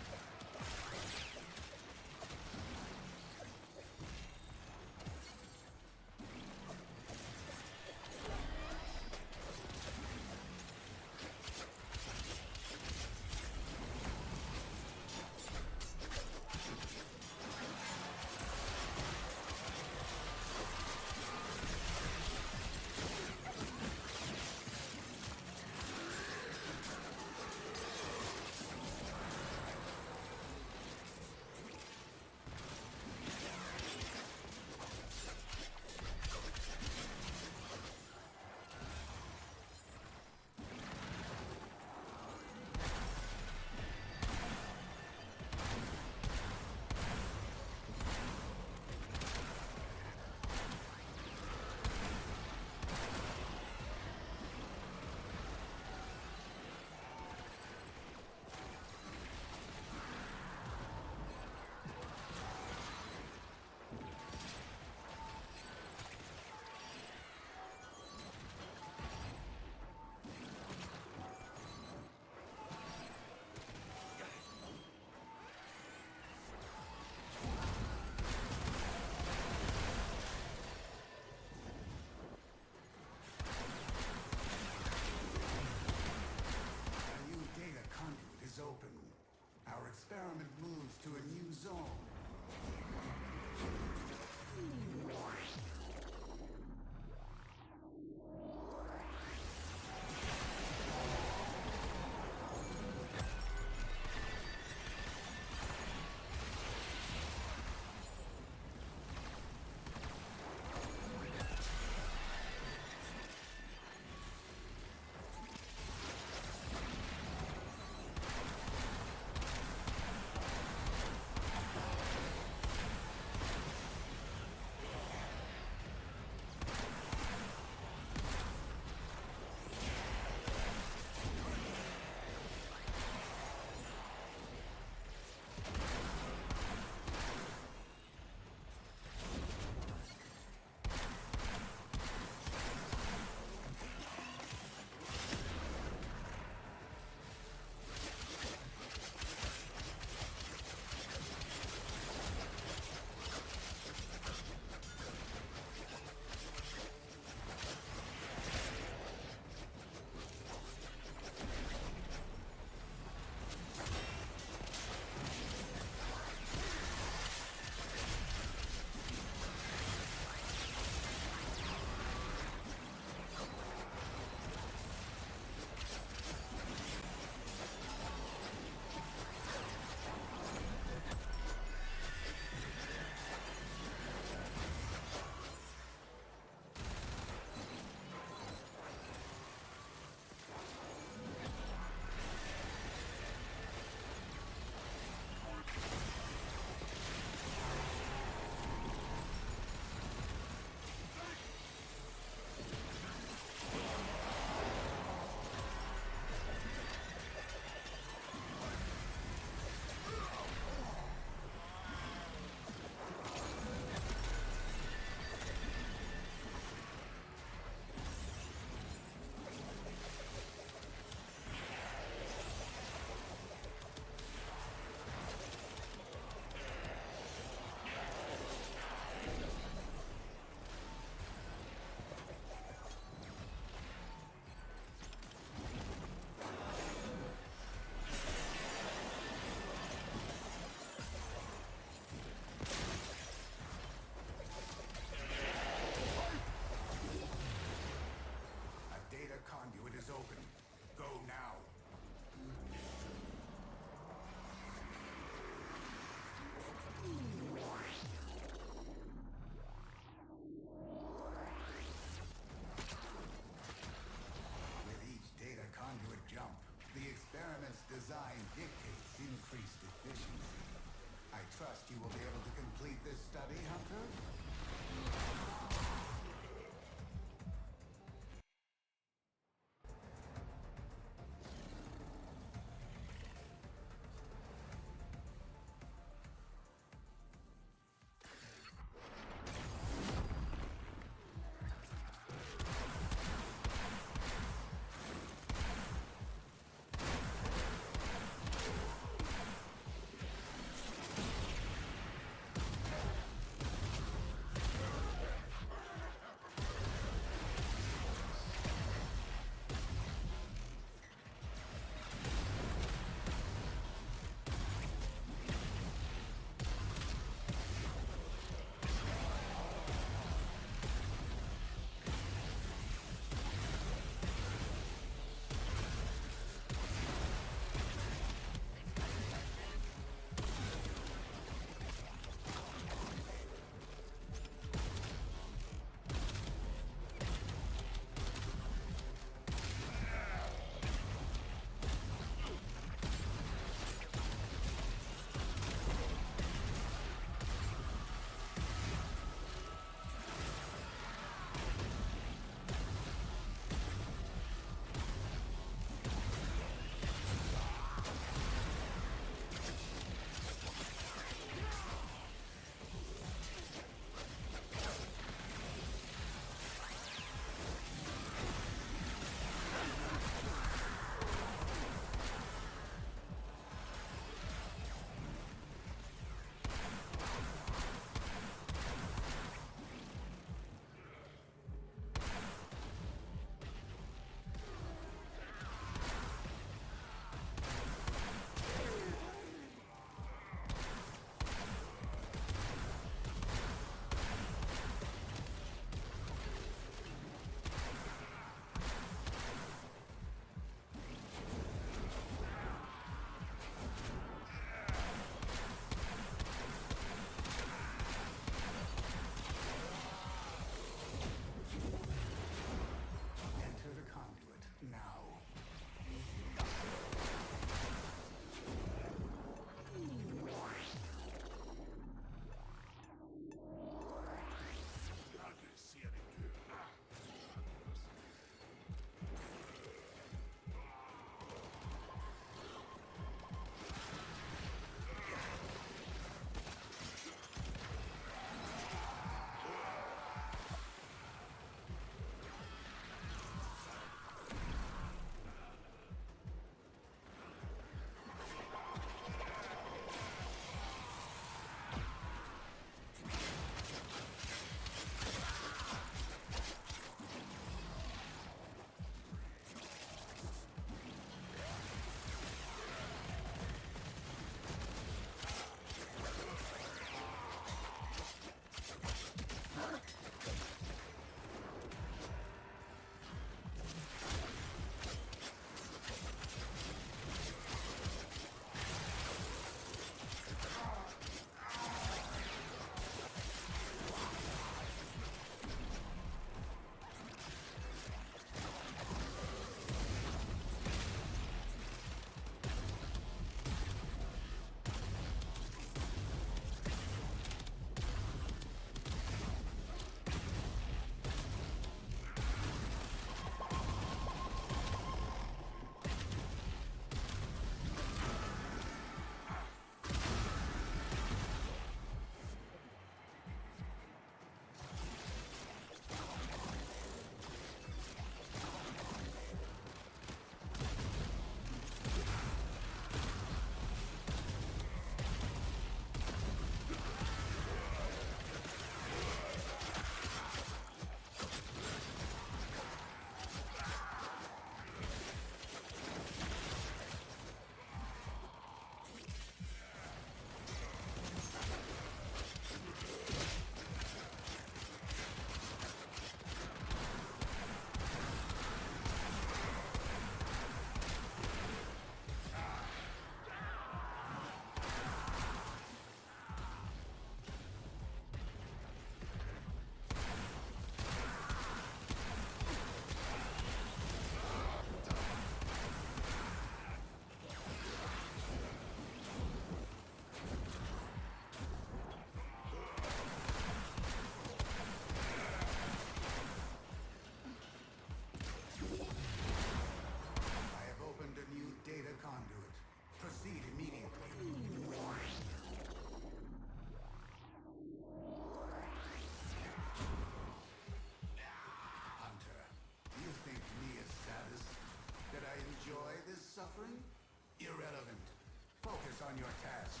your task.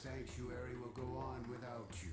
sanctuary will go on without you.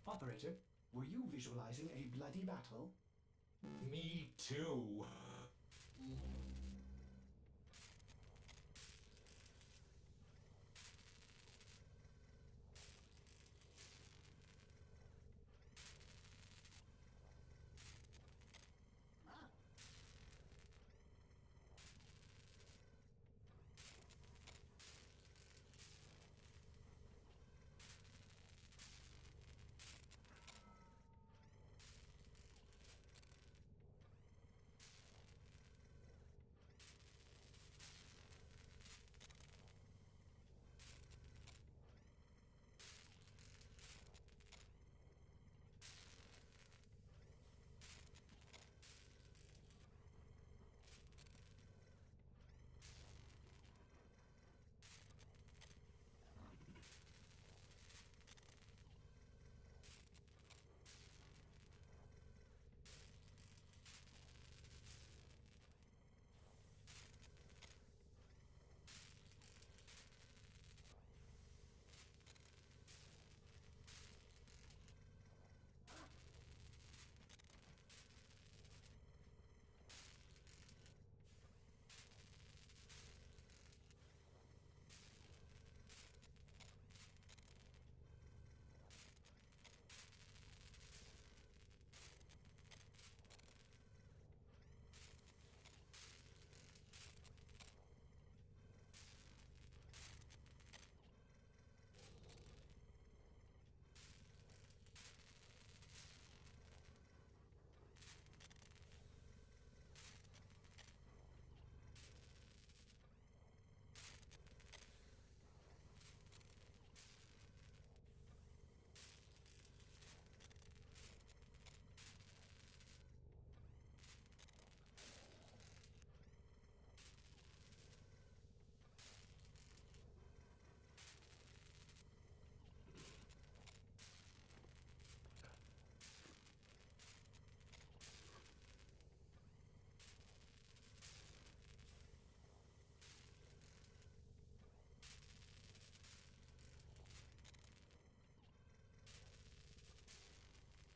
Operator, were you visualizing a bloody battle?
Me too.